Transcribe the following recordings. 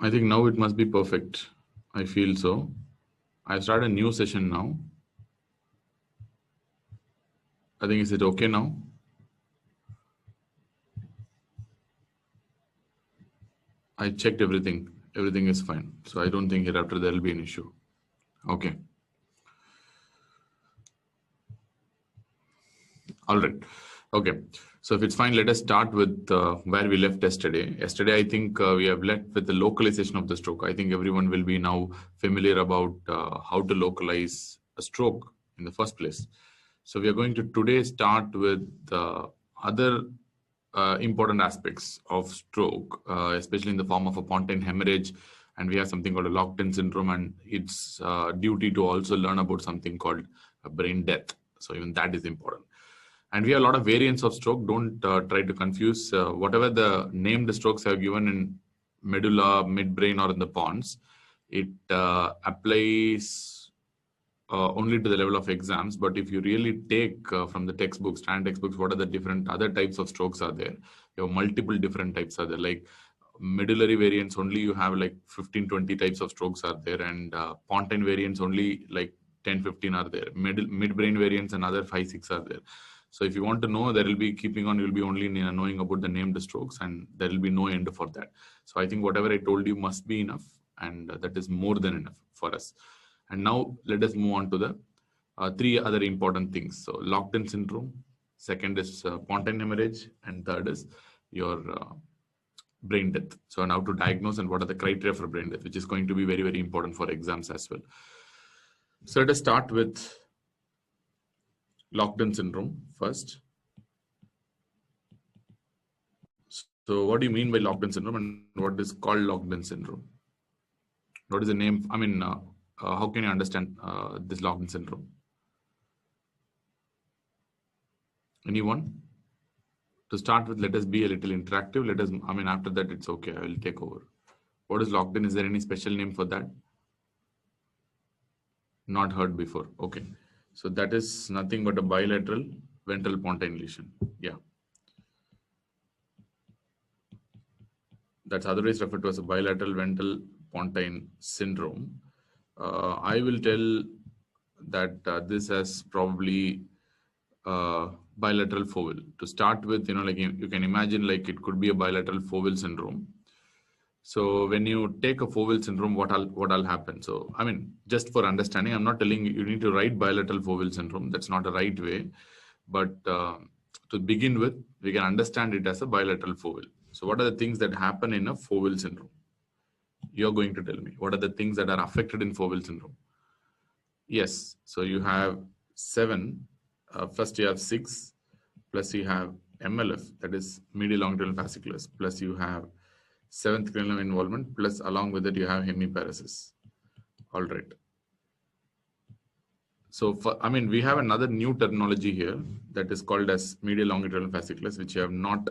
I think now it must be perfect. I feel so. I start a new session now. I think, is it okay now? I checked everything. Everything is fine. So I don't think hereafter there will be an issue. Okay. All right. Okay. So if it's fine, let us start with where we left yesterday. Yesterday, I think we have left with the localization of the stroke. I think everyone will be now familiar about how to localize a stroke in the first place. So we are going to today start with other important aspects of stroke, especially in the form of a pontine hemorrhage. And we have something called a locked-in syndrome, and it's duty to also learn about something called brain death. So even that is important. And we have a lot of variants of stroke. Don't try to confuse whatever the named strokes have given in medulla, midbrain, or in the pons. It applies only to the level of exams. But if you really take from the textbooks, standard textbooks, what are the different other types of strokes are there? You have multiple different types are there. Like medullary variants, only you have like 15, 20 types of strokes are there. And pontine variants, only like 10, 15 are there. Midbrain variants, another 5, 6 are there. So if you want to know, there will be keeping on, you'll be only knowing about the named strokes, and there will be no end for that. So I think whatever I told you must be enough, and that is more than enough for us. And now let us move on to the 3 other important things. So locked-in syndrome, second is pontine hemorrhage, and third is your brain death. So now to diagnose and what are the criteria for brain death, which is going to be very, very important for exams as well. So let us start with locked-in syndrome first. So what do you mean by locked-in syndrome, and what is called locked-in syndrome? What is the name? I mean, how can you understand this locked-in syndrome? Anyone? To start with, let us be a little interactive. Let us, I mean, after that, it's okay. I will take over. What is locked-in? Is there any special name for that? Not heard before. Okay. So that is nothing but a bilateral ventral pontine lesion. Yeah. That's otherwise referred to as a bilateral ventral pontine syndrome. I will tell that this has probably bilateral foveal. To start with, like you can imagine, like it could be a bilateral foveal syndrome. So when you take a foveal syndrome, what'll happen? So I mean, just for understanding, I'm not telling you need to write bilateral foveal syndrome. That's not the right way. But to begin with, we can understand it as a bilateral foveal. So what are the things that happen in a foveal syndrome? You're going to tell me. What are the things that are affected in foveal syndrome? Yes. So you have 7. First you have 6. Plus you have MLF, that is medial longitudinal fasciculus. Plus you have 7th cranial involvement. Plus along with it you have hemiparesis. All right. So we have another new terminology here that is called as medial longitudinal fasciculus, which you have not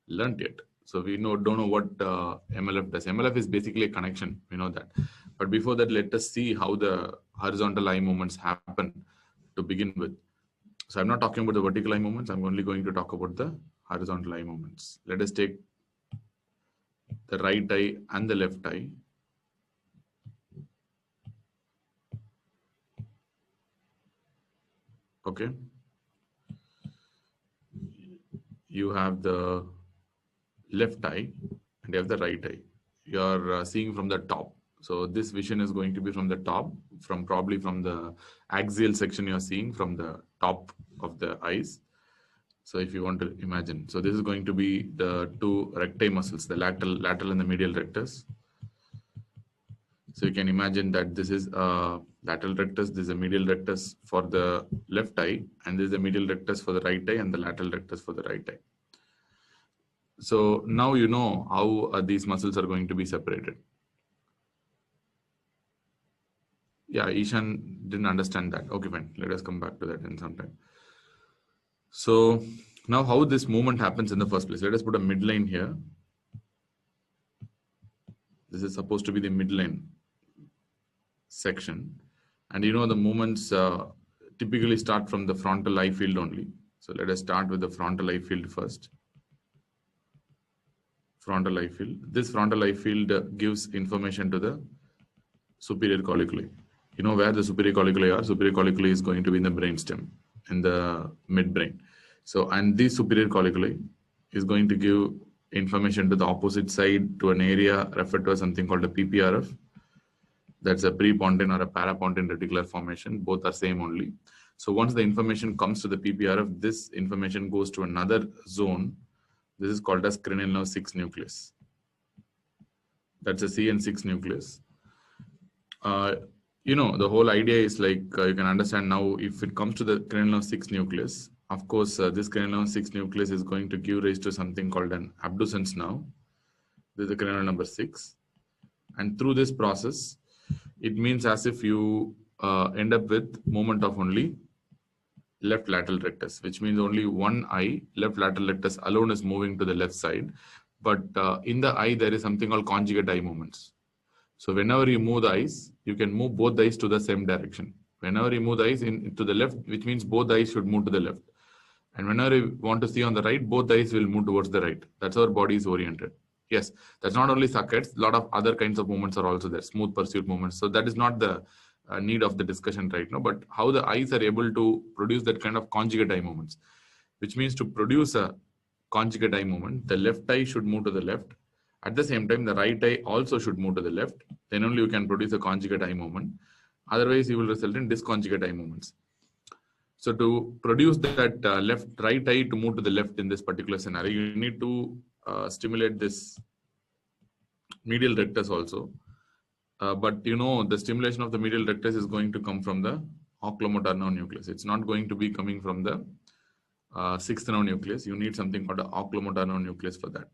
learned yet. So we don't know what MLF does. MLF is basically a connection. We know that. But before that, let us see how the horizontal eye movements happen to begin with. So I'm not talking about the vertical eye movements. I'm only going to talk about the horizontal eye movements. Let us take the right eye and the left eye. Okay. You have the left eye and you have the right eye. You are seeing from the top. So this vision is going to be from the top, probably from the axial section you're seeing from the top of the eyes. So if you want to imagine, so this is going to be the 2 recti muscles, the lateral and the medial rectus. So you can imagine that this is a lateral rectus, this is a medial rectus for the left eye, and this is a medial rectus for the right eye and the lateral rectus for the right eye. So now you know how these muscles are going to be separated. Yeah, Ishan didn't understand that. Okay, fine. Let us come back to that in some time. So now how this movement happens in the first place. Let us put a midline here. This is supposed to be the midline section. And the movements typically start from the frontal eye field only. So let us start with the frontal eye field first. frontal eye field. This frontal eye field gives information to the superior colliculi. You know where the superior colliculi are? Superior colliculi is going to be in the brainstem, in the midbrain. So, and this superior colliculi is going to give information to the opposite side to an area referred to as something called a PPRF. That's a prepontine or a parapontine reticular formation. Both are same only. So once the information comes to the PPRF, this information goes to another zone. This is called as cranial nerve 6 nucleus. That's a CN6 nucleus. You know, the whole idea is like you can understand now, if it comes to the cranial nerve 6 nucleus, of course, this cranial nerve 6 nucleus is going to give rise to something called an abducens nerve. This is the cranial number 6. And through this process, it means as if you end up with movement of only left lateral rectus, which means only one eye, left lateral rectus alone is moving to the left side. But in the eye, there is something called conjugate eye movements. So whenever you move the eyes, you can move both the eyes to the same direction. Whenever you move the eyes to the left, which means both the eyes should move to the left. And whenever you want to see on the right, both the eyes will move towards the right. That's how our body is oriented. Yes, that's not only sockets, a lot of other kinds of movements are also there, smooth pursuit movements. So that is not the need of the discussion right now, but how the eyes are able to produce that kind of conjugate eye movements, which means to produce a conjugate eye movement, the left eye should move to the left. At the same time, the right eye also should move to the left. Then only you can produce a conjugate eye movement. Otherwise, you will result in disconjugate eye movements. So to produce that right eye to move to the left in this particular scenario, you need to stimulate this medial rectus also. But you know, the stimulation of the medial rectus is going to come from the oculomotor nerve nucleus. It's not going to be coming from the sixth nerve nucleus. You need something called the oculomotor nerve nucleus for that.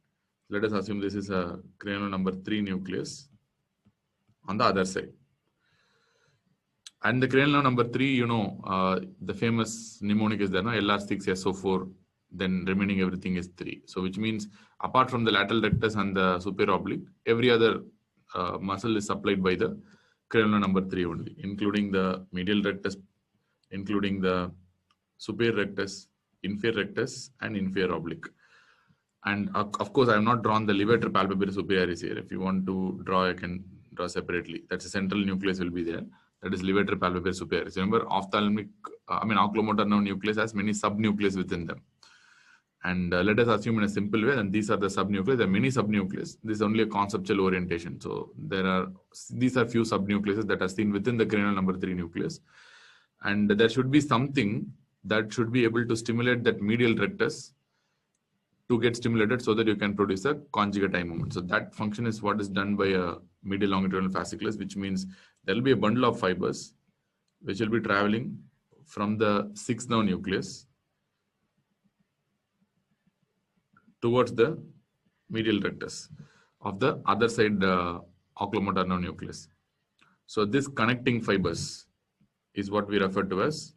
Let us assume this is a cranial number 3 nucleus on the other side. And the cranial nerve number 3, you know, the famous mnemonic is there, no? LR6, SO4, then remaining everything is 3. So which means apart from the lateral rectus and the superior oblique, every other muscle is supplied by the cranial nerve number 3 only, including the medial rectus, including the superior rectus, inferior rectus, and inferior oblique. And of course, I have not drawn the levator palpebrae superioris here. If you want to draw, I can draw separately. That's a central nucleus will be there. That is levator palpebrae superioris. Remember, oculomotor nerve nucleus has many subnucleus within them. And let us assume in a simple way, and these are the subnucleus. There are many subnucleus. This is only a conceptual orientation. So these are few subnucleuses that are seen within the cranial number 3 nucleus. And there should be something that should be able to stimulate that medial rectus to get stimulated so that you can produce a conjugate eye movement. So that function is what is done by a medial longitudinal fasciculus, which means there will be a bundle of fibers which will be traveling from the 6th nerve nucleus towards the medial rectus of the other side, the oculomotor nerve nucleus. So this connecting fibers is what we refer to as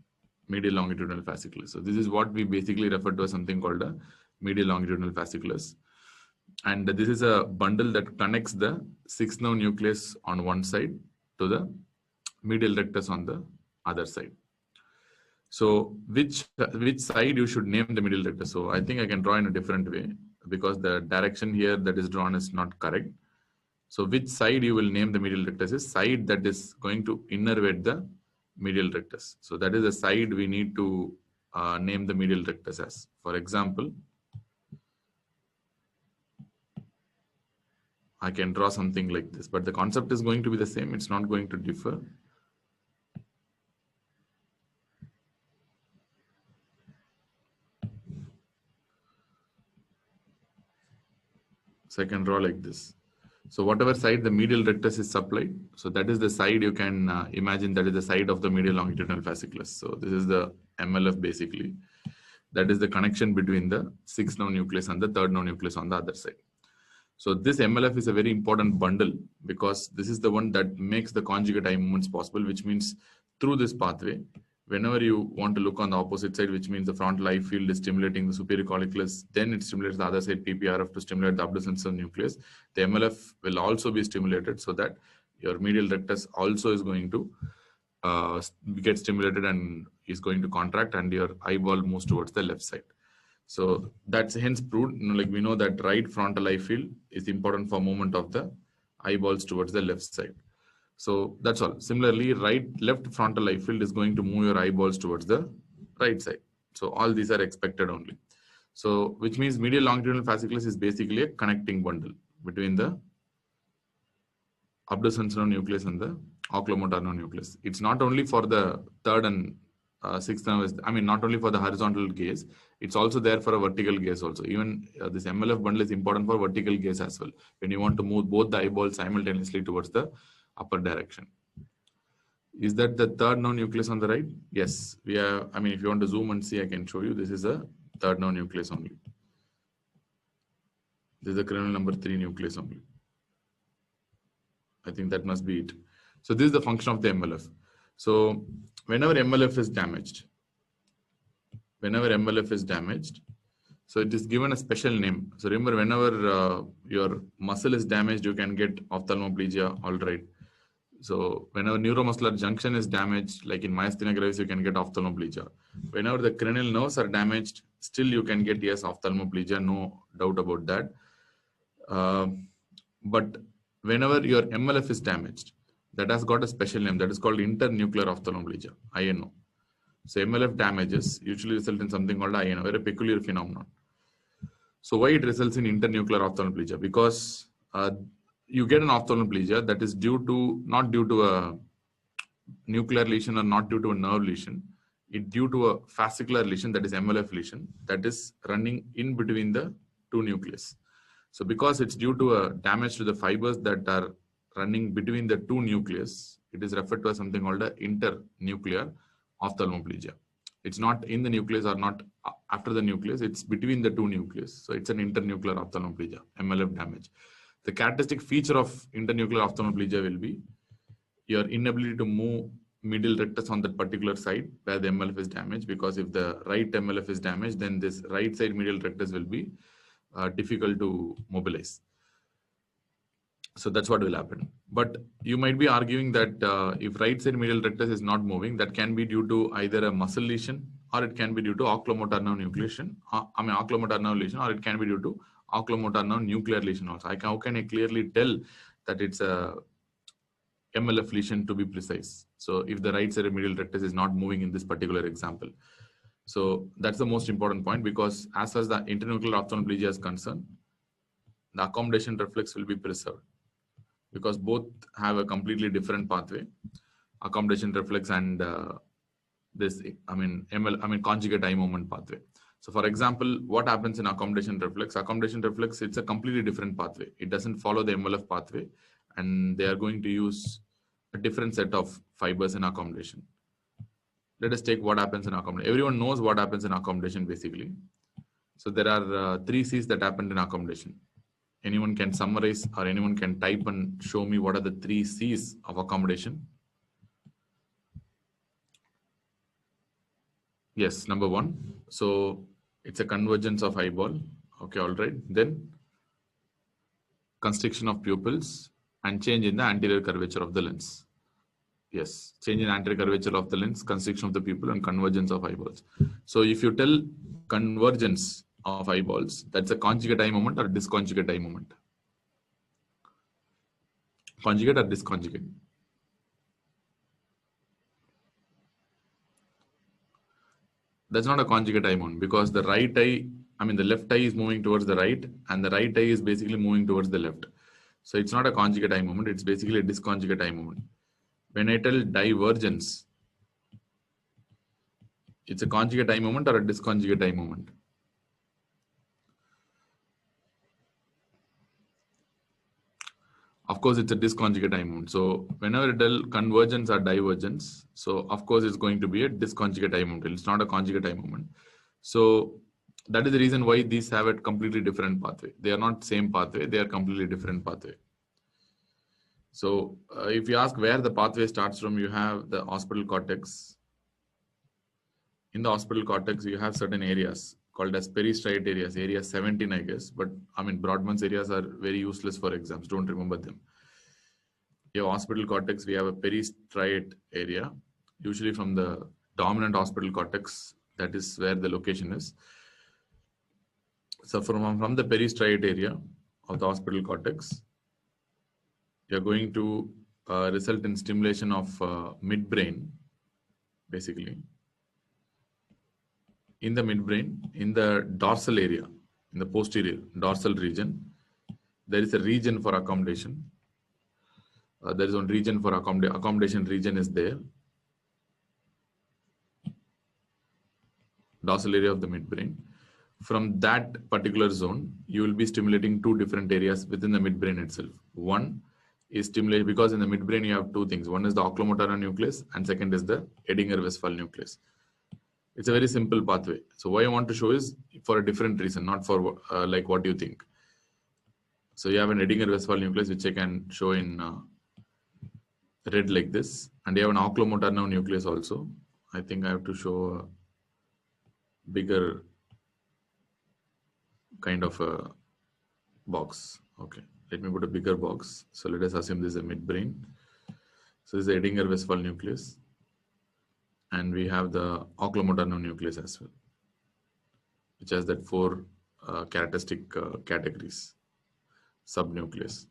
medial longitudinal fasciculus. So this is what we basically refer to as something called a medial longitudinal fasciculus. And this is a bundle that connects the 6th nerve nucleus on one side to the medial rectus on the other side. So which side you should name the medial rectus? So I think I can draw in a different way because the direction here that is drawn is not correct. So which side you will name the medial rectus is side that is going to innervate the medial rectus. So that is the side we need to name the medial rectus as. For example, I can draw something like this, but the concept is going to be the same. It's not going to differ. So I can draw like this. So whatever side the medial rectus is supplied, so that is the side you can imagine that is the side of the medial longitudinal fasciculus. So this is the MLF basically. That is the connection between the 6th nerve nucleus and the 3rd nerve nucleus on the other side. So this MLF is a very important bundle because this is the one that makes the conjugate eye movements possible, which means through this pathway, whenever you want to look on the opposite side, which means the frontal eye field is stimulating the superior colliculus, then it stimulates the other side PPRF to stimulate the abducens nucleus. The MLF will also be stimulated so that your medial rectus also is going to get stimulated and is going to contract and your eyeball moves towards the left side. So that's hence proved, like we know that right frontal eye field is important for movement of the eyeballs towards the left side. So that's all. Similarly, left frontal eye field is going to move your eyeballs towards the right side. So all these are expected only. So which means medial longitudinal fasciculus is basically a connecting bundle between the abducens nucleus and the oculomotor nucleus. It's not only for the third and sixth nerve, I mean, not only for the horizontal gaze, it's also there for a vertical gaze also. Even this MLF bundle is important for vertical gaze as well, when you want to move both the eyeballs simultaneously towards the upper direction. Is that the third nerve nucleus on the right? Yes, we have. I mean, if you want to zoom and see, I can show you. This is a third nerve nucleus only. This is the cranial number 3 nucleus only. I think that must be it. So this is the function of the MLF. So whenever MLF is damaged, so it is given a special name. So remember, whenever your muscle is damaged, you can get ophthalmoplegia, all right. So whenever neuromuscular junction is damaged, like in myasthenia gravis, you can get ophthalmoplegia. Whenever the cranial nerves are damaged, still you can get, yes, ophthalmoplegia, no doubt about that. But whenever your MLF is damaged, that has got a special name that is called internuclear ophthalmoplegia, INO. So MLF damages usually result in something called INO, a very peculiar phenomenon. So why it results in internuclear ophthalmoplegia? Because you get an ophthalmoplegia that is not due to a nuclear lesion or not due to a nerve lesion. It's due to a fascicular lesion, that is MLF lesion, that is running in between the two nucleus. So because it's due to a damage to the fibers that are running between the two nucleus, it is referred to as something called a internuclear ophthalmoplegia. It's not in the nucleus or not after the nucleus, it's between the two nucleus. So it's an internuclear ophthalmoplegia, MLF damage. The characteristic feature of internuclear ophthalmoplegia will be your inability to move medial rectus on that particular side where the MLF is damaged, because if the right MLF is damaged, then this right side medial rectus will be difficult to mobilize. So that's what will happen. But you might be arguing that if right side medial rectus is not moving, that can be due to either a muscle lesion or it can be due to oculomotor nerve lesion. Oculomotor nerve lesion, or it can be due to oculomotor nerve nuclear lesion also. How can I clearly tell that it's a MLF lesion, to be precise? So if the right side medial rectus is not moving in this particular example. So that's the most important point, because as far as the internuclear ophthalmoplegia is concerned, the accommodation reflex will be preserved, because both have a completely different pathway, accommodation reflex and conjugate eye movement pathway. So for example, what happens in accommodation reflex? Accommodation reflex, it's a completely different pathway. It doesn't follow the MLF pathway, and they are going to use a different set of fibers in accommodation. Let us take what happens in accommodation. Everyone knows what happens in accommodation basically. So there are 3 C's that happened in accommodation. Anyone can summarize or anyone can type and show me what are the 3 C's of accommodation? Yes, number 1. So it's a convergence of eyeball. Okay, all right. Then constriction of pupils and change in the anterior curvature of the lens. Yes, change in anterior curvature of the lens, constriction of the pupil, and convergence of eyeballs. So if you tell convergence of eyeballs, that's a conjugate eye movement or disconjugate eye movement? Conjugate or disconjugate? That's not a conjugate eye movement, because the right eye, the left eye is moving towards the right and the right eye is basically moving towards the left. So it's not a conjugate eye movement, it's basically a disconjugate eye movement. When I tell divergence, it's a conjugate eye movement or a disconjugate eye movement? Of course, it's a disconjugate eye movement. So whenever I tell convergence or divergence, so of course it's going to be a disconjugate eye movement. It's not a conjugate eye movement. So that is the reason why these have a completely different pathway. They are not same pathway, they are completely different pathway. So if you ask where the pathway starts from, you have the occipital cortex. In the occipital cortex, you have certain areas called as peristriate areas, area 17, I guess. But Brodmann's areas are very useless for exams. Don't remember them. You have occipital cortex, we have a peristriate area, usually from the dominant occipital cortex. That is where the location is. So from the peristriate area of the occipital cortex, you're going to result in stimulation of midbrain, basically. In the midbrain, in the dorsal area, in the posterior dorsal region, there is a region for accommodation. There is one region for accommodation region is there. Dorsal area of the midbrain. From that particular zone, you will be stimulating two different areas within the midbrain itself. One is stimulated because in the midbrain you have two things. One is the oculomotor nucleus and second is the Edinger-Westphal nucleus. It's a very simple pathway. So why I want to show is for a different reason, not for like what you think. So you have an Edinger-Westphal nucleus, which I can show in red like this. And you have an oculomotor nucleus also. I think I have to show a bigger kind of a box. Okay, let me put a bigger box. So let us assume this is a midbrain. So this is the Edinger-Westphal nucleus. And we have the oculomotor nucleus as well, which has that four characteristic categories, subnucleus.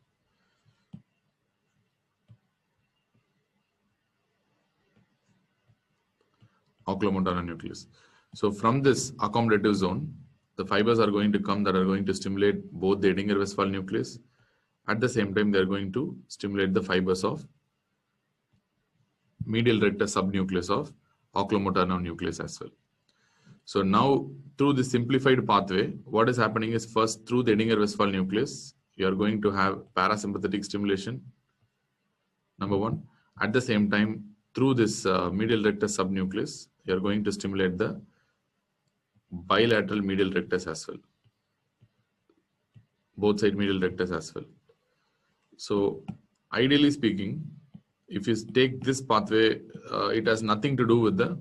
Oculomotor nucleus. So from this accommodative zone, the fibers are going to come that are going to stimulate both the Edinger-Westphal nucleus. At the same time, they are going to stimulate the fibers of medial rectus subnucleus of oculomotor nucleus as well. So now through this simplified pathway, what is happening is first through the Edinger-Westphal nucleus, you are going to have parasympathetic stimulation, number one. At the same time, through this medial rectus subnucleus, you are going to stimulate the bilateral medial rectus as well, both side medial rectus as well. So ideally speaking, if you take this pathway, it has nothing to do with the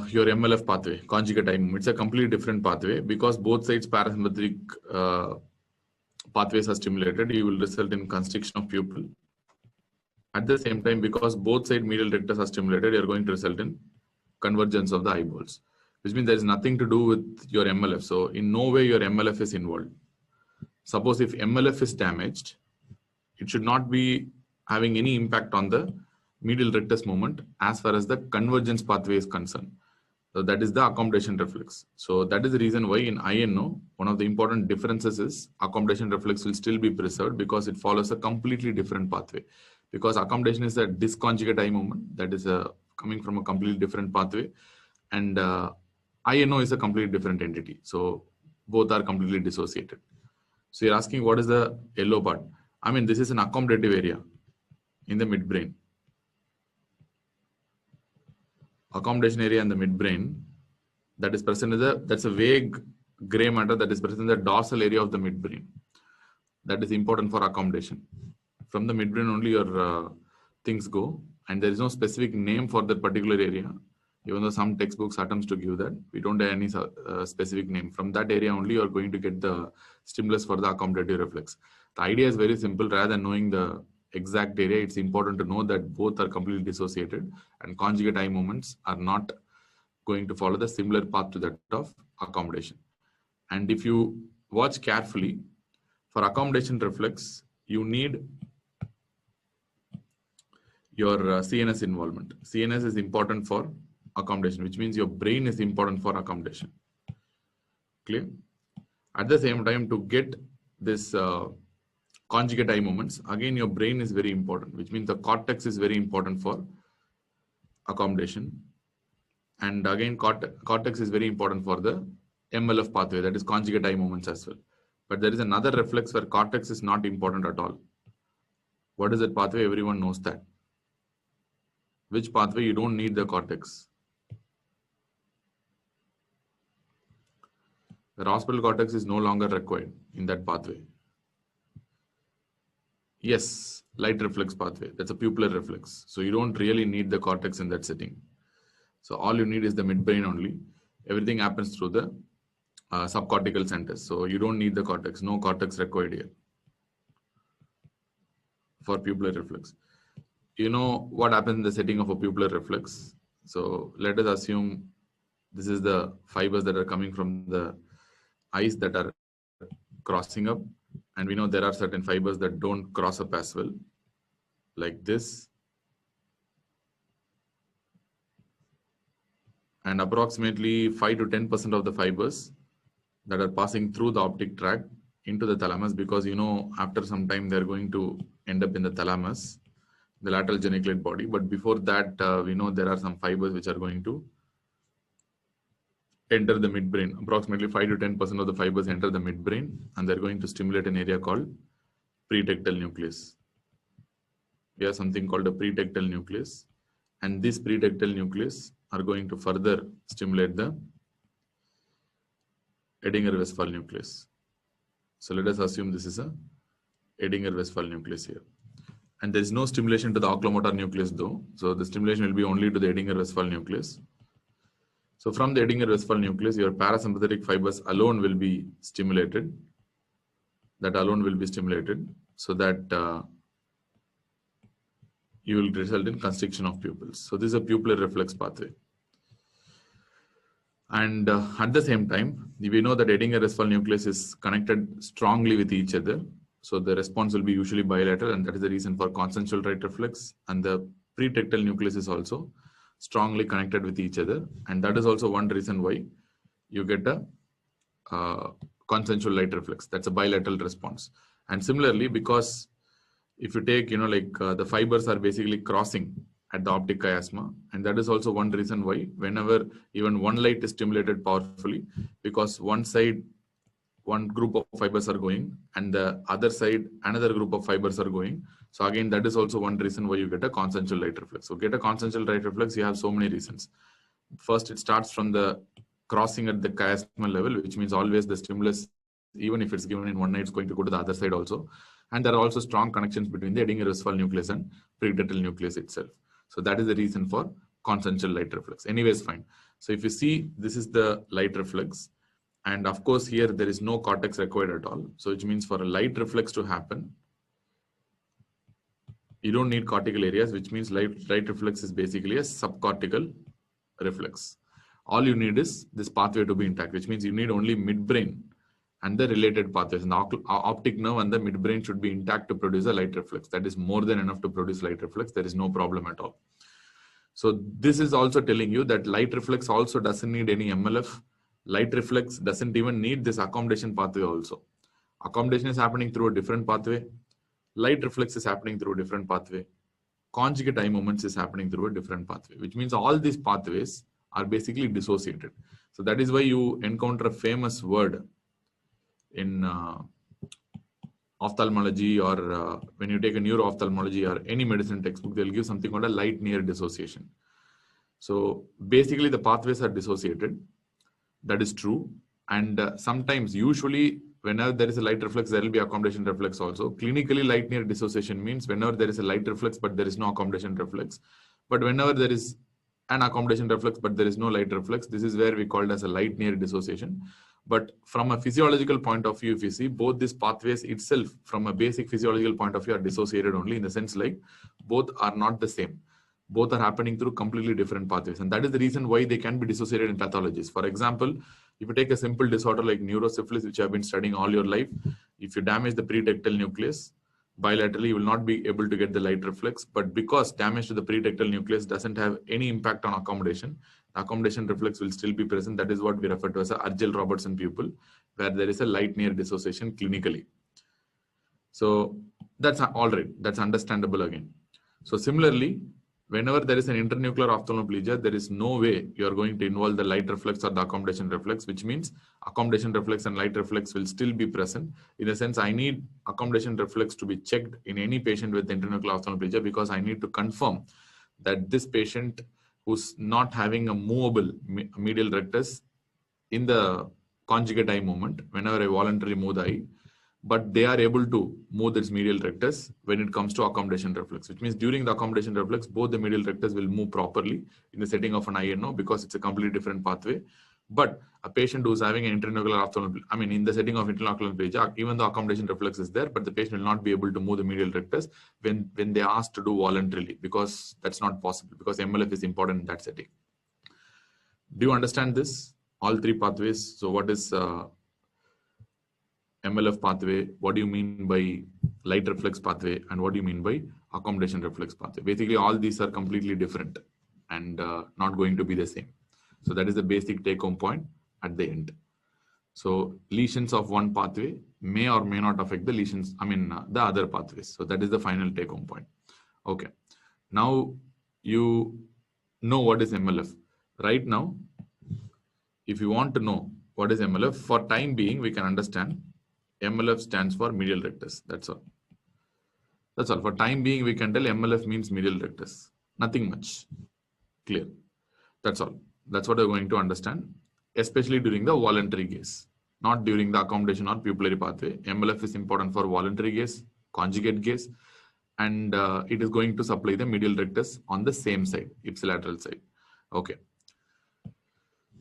your MLF pathway, conjugate eye movement. It's a completely different pathway because both sides parasympathetic pathways are stimulated. You will result in constriction of pupil. At the same time, because both side medial rectus are stimulated, you are going to result in convergence of the eyeballs, which means there is nothing to do with your MLF. So in no way your MLF is involved. Suppose if MLF is damaged, it should not be having any impact on the medial rectus movement as far as the convergence pathway is concerned. So that is the accommodation reflex. So that is the reason why in INO, one of the important differences is accommodation reflex will still be preserved because it follows a completely different pathway. Because accommodation is a disconjugate eye movement that is coming from a completely different pathway, and INO is a completely different entity. So both are completely dissociated. So you're asking what is the yellow part? I mean, this is an accommodative area in the midbrain. Accommodation area in the midbrain that is present in that's a vague gray matter that is present in the dorsal area of the midbrain. That is important for accommodation. From the midbrain only your things go, and there is no specific name for that particular area. Even though some textbooks attempts to give that, we don't have any specific name. From that area only you are going to get the stimulus for the accommodative reflex. The idea is very simple. Rather than knowing the exact area, it's important to know that both are completely dissociated and conjugate eye movements are not going to follow the similar path to that of accommodation. And if you watch carefully, for accommodation reflex, you need your CNS involvement. CNS is important for accommodation, which means your brain is important for accommodation. Clear? At the same time, to get this conjugate eye movements, again your brain is very important, which means the cortex is very important for accommodation. And again, cortex is very important for the MLF pathway, that is conjugate eye movements as well. But there is another reflex where cortex is not important at all. What is that pathway? Everyone knows that. Which pathway you don't need the cortex? The occipital cortex is no longer required in that pathway. Yes, light reflex pathway. That's a pupillar reflex. So you don't really need the cortex in that setting. So all you need is the midbrain only. Everything happens through the subcortical centers. So you don't need the cortex. No cortex required here for pupillar reflex. You know what happens in the setting of a pupillar reflex? So let us assume This is the fibers that are coming from the eyes that are crossing up. And we know there are certain fibers that don't cross up as well, like this. And approximately 5 to 10% of the fibers that are passing through the optic tract into the thalamus, because after some time they're going to end up in the thalamus, the lateral geniculate body. But before that, we know there are some fibers which are going to enter the midbrain. Approximately 5 to 10% of the fibers enter the midbrain, and they're going to stimulate an area called pretectal nucleus. We have something called a pretectal nucleus, and this pretectal nucleus are going to further stimulate the Edinger-Westphal nucleus. So let us assume this is a Edinger-Westphal nucleus here. And there is no stimulation to the oculomotor nucleus though. So the stimulation will be only to the Edinger-Westphal nucleus. So from the Edinger-Westphal nucleus, your parasympathetic fibers alone will be stimulated. That alone will be stimulated so that you will result in constriction of pupils. So this is a pupillary reflex pathway. And at the same time, we know that Edinger-Westphal nucleus is connected strongly with each other. So the response will be usually bilateral, and that is the reason for consensual right reflex. And the pretectal nucleus is also strongly connected with each other. And that is also one reason why you get a consensual light reflex. That's a bilateral response. And similarly, because if you take, the fibers are basically crossing at the optic chiasma, and that is also one reason why whenever even one light is stimulated powerfully, because one group of fibers are going and the other side another group of fibers are going. So again, that is also one reason why you get a consensual light reflex. So get a consensual light reflex, you have so many reasons. First, it starts from the crossing at the chiasmal level, which means always the stimulus, even if it's given in one eye, it's going to go to the other side also. And there are also strong connections between the Edinger-Westphal nucleus and pretectal nucleus itself. So that is the reason for consensual light reflex. Anyways, fine. So if you see, this is the light reflex. And of course, here there is no cortex required at all. So which means for a light reflex to happen, you don't need cortical areas, which means light reflex is basically a subcortical reflex. All you need is this pathway to be intact, which means you need only midbrain and the related pathways. And the optic nerve and the midbrain should be intact to produce a light reflex. That is more than enough to produce light reflex. There is no problem at all. So this is also telling you that light reflex also doesn't need any MLF. Light reflex doesn't even need this accommodation pathway also. Accommodation is happening through a different pathway. Light reflex is happening through a different pathway. Conjugate eye movements is happening through a different pathway, which means all these pathways are basically dissociated. So that is why you encounter a famous word in ophthalmology, or when you take a neuro-ophthalmology or any medicine textbook, they'll give something called a light near dissociation. So basically the pathways are dissociated. That is true. And sometimes, usually, whenever there is a light reflex, there will be accommodation reflex also. Clinically, light near dissociation means whenever there is a light reflex, but there is no accommodation reflex. But whenever there is an accommodation reflex, but there is no light reflex, this is where we call it as a light near dissociation. But from a physiological point of view, if you see, both these pathways itself, from a basic physiological point of view, are dissociated only, in the sense like both are not the same. Both are happening through completely different pathways. And that is the reason why they can be dissociated in pathologies. For example, if you take a simple disorder like neurosyphilis, which you have been studying all your life, if you damage the pretectal nucleus, bilaterally, you will not be able to get the light reflex. But because damage to the pretectal nucleus doesn't have any impact on accommodation, the accommodation reflex will still be present. That is what we refer to as a Urgell-Robertson pupil, where there is a light near dissociation clinically. So that's all right. That's understandable again. So similarly, whenever there is an internuclear ophthalmoplegia, there is no way you are going to involve the light reflex or the accommodation reflex, which means accommodation reflex and light reflex will still be present. In a sense, I need accommodation reflex to be checked in any patient with internuclear ophthalmoplegia, because I need to confirm that this patient who's not having a movable medial rectus in the conjugate eye movement, whenever I voluntarily move the eye, but they are able to move this medial rectus when it comes to accommodation reflex, which means during the accommodation reflex, both the medial rectus will move properly in the setting of an INO, because it's a completely different pathway. But a patient who's having an internuclear ophthalmoplegia, I mean, in the setting of internuclear ophthalmoplegia, even though accommodation reflex is there, but the patient will not be able to move the medial rectus when they are asked to do voluntarily, because that's not possible, because MLF is important in that setting. Do you understand this? All three pathways. So what is MLF pathway? What do you mean by light reflex pathway? And what do you mean by accommodation reflex pathway? Basically, all these are completely different and not going to be the same. So that is the basic take-home point at the end. So lesions of one pathway may or may not affect the lesions, the other pathways. So that is the final take-home point. Okay. Now you know what is MLF. Right now, if you want to know what is MLF, for time being, we can understand MLF stands for medial rectus. That's all. That's all. For time being, we can tell MLF means medial rectus. Nothing much. Clear. That's all. That's what we're going to understand, especially during the voluntary gaze, not during the accommodation or pupillary pathway. MLF is important for voluntary gaze, conjugate gaze, and it is going to supply the medial rectus on the same side, ipsilateral side. Okay.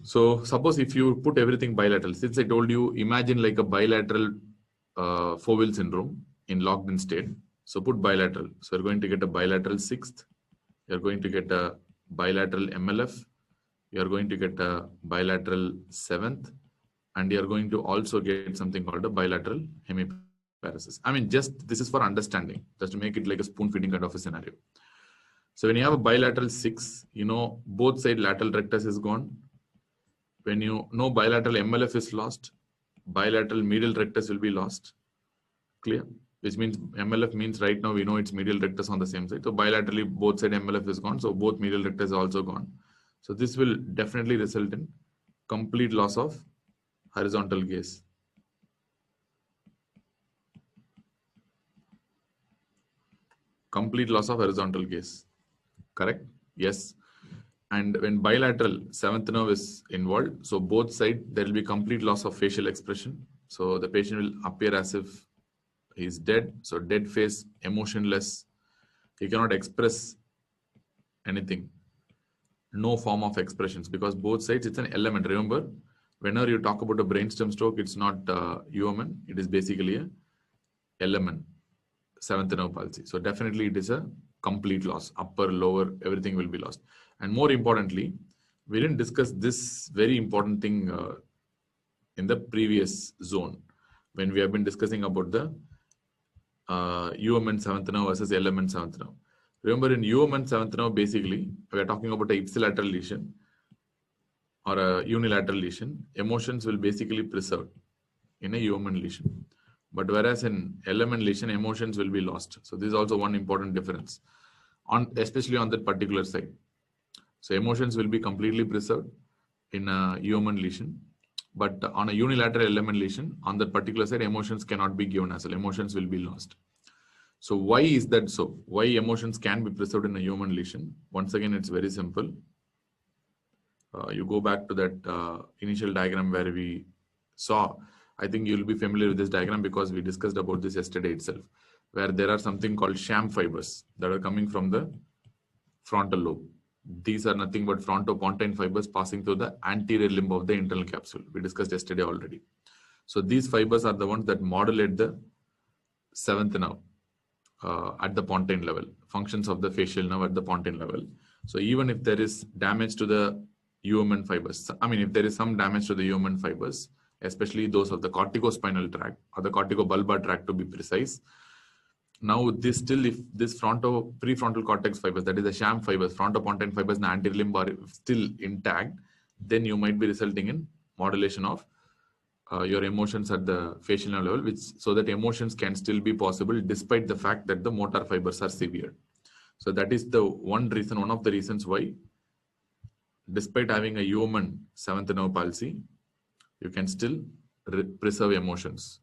So suppose if you put everything bilateral, since I told you, imagine like a bilateral Foville syndrome in locked in state. So put bilateral. So you're going to get a bilateral sixth. You're going to get a bilateral MLF. You're going to get a bilateral seventh. And you're going to also get something called a bilateral hemiparesis. Just this is for understanding, just to make it like a spoon feeding kind of a scenario. So when you have a bilateral six, both side lateral rectus is gone. When you know bilateral MLF is lost, bilateral medial rectus will be lost. Clear? Which means MLF means right now we know it's medial rectus on the same side. So bilaterally both side MLF is gone. So both medial rectus is also gone. So this will definitely result in complete loss of horizontal gaze. Complete loss of horizontal gaze. Correct? Yes. And when bilateral seventh nerve is involved, so both sides, there will be complete loss of facial expression. So the patient will appear as if he's dead. So dead face, emotionless. He cannot express anything. No form of expressions, because both sides, it's an element. Remember, whenever you talk about a brainstem stroke, it's not UMN. It is basically a element, seventh nerve palsy. So definitely it is a complete loss. Upper, lower, everything will be lost. And more importantly, we didn't discuss this very important thing in the previous zone when we have been discussing about the UMN seventh nerve versus LMN seventh nerve. Remember, in UMN seventh nerve, basically, we are talking about a ipsilateral lesion or a unilateral lesion. Emotions will basically preserve in a UMN lesion. But whereas in LMN lesion, emotions will be lost. So this is also one important difference, especially on that particular side. So emotions will be completely preserved in a UMN lesion, but on a unilateral LMN lesion, on that particular side, emotions cannot be given as well. Emotions will be lost. So why is that so? Why emotions can be preserved in a UMN lesion? Once again, it's very simple. You go back to that initial diagram where we saw. I think you'll be familiar with this diagram because we discussed about this yesterday itself, where there are something called sham fibers that are coming from the frontal lobe. These are nothing but frontopontine fibers passing through the anterior limb of the internal capsule. We discussed yesterday already. So these fibers are the ones that modulate the seventh nerve at the pontine level, functions of the facial nerve at the pontine level. So even if there is damage to the UMN fibers, if there is some damage to the UMN fibers, especially those of the corticospinal tract or the corticobulbar tract to be precise, now this still, if this prefrontal cortex fibers, that is the sham fibers, frontopontine fibers in the anterior limb are still intact, then you might be resulting in modulation of your emotions at the facial nerve level, so that emotions can still be possible despite the fact that the motor fibers are severed. So that is the one of the reasons why, despite having a UMN seventh nerve palsy, you can still preserve emotions.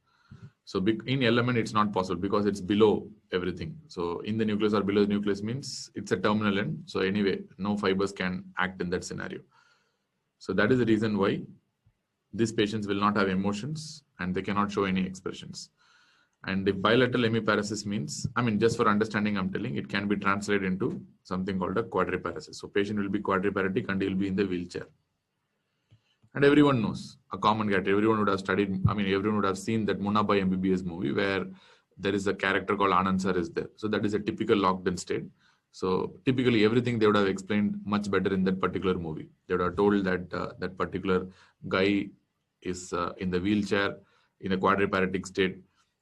So in element, it's not possible because it's below everything. So in the nucleus or below the nucleus means it's a terminal end. So anyway, no fibers can act in that scenario. So that is the reason why these patients will not have emotions and they cannot show any expressions. And if bilateral hemiparesis means, just for understanding, I'm telling, it can be translated into something called a quadriparesis. So patient will be quadriparetic and he'll be in the wheelchair. And everyone knows, a common category, everyone would have studied, everyone would have seen that mumbaI MBBS movie where there is a character called Anand Sir is there. So that is a typical locked in state. So typically everything they would have explained much better in that particular movie. They would have told that that particular guy is in the wheelchair in a quadriparatic state.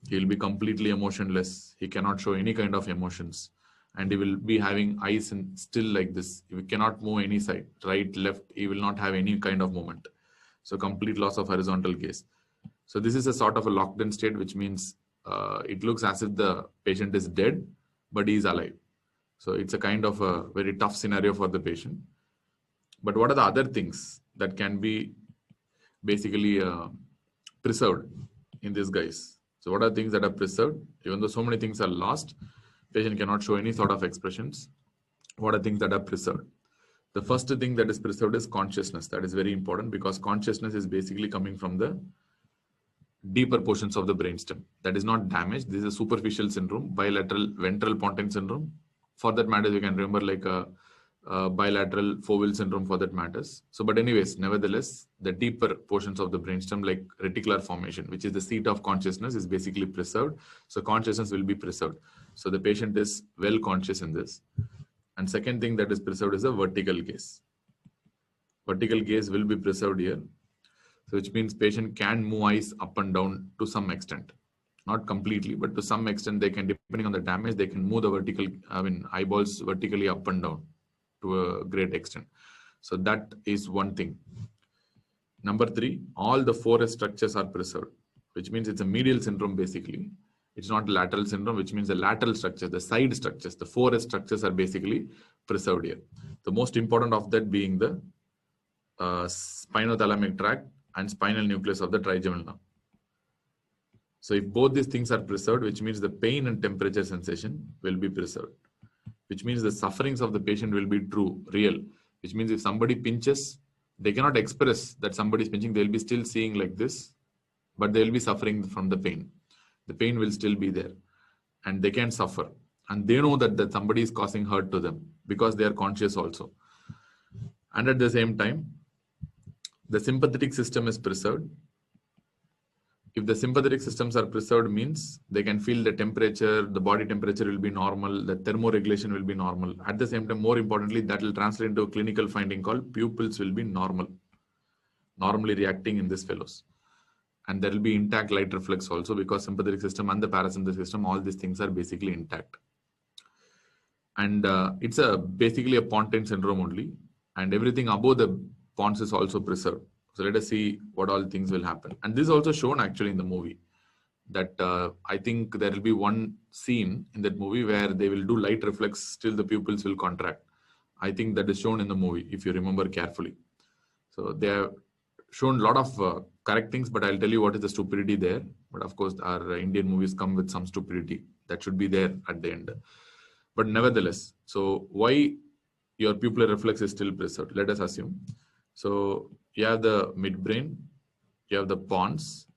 He will be completely emotionless. He cannot show any kind of emotions. And he will be having eyes and still like this. He cannot move any side, right, left. He will not have any kind of movement. So complete loss of horizontal gaze. So this is a sort of a locked in state, which means it looks as if the patient is dead, but he is alive. So it's a kind of a very tough scenario for the patient. But what are the other things that can be basically preserved in these guys? So what are things that are preserved? Even though so many things are lost, patient cannot show any sort of expressions. What are things that are preserved? The first thing that is preserved is consciousness. That is very important because consciousness is basically coming from the deeper portions of the brainstem. That is not damaged. This is a superficial syndrome, bilateral ventral pontine syndrome. For that matter, you can remember like a bilateral foveal syndrome for that matters. So, but anyways, nevertheless, the deeper portions of the brainstem like reticular formation, which is the seat of consciousness, is basically preserved. So consciousness will be preserved. So the patient is well conscious in this. And second thing that is preserved is the vertical gaze. Vertical gaze will be preserved here. So which means patient can move eyes up and down to some extent. Not completely, but to some extent they can, depending on the damage, they can move the vertical, eyeballs vertically up and down to a great extent. So that is one thing. Number 3, all the 4 structures are preserved, which means it's a medial syndrome basically. It's not lateral syndrome, which means the lateral structures, the side structures, the 4 structures are basically preserved here. The most important of that being the spinothalamic tract and spinal nucleus of the trigeminal nerve. So if both these things are preserved, which means the pain and temperature sensation will be preserved, which means the sufferings of the patient will be true, real, which means if somebody pinches, they cannot express that somebody is pinching. They'll be still seeing like this, but they'll be suffering from the pain. The pain will still be there and they can suffer. And they know that somebody is causing hurt to them because they are conscious also. And at the same time, the sympathetic system is preserved. If the sympathetic systems are preserved means they can feel the temperature, the body temperature will be normal, the thermoregulation will be normal. At the same time, more importantly, that will translate into a clinical finding called pupils will be normal, normally reacting in these fellows. And there will be intact light reflex also because sympathetic system and the parasympathetic system, all these things are basically intact. And it's basically a pontine syndrome only. And everything above the pons is also preserved. So let us see what all things will happen. And this is also shown actually in the movie. That I think there will be one scene in that movie where they will do light reflex till the pupils will contract. I think that is shown in the movie if you remember carefully. So they have shown a lot of correct things, but I'll tell you what is the stupidity there. But of course, our Indian movies come with some stupidity that should be there at the end. But nevertheless, so why your pupillar reflex is still preserved? Let us assume. So you have the midbrain, you have the pons,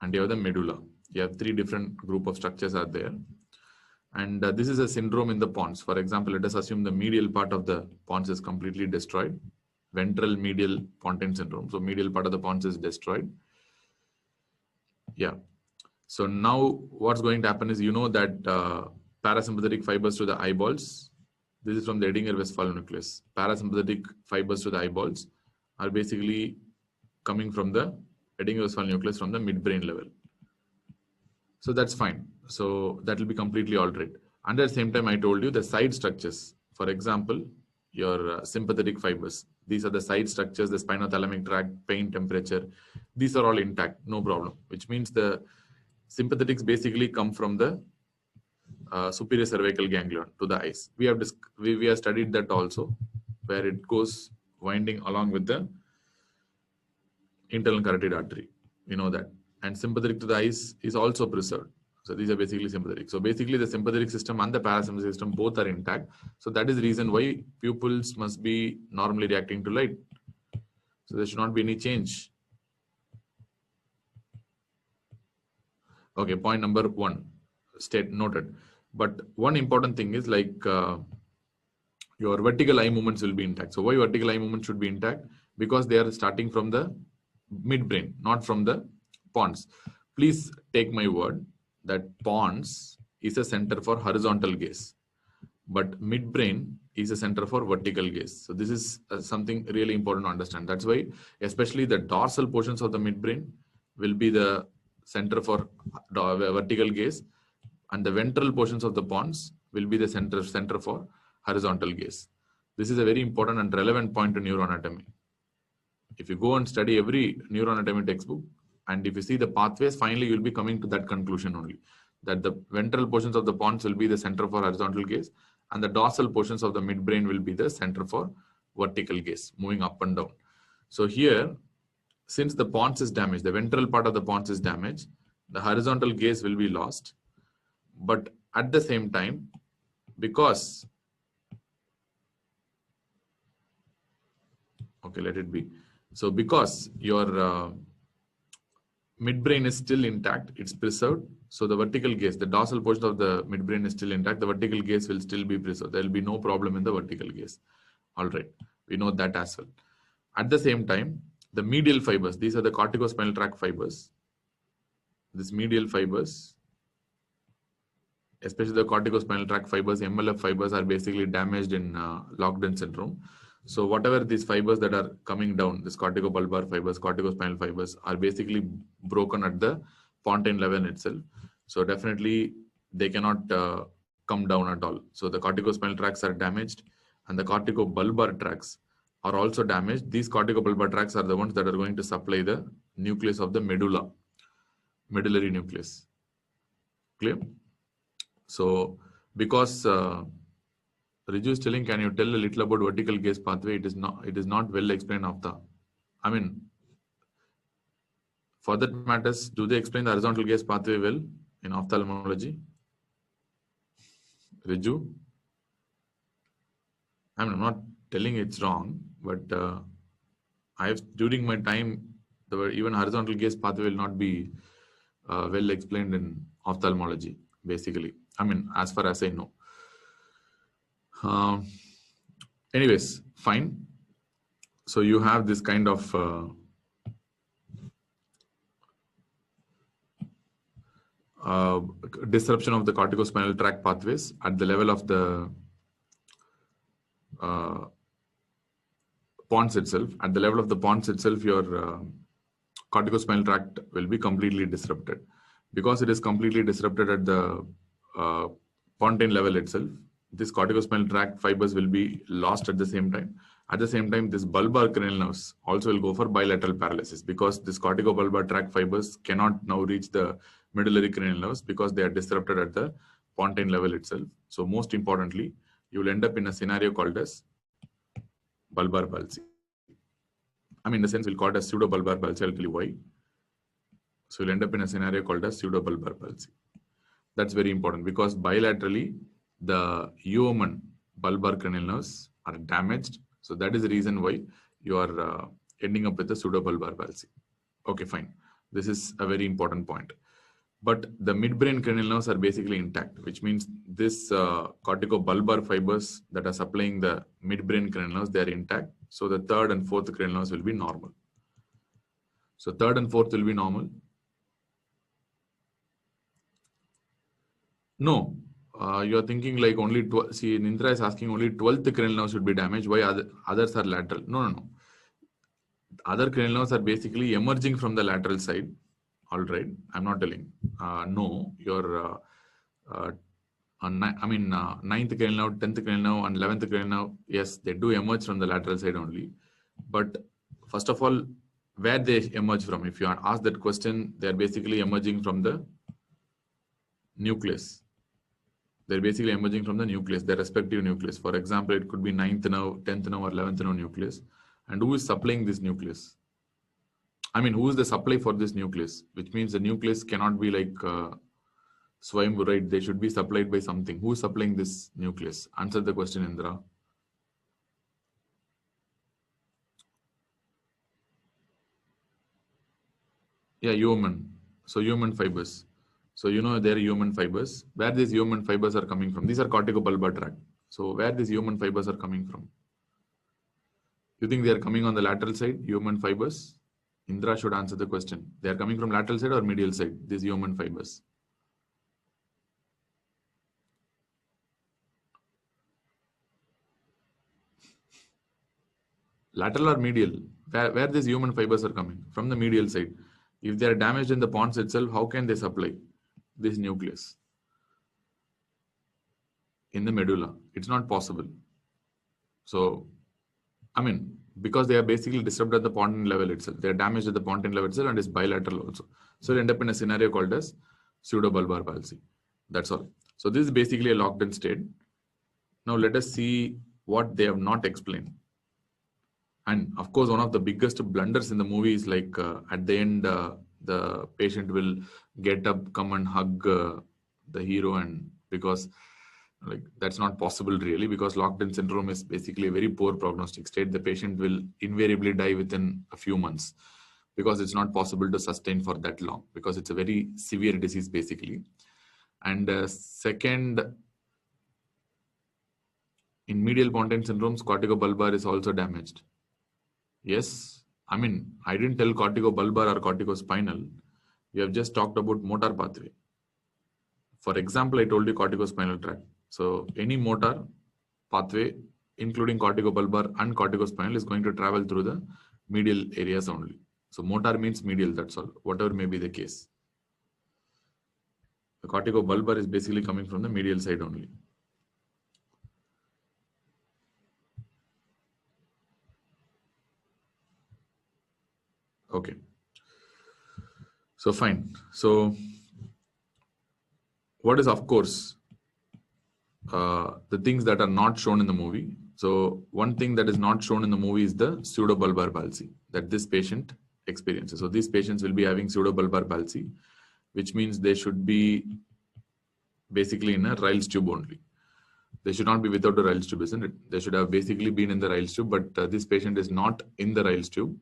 and you have the medulla. You have 3 different group of structures are there. And this is a syndrome in the pons. For example, let us assume the medial part of the pons is completely destroyed. Ventral medial pontine syndrome. So medial part of the pons is destroyed. Yeah. So now what's going to happen is, you know that parasympathetic fibers to the eyeballs. This is from the Edinger-Westphal nucleus. Parasympathetic fibers to the eyeballs are basically coming from the Edinger-Westphal nucleus from the midbrain level. So that's fine. So that will be completely all right. And at the same time, I told you the side structures. For example, your sympathetic fibers. These are the side structures, the spinothalamic tract, pain, temperature. These are all intact, no problem. Which means the sympathetics basically come from the superior cervical ganglion to the eyes. We have studied that also, where it goes winding along with the internal carotid artery. We know that. And sympathetic to the eyes is also preserved. So these are basically sympathetic. So basically the sympathetic system and the parasympathetic system both are intact. So that is the reason why pupils must be normally reacting to light. So there should not be any change. Okay, point number 1, noted. But one important thing is like your vertical eye movements will be intact. So why vertical eye movements should be intact? Because they are starting from the midbrain, not from the pons. Please take my word that pons is a center for horizontal gaze. but midbrain is a center for vertical gaze. So this is something really important to understand. That's why especially the dorsal portions of the midbrain will be the center for vertical gaze, and the ventral portions of the pons will be the center for horizontal gaze. This is a very important and relevant point to neuroanatomy. If you go and study every neuroanatomy textbook, and if you see the pathways, finally you'll be coming to that conclusion only, that the ventral portions of the pons will be the center for horizontal gaze, and the dorsal portions of the midbrain will be the center for vertical gaze, moving up and down. So here, since the pons is damaged, the ventral part of the pons is damaged, the horizontal gaze will be lost. But at the same time, because, okay, let it be. So because your midbrain is still intact, it's preserved. So the vertical gaze, the dorsal portion of the midbrain is still intact. The vertical gaze will still be preserved. There will be no problem in the vertical gaze. All right, we know that as well. At the same time, the medial fibers, these are the corticospinal tract fibers. These medial fibers, especially the corticospinal tract fibers, MLF fibers, are basically damaged in locked-in syndrome. So whatever these fibers that are coming down, this corticobulbar fibers, corticospinal fibers, are basically broken at the pontine level itself. So definitely they cannot come down at all. So the corticospinal tracts are damaged, and the corticobulbar tracts are also damaged. These corticobulbar tracts are the ones that are going to supply the nucleus of the medulla, medullary nucleus. Clear? So because Riju is telling, can you tell a little about vertical gaze pathway? It is not well explained of the, I mean, for that matters, do they explain the horizontal gaze pathway well in ophthalmology? Riju? I mean, I'm not telling it's wrong, but during my time, even horizontal gaze pathway will not be well explained in ophthalmology, basically. I mean, as far as I know. Anyways, fine. So you have this kind of disruption of the corticospinal tract pathways at the level of the pons itself. At the level of the pons itself, your corticospinal tract will be completely disrupted. Because it is completely disrupted at the pontine level itself, this corticospinal tract fibers will be lost at the same time. At the same time, this bulbar cranial nerves also will go for bilateral paralysis, because this corticobulbar tract fibers cannot now reach the medullary cranial nerves because they are disrupted at the pontine level itself. So most importantly, you will end up in a scenario called as bulbar palsy. I mean, in the sense, we'll call it as pseudobulbar palsy. I'll tell you why. So you'll end up in a scenario called as pseudobulbar palsy. That's very important, because bilaterally, the Uoman bulbar cranial nerves are damaged. So that is the reason why you are ending up with a pseudobulbar palsy. Okay, fine. This is a very important point. But the midbrain cranial nerves are basically intact, which means this corticobulbar fibers that are supplying the midbrain cranial nerves, they are intact. So the third and fourth cranial nerves will be normal. So third and fourth will be normal. No, you are thinking like only, see, Nindra is asking only 12th cranial nerve should be damaged. Why others are lateral? No. Other cranial nerves are basically emerging from the lateral side. All right, I'm not telling. No, your, ninth cranial nerve, 10th cranial nerve, and 11th cranial nerve, yes, they do emerge from the lateral side only. But first of all, where they emerge from? If you are asked that question, they are basically emerging from the nucleus. They're basically emerging from the nucleus, their respective nucleus. For example, it could be 9th nerve, 10th nerve, or 11th nerve nucleus. And who is supplying this nucleus? I mean, who is the supply for this nucleus? Which means the nucleus cannot be like Swayambhu, right? They should be supplied by something. Who is supplying this nucleus? Answer the question, Indra. Yeah, human. So human fibers. So you know there are human fibers. Where these human fibers are coming from? These are corticobulbar tract. So where these human fibers are coming from? You think they are coming on the lateral side, human fibers? Indra should answer the question. They are coming from lateral side or medial side, these human fibers? Lateral or medial? Where these human fibers are coming? From the medial side. If they are damaged in the pons itself, how can they supply this nucleus? In the medulla. It's not possible. So, I mean, because they are basically disturbed at the pontine level itself. They are damaged at the pontine level itself and it's bilateral also. So, they end up in a scenario called as pseudobulbar palsy. That's all. So, this is basically a locked in state. Now, let us see what they have not explained. And of course, one of the biggest blunders in the movie is like at the end, the patient will get up, come and hug the hero, and because like that's not possible really, because locked-in syndrome is basically a very poor prognostic state. The patient will invariably die within a few months because it's not possible to sustain for that long, because it's a very severe disease basically. And second, in medial pontine syndromes, corticobulbar is also damaged. Yes, I mean, I didn't tell corticobulbar or corticospinal. We have just talked about motor pathway. For example, I told you corticospinal tract. So any motor pathway, including corticobulbar and corticospinal, is going to travel through the medial areas only. So motor means medial, that's all, whatever may be the case. The corticobulbar is basically coming from the medial side only. Okay. So fine. So what is, of course, the things that are not shown in the movie. So one thing that is not shown in the movie is the pseudobulbar palsy that this patient experiences. So these patients will be having pseudobulbar palsy, which means they should be basically in a Ryle's tube only. They should not be without a Ryle's tube, isn't it? They should have basically been in the Ryle's tube, but this patient is not in the Ryle's tube.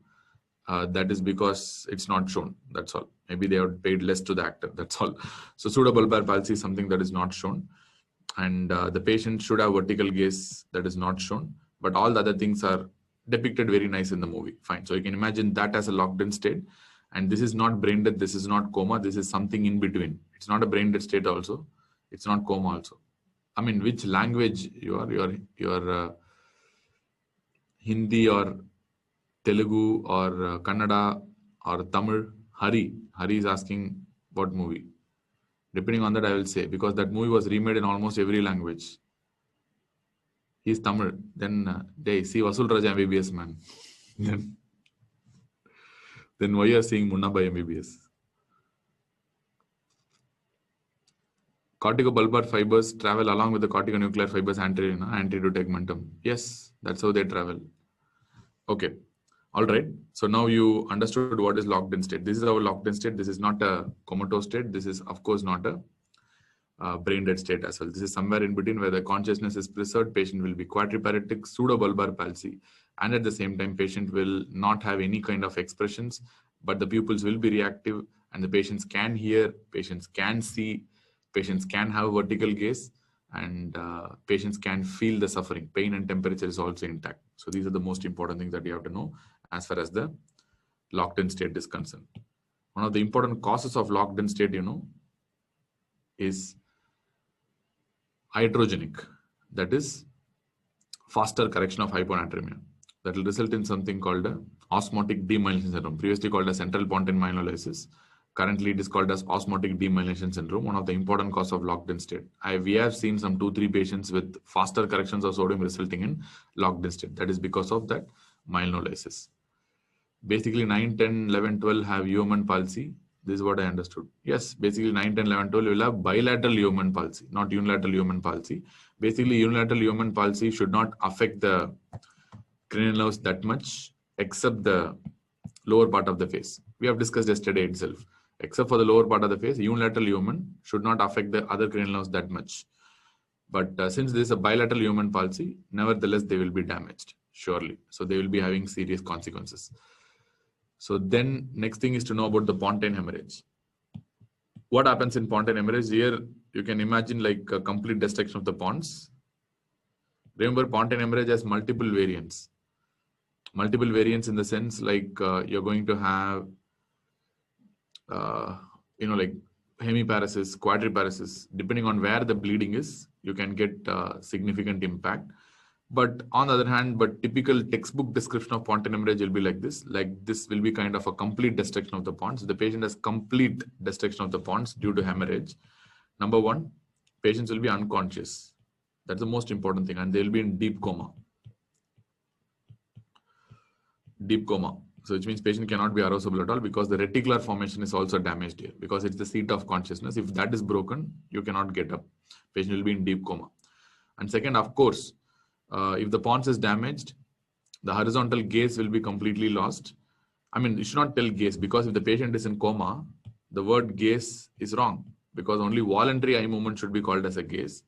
That is because it's not shown. That's all. Maybe they have paid less to the actor. That's all. So pseudobulbar palsy is something that is not shown. And the patient should have vertical gaze, that is not shown. But all the other things are depicted very nice in the movie. Fine. So you can imagine that as a locked in state. And this is not brain death. This is not coma. This is something in between. It's not a brain death state also. It's not coma also. I mean, which language you are Hindi or Telugu or Kannada or Tamil? Hari is asking what movie. Depending on that, I will say, because that movie was remade in almost every language. He's Tamil. Then they see Vasul Raja MBBS, man. Then why are you seeing mumbaI MBBS? Corticobulbar fibers travel along with the corticonuclear fibers anterior to tegmentum. Yes, that's how they travel. Okay. All right. So now you understood what is locked in state. This is our locked in state. This is not a comatose state. This is, of course, not a brain dead state as well. This is somewhere in between where the consciousness is preserved. Patient will be quadriparetic, pseudobulbar palsy. And at the same time, patient will not have any kind of expressions, but the pupils will be reactive and the patients can hear, patients can see, patients can have vertical gaze, and patients can feel the suffering. Pain and temperature is also intact. So these are the most important things that you have to know as far as the locked in state is concerned. One of the important causes of locked in state, is iatrogenic. That is faster correction of hyponatremia. That will result in something called a osmotic demyelination syndrome, previously called as central pontine myelinolysis. Currently, it is called as osmotic demyelination syndrome, one of the important causes of locked in state. We have seen some 2-3 patients with faster corrections of sodium resulting in locked in state. That is because of that myelinolysis. Basically, 9, 10, 11, 12 have human palsy. This is what I understood. Yes, basically 9, 10, 11, 12 will have bilateral human palsy, not unilateral human palsy. Basically, unilateral human palsy should not affect the cranial nerves that much, except the lower part of the face. We have discussed yesterday itself. Except for the lower part of the face, unilateral human should not affect the other cranial nerves that much. But since this is a bilateral human palsy, nevertheless, they will be damaged, surely. So they will be having serious consequences. So then next thing is to know about the pontine hemorrhage. What happens in pontine hemorrhage? Here, you can imagine like a complete destruction of the pons. Remember, pontine hemorrhage has multiple variants. Multiple variants in the sense like you're going to have like hemiparesis, quadriparesis. Depending on where the bleeding is, you can get significant impact. But on the other hand, typical textbook description of pontin hemorrhage will be like this. Like this will be kind of a complete destruction of the pons. The patient has complete destruction of the pons due to hemorrhage. Number one, patients will be unconscious. That's the most important thing. And they will be in deep coma. Deep coma. So which means patient cannot be arousable at all because the reticular formation is also damaged here because it's the seat of consciousness. If that is broken, you cannot get up. Patient will be in deep coma. And second, of course, if the pons is damaged, the horizontal gaze will be completely lost. I mean, you should not tell gaze because if the patient is in coma, the word gaze is wrong because only voluntary eye movement should be called as a gaze.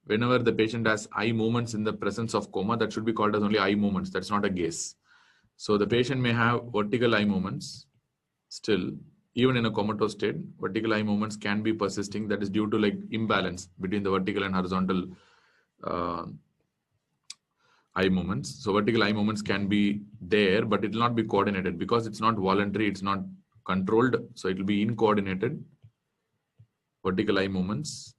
Whenever the patient has eye movements in the presence of coma, that should be called as only eye movements. That's not a gaze. So the patient may have vertical eye movements still, even in a comatose state. Vertical eye movements can be persisting. That is due to like imbalance between the vertical and horizontal eye movements. So vertical eye movements can be there, but it will not be coordinated because it's not voluntary, it's not controlled. So it will be uncoordinated vertical eye movements.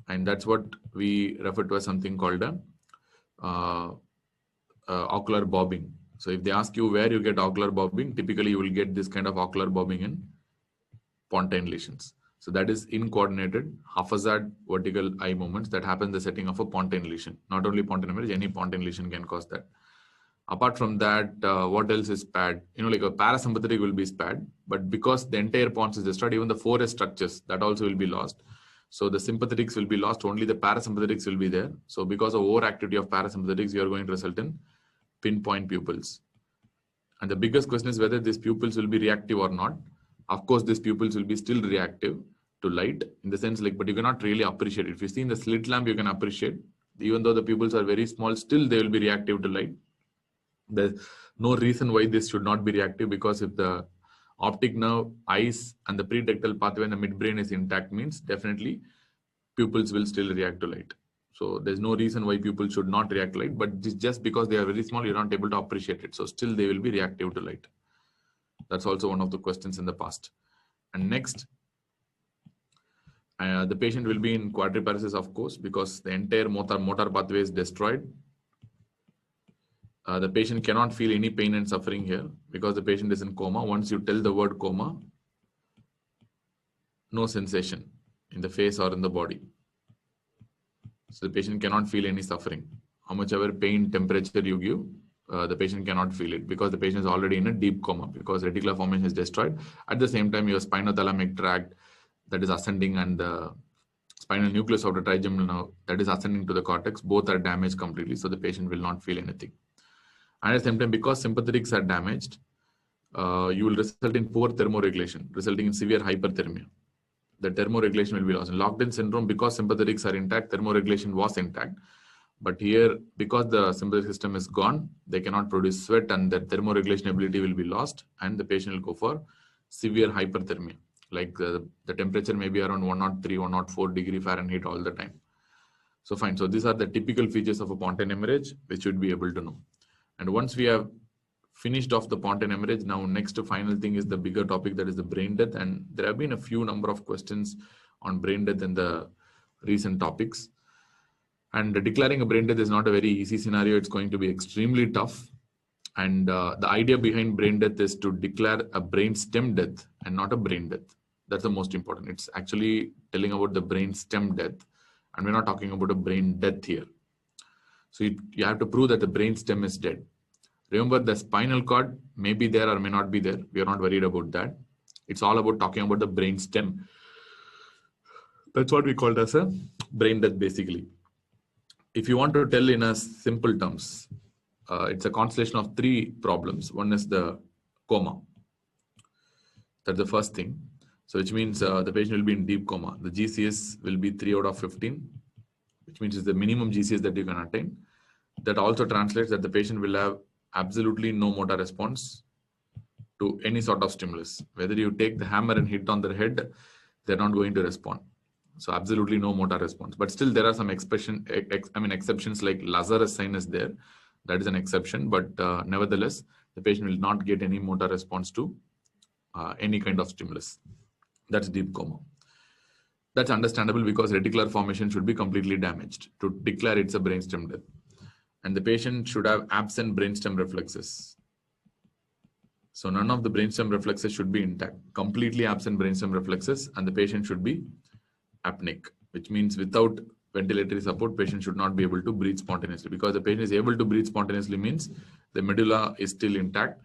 And that's what we refer to as something called ocular bobbing. So if they ask you where you get ocular bobbing, typically you will get this kind of ocular bobbing in pontine lesions. So that is incoordinated haphazard vertical eye movements that happen in the setting of a pontine lesion. Not only pontine hemorrhage, any pontine lesion can cause that. Apart from that, what else is spared? You know, like a parasympathetic will be spared, but because the entire pons is destroyed, even the 4S structures, that also will be lost. So the sympathetics will be lost, only the parasympathetics will be there. So because of overactivity of parasympathetics, you are going to result in pinpoint pupils. And the biggest question is whether these pupils will be reactive or not. Of course, these pupils will be still reactive to light in the sense like, but you cannot really appreciate it. If you see in the slit lamp, you can appreciate, even though the pupils are very small, still they will be reactive to light. There's no reason why this should not be reactive because if the optic nerve, eyes, and the pretectal pathway in the midbrain is intact means definitely pupils will still react to light. So there's no reason why pupils should not react to light, but just because they are very small, you're not able to appreciate it. So still they will be reactive to light. That's also one of the questions in the past. And next, the patient will be in quadriparesis, of course, because the entire motor pathway is destroyed. The patient cannot feel any pain and suffering here because the patient is in coma. Once you tell the word coma, no sensation in the face or in the body. So the patient cannot feel any suffering. How much ever pain, temperature you give, the patient cannot feel it because the patient is already in a deep coma because reticular formation is destroyed. At the same time, your spinothalamic tract that is ascending and the spinal nucleus of the trigeminal nerve that is ascending to the cortex, both are damaged completely. So the patient will not feel anything. And at the same time, because sympathetics are damaged, you will result in poor thermoregulation, resulting in severe hyperthermia. The thermoregulation will be lost. In locked-in syndrome, because sympathetics are intact, thermoregulation was intact. But here, because the sympathetic system is gone, they cannot produce sweat and the thermoregulation ability will be lost and the patient will go for severe hyperthermia. Like the temperature may be around 103, 104 degree Fahrenheit all the time. So fine. So these are the typical features of a pontine hemorrhage, which you would be able to know. And once we have finished off the pontine hemorrhage, now next to final thing is the bigger topic, that is the brain death. And there have been a few number of questions on brain death in the recent topics. And declaring a brain death is not a very easy scenario. It's going to be extremely tough. And the idea behind brain death is to declare a brain stem death and not a brain death. That's the most important. It's actually telling about the brain stem death. And we're not talking about a brain death here. So you have to prove that the brain stem is dead. Remember, the spinal cord may be there or may not be there. We are not worried about that. It's all about talking about the brain stem. That's what we call it as a brain death, basically. If you want to tell in a simple terms, it's a constellation of three problems. One is the coma. That's the first thing. So which means the patient will be in deep coma. The GCS will be 3 out of 15, which means it's the minimum GCS that you can attain. That also translates that the patient will have absolutely no motor response to any sort of stimulus. Whether you take the hammer and hit on their head, they're not going to respond. So absolutely no motor response. But still there are some exceptions like Lazarus sign is there. That is an exception. But nevertheless, the patient will not get any motor response to any kind of stimulus. That's deep coma. That's understandable because reticular formation should be completely damaged to declare it's a brainstem death. and the patient should have absent brainstem reflexes. So none of the brainstem reflexes should be intact, completely absent brainstem reflexes, and the patient should be apneic, which means without ventilatory support, patient should not be able to breathe spontaneously. Because the patient is able to breathe spontaneously means the medulla is still intact,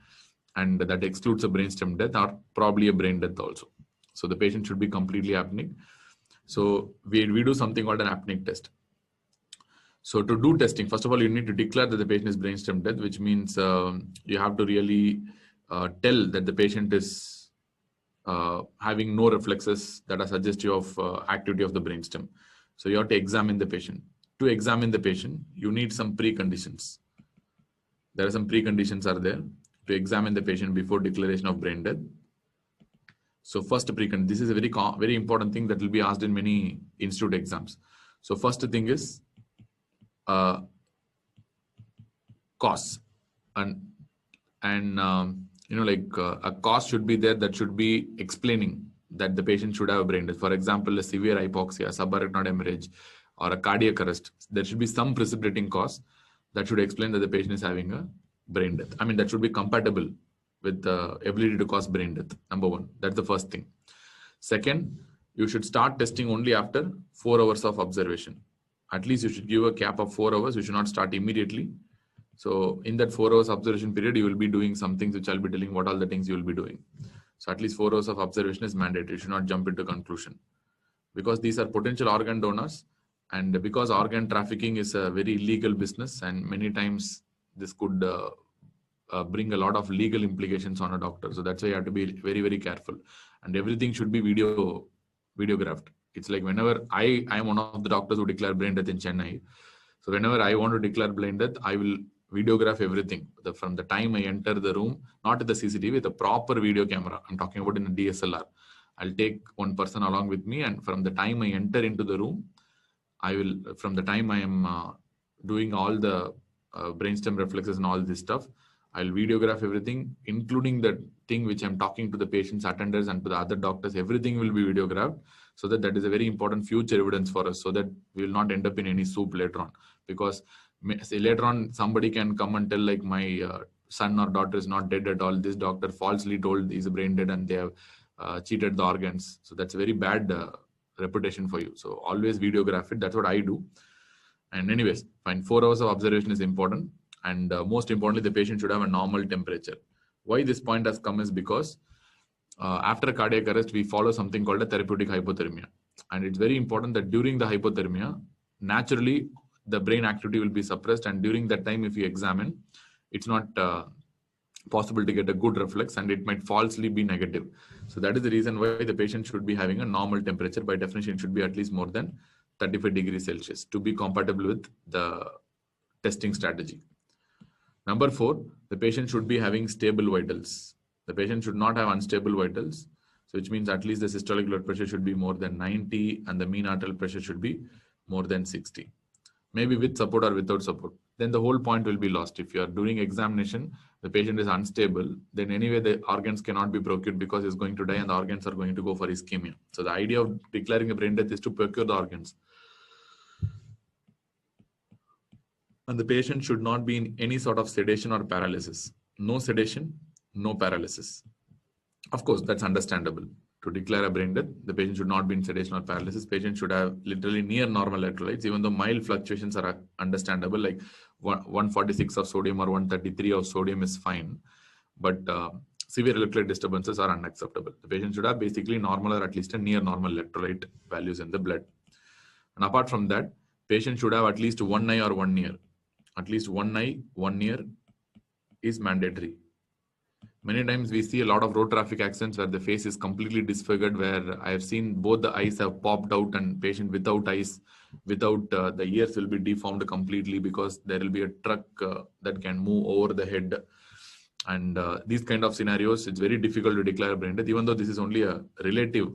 and that excludes a brainstem death or probably a brain death also. So the patient should be completely apneic. So we do something called an apneic test. So to do testing, first of all, you need to declare that the patient is brainstem death, which means you have to really tell that the patient is having no reflexes that are suggestive of activity of the brainstem. So you have to examine the patient. To examine the patient, you need some preconditions. There are some preconditions are there to examine the patient before declaration of brain death. So first precondition, this is a very important thing that will be asked in many institute exams. So first thing is cause, and a cause should be there that should be explaining that the patient should have a brain death. For example, a severe hypoxia, subarachnoid hemorrhage, or a cardiac arrest. There should be some precipitating cause that should explain that the patient is having a brain death. I mean, that should be compatible with the ability to cause brain death. Number one, that's the first thing. Second, you should start testing only after 4 hours of observation. At least you should give a cap of 4 hours. You should not start immediately. So in that 4 hours observation period, you will be doing some things which I'll be telling what all the things you will be doing. So at least 4 hours of observation is mandatory. You should not jump into conclusion, because these are potential organ donors, and because organ trafficking is a very illegal business, and many times this could bring a lot of legal implications on a doctor. So that's why you have to be very, very careful, and everything should be videographed. It's like whenever I am one of the doctors who declare brain death in Chennai. So whenever I want to declare brain death, I will videograph everything from the time I enter the room, not with the CCTV, with a proper video camera. I'm talking about in a DSLR. I'll take one person along with me, and from the time I enter into the room, from the time I am doing all the brainstem reflexes and all this stuff, I'll videograph everything, including the thing which I'm talking to the patient's attenders and to the other doctors. Everything will be videographed, so that is a very important future evidence for us, so that we will not end up in any soup later on. Because say later on somebody can come and tell, like, my son or daughter is not dead at all. This doctor falsely told he's brain dead, and they have cheated the organs. So that's a very bad reputation for you. So always videograph it. That's what I do. And anyways, fine. 4 hours of observation is important. And most importantly, the patient should have a normal temperature. Why this point has come is because after a cardiac arrest, we follow something called a therapeutic hypothermia. And it's very important that during the hypothermia, naturally, the brain activity will be suppressed. And during that time, if you examine, it's not possible to get a good reflex, and it might falsely be negative. So that is the reason why the patient should be having a normal temperature. By definition, it should be at least more than 35 degrees Celsius to be compatible with the testing strategy. Number 4, the patient should be having stable vitals. The patient should not have unstable vitals, so which means at least the systolic blood pressure should be more than 90 and the mean arterial pressure should be more than 60. Maybe with support or without support. Then the whole point will be lost. If you are doing examination, the patient is unstable, then anyway the organs cannot be procured because he's going to die and the organs are going to go for ischemia. So the idea of declaring a brain death is to procure the organs. And the patient should not be in any sort of sedation or paralysis. No sedation, no paralysis. Of course, that's understandable. To declare a brain death, the patient should not be in sedation or paralysis. Patient should have literally near normal electrolytes, even though mild fluctuations are understandable, like 146 of sodium or 133 of sodium is fine. But severe electrolyte disturbances are unacceptable. The patient should have basically normal or at least a near normal electrolyte values in the blood. And apart from that, patient should have at least one eye or 1 ear. At least one eye, 1 ear is mandatory. Many times we see a lot of road traffic accidents where the face is completely disfigured, where I have seen both the eyes have popped out and patient without eyes, without the ears will be deformed completely because there will be a truck that can move over the head. And these kind of scenarios, it's very difficult to declare a brain death, even though this is only a relative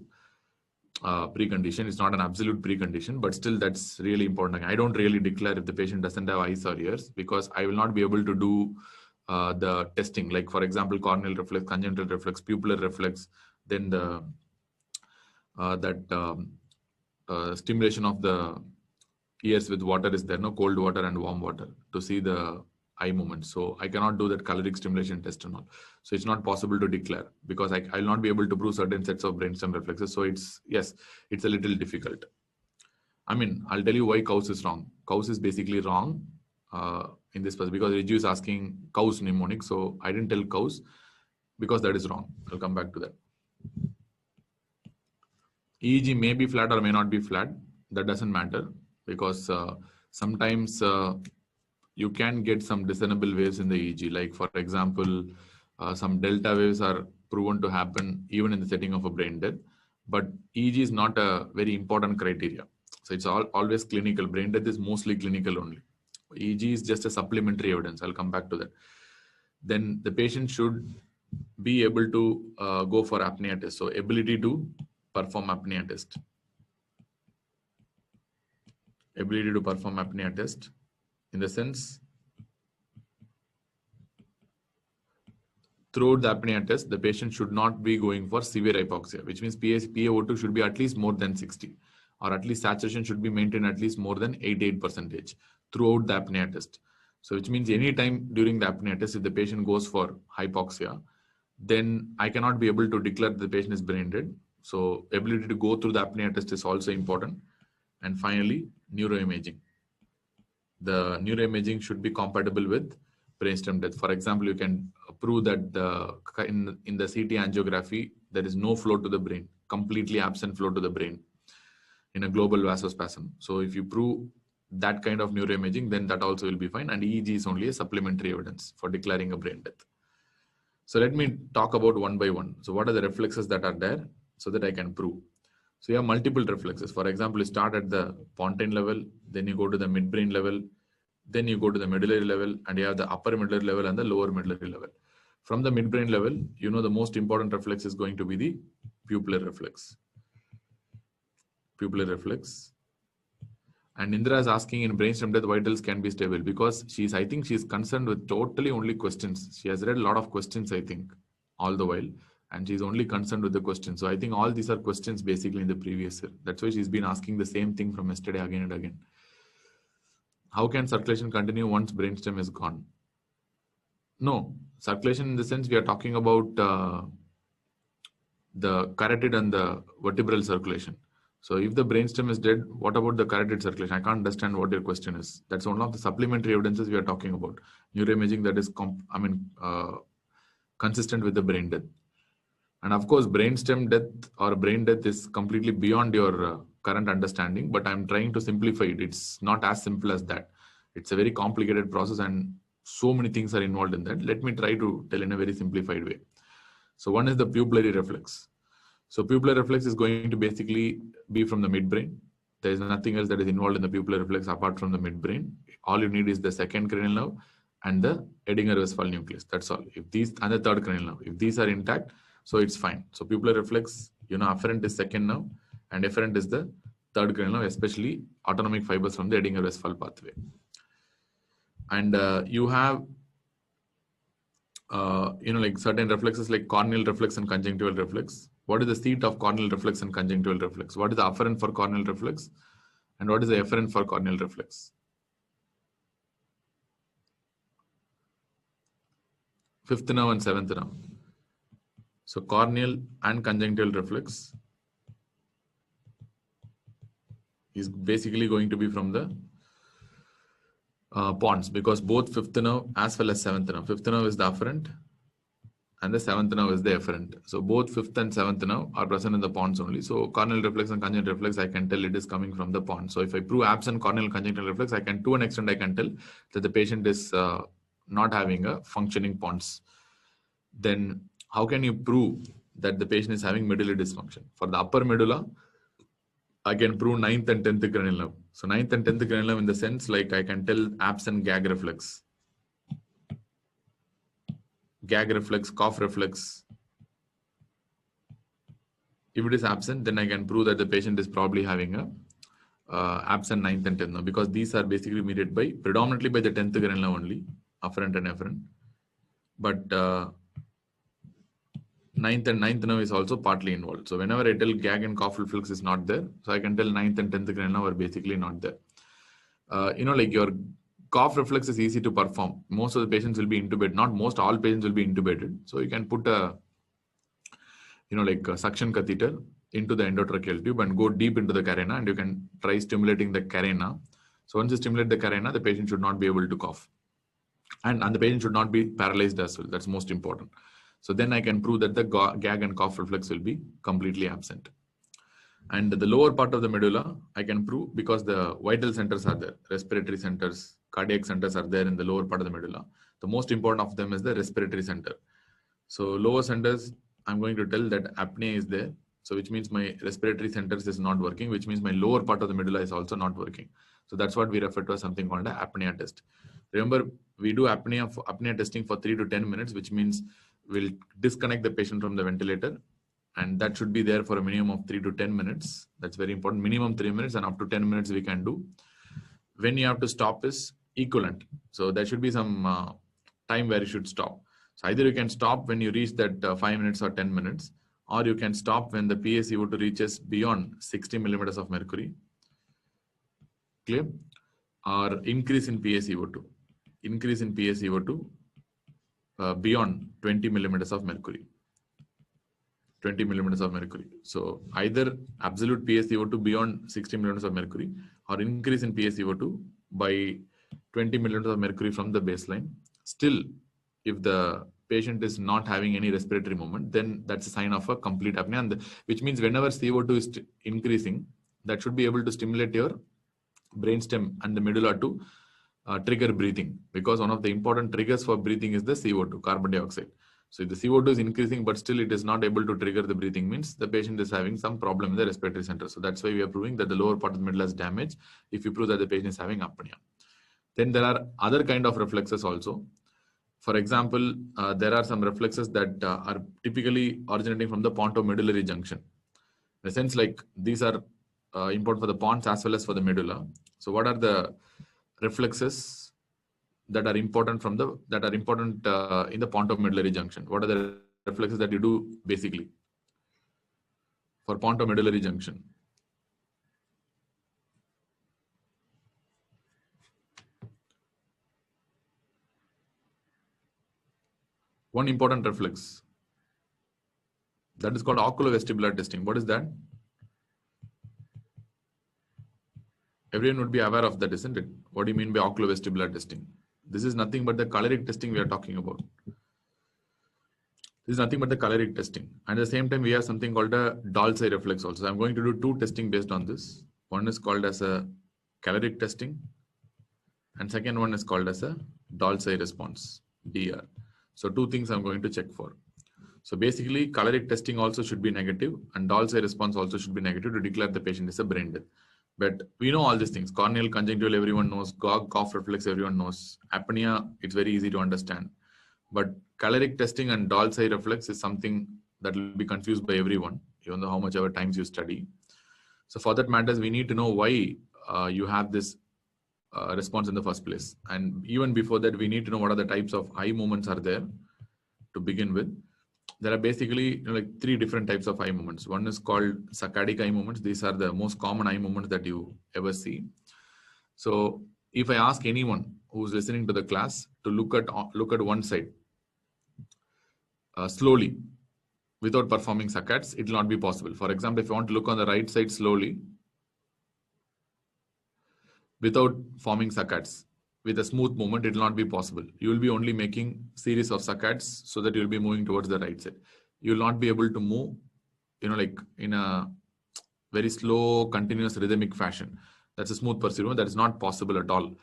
precondition. It's not an absolute precondition, but still that's really important. I don't really declare if the patient doesn't have eyes or ears, because I will not be able to do the testing, like for example, corneal reflex, congenital reflex, pupillar reflex, then the stimulation of the ears with water is there, no, cold water and warm water, to see the eye movement. So I cannot do that caloric stimulation test and all. So it's not possible to declare, because I'll not be able to prove certain sets of brainstem reflexes. So it's a little difficult. I mean, I'll tell you why cows is wrong. Cows is basically wrong in this person, because Riju is asking cows mnemonic. So I didn't tell cows because that is wrong. I'll come back to that. EEG may be flat or may not be flat. That doesn't matter, because sometimes you can get some discernible waves in the EEG. Like, for example, some delta waves are proven to happen even in the setting of a brain death. But EEG is not a very important criteria. So it's always clinical. Brain death is mostly clinical only. EEG is just a supplementary evidence. I'll come back to that. Then the patient should be able to go for apnea test. So ability to perform apnea test. Ability to perform apnea test, in the sense, throughout the apnea test, the patient should not be going for severe hypoxia, which means PaO2 should be at least more than 60, or at least saturation should be maintained at least more than 88% throughout the apnea test. So which means any time during the apnea test, if the patient goes for hypoxia, then I cannot be able to declare the patient is brain dead. So ability to go through the apnea test is also important. And finally, neuroimaging. The neuroimaging should be compatible with brainstem death. For example, you can prove that in the CT angiography, there is no flow to the brain, completely absent flow to the brain in a global vasospasm. So if you prove that kind of neuroimaging, then that also will be fine. And EEG is only a supplementary evidence for declaring a brain death. So let me talk about one by one. So what are the reflexes that are there so that I can prove? So you have multiple reflexes. For example, you start at the pontine level, then you go to the midbrain level, then you go to the medullary level, and you have the upper medullary level and the lower medullary level. From the midbrain level, you know the most important reflex is going to be the pupillar reflex. Pupillar reflex. And Indra is asking, in brainstem death, vitals can be stable, because I think she's concerned with totally only questions. She has read a lot of questions, I think, all the while. And she's only concerned with the questions. So I think all these are questions basically in the previous year. That's why she's been asking the same thing from yesterday again and again. How can circulation continue once brainstem is gone? No, circulation in the sense we are talking about the carotid and the vertebral circulation. So if the brainstem is dead, what about the carotid circulation? I can't understand what your question is. That's one of the supplementary evidences we are talking about. Neuroimaging that is consistent with the brain death. And of course, brainstem death or brain death is completely beyond your current understanding, but I'm trying to simplify it. It's not as simple as that. It's a very complicated process and so many things are involved in that. Let me try to tell in a very simplified way. So one is the pupillary reflex. So pupillary reflex is going to basically be from the midbrain. There is nothing else that is involved in the pupillary reflex apart from the midbrain. All you need is the second cranial nerve and the Edinger-Westphal nucleus. That's all. If these and the third cranial nerve, if these are intact, so it's fine. So pupillary reflex, afferent is second nerve and efferent is the third cranial nerve, especially autonomic fibers from the Edinger-Westphal pathway. And you have, like certain reflexes like corneal reflex and conjunctival reflex. What is the seat of corneal reflex and conjunctival reflex? What is the afferent for corneal reflex? And what is the efferent for corneal reflex? Fifth nerve and seventh nerve. So corneal and conjunctival reflex is basically going to be from the pons, because both fifth nerve as well as seventh nerve. Fifth nerve is the afferent and the seventh nerve is the efferent. So both fifth and seventh nerve are present in the pons only. So corneal reflex and conjunctival reflex, I can tell it is coming from the pons. So if I prove absent corneal conjunctival reflex, I can, to an extent, I can tell that the patient is not having a functioning pons. Then how can you prove that the patient is having medullary dysfunction? For the upper medulla, I can prove 9th and 10th cranial nerve. So 9th and 10th cranial nerve in the sense like I can tell absent gag reflex. Gag reflex, cough reflex. If it is absent, then I can prove that the patient is probably having a absent 9th and 10th nerve, because these are basically mediated by predominantly by the 10th cranial nerve only, afferent and efferent. But 9th and 9th nerve is also partly involved. So whenever I tell gag and cough reflex is not there, so I can tell 9th and 10th cranial nerve are basically not there. like your cough reflex is easy to perform. Most of the patients will be intubated. Not most, all patients will be intubated. So you can put a, like a suction catheter into the endotracheal tube and go deep into the carina, and you can try stimulating the carina. So once you stimulate the carina, the patient should not be able to cough. And the patient should not be paralyzed as well. That's most important. So then I can prove that the gag and cough reflex will be completely absent. And the lower part of the medulla, I can prove because the vital centers are there. Respiratory centers, cardiac centers are there in the lower part of the medulla. The most important of them is the respiratory center. So lower centers, I'm going to tell that apnea is there. So which means my respiratory centers is not working, which means my lower part of the medulla is also not working. So that's what we refer to as something called an apnea test. Remember, we do apnea testing for 3 to 10 minutes, which means we'll disconnect the patient from the ventilator. And that should be there for a minimum of 3 to 10 minutes. That's very important. Minimum 3 minutes and up to 10 minutes we can do. When you have to stop is equivalent. So there should be some time where you should stop. So either you can stop when you reach that 5 minutes or 10 minutes, or you can stop when the PaCO2 reaches beyond 60 millimeters of mercury. Clear? Or increase in PaCO2. Increase in PaCO2 beyond 20 millimeters of mercury. 20 millimeters of mercury. So either absolute PaCO2 beyond 60 millimeters of mercury, or increase in PaCO2 by 20 millimeters of mercury from the baseline. Still, if the patient is not having any respiratory movement, then that's a sign of a complete apnea, and which means whenever CO2 is increasing, that should be able to stimulate your brainstem and the medulla to trigger breathing, because one of the important triggers for breathing is the CO2, carbon dioxide. So if the CO2 is increasing, but still it is not able to trigger the breathing, means the patient is having some problem in the respiratory center. So that's why we are proving that the lower part of the medulla is damaged if you prove that the patient is having apnea. Then there are other kind of reflexes also. For example, there are some reflexes that are typically originating from the pontomedullary junction. In a sense, like these are important for the pons as well as for the medulla. So what are the reflexes that are important in the pontomedullary junction? What are the reflexes that you do basically for pontomedullary junction? One important reflex that is called oculovestibular testing. What is that? Everyone would be aware of that, isn't it? What do you mean by oculovestibular testing? This is nothing but the caloric testing we are talking about. This is nothing but the caloric testing. And at the same time, we have something called a Dalsey reflex also. I'm going to do two testing based on this. One is called as a caloric testing, and second one is called as a Dalsey response, DR. So two things I'm going to check for. So basically, caloric testing also should be negative, and Dalsey response also should be negative to declare the patient is a brain death. But we know all these things. Corneal conjunctival, everyone knows. Cough reflex, everyone knows. Apnea, it's very easy to understand. But caloric testing and Dalsey reflex is something that will be confused by everyone, even though how much ever times you study. So for that matters, we need to know why you have this response in the first place. And even before that, we need to know what are the types of eye movements are there to begin with. There are basically like three different types of eye movements. One is called saccadic eye movements. These are the most common eye movements that you ever see. So if I ask anyone who's listening to the class to look at one side slowly without performing saccades, it will not be possible. For example, if you want to look on the right side slowly without forming saccades, with a smooth movement, it will not be possible. You will be only making series of saccades so that you will be moving towards the right side. You will not be able to move, like in a very slow, continuous rhythmic fashion. That's a smooth pursuit. That is not possible at all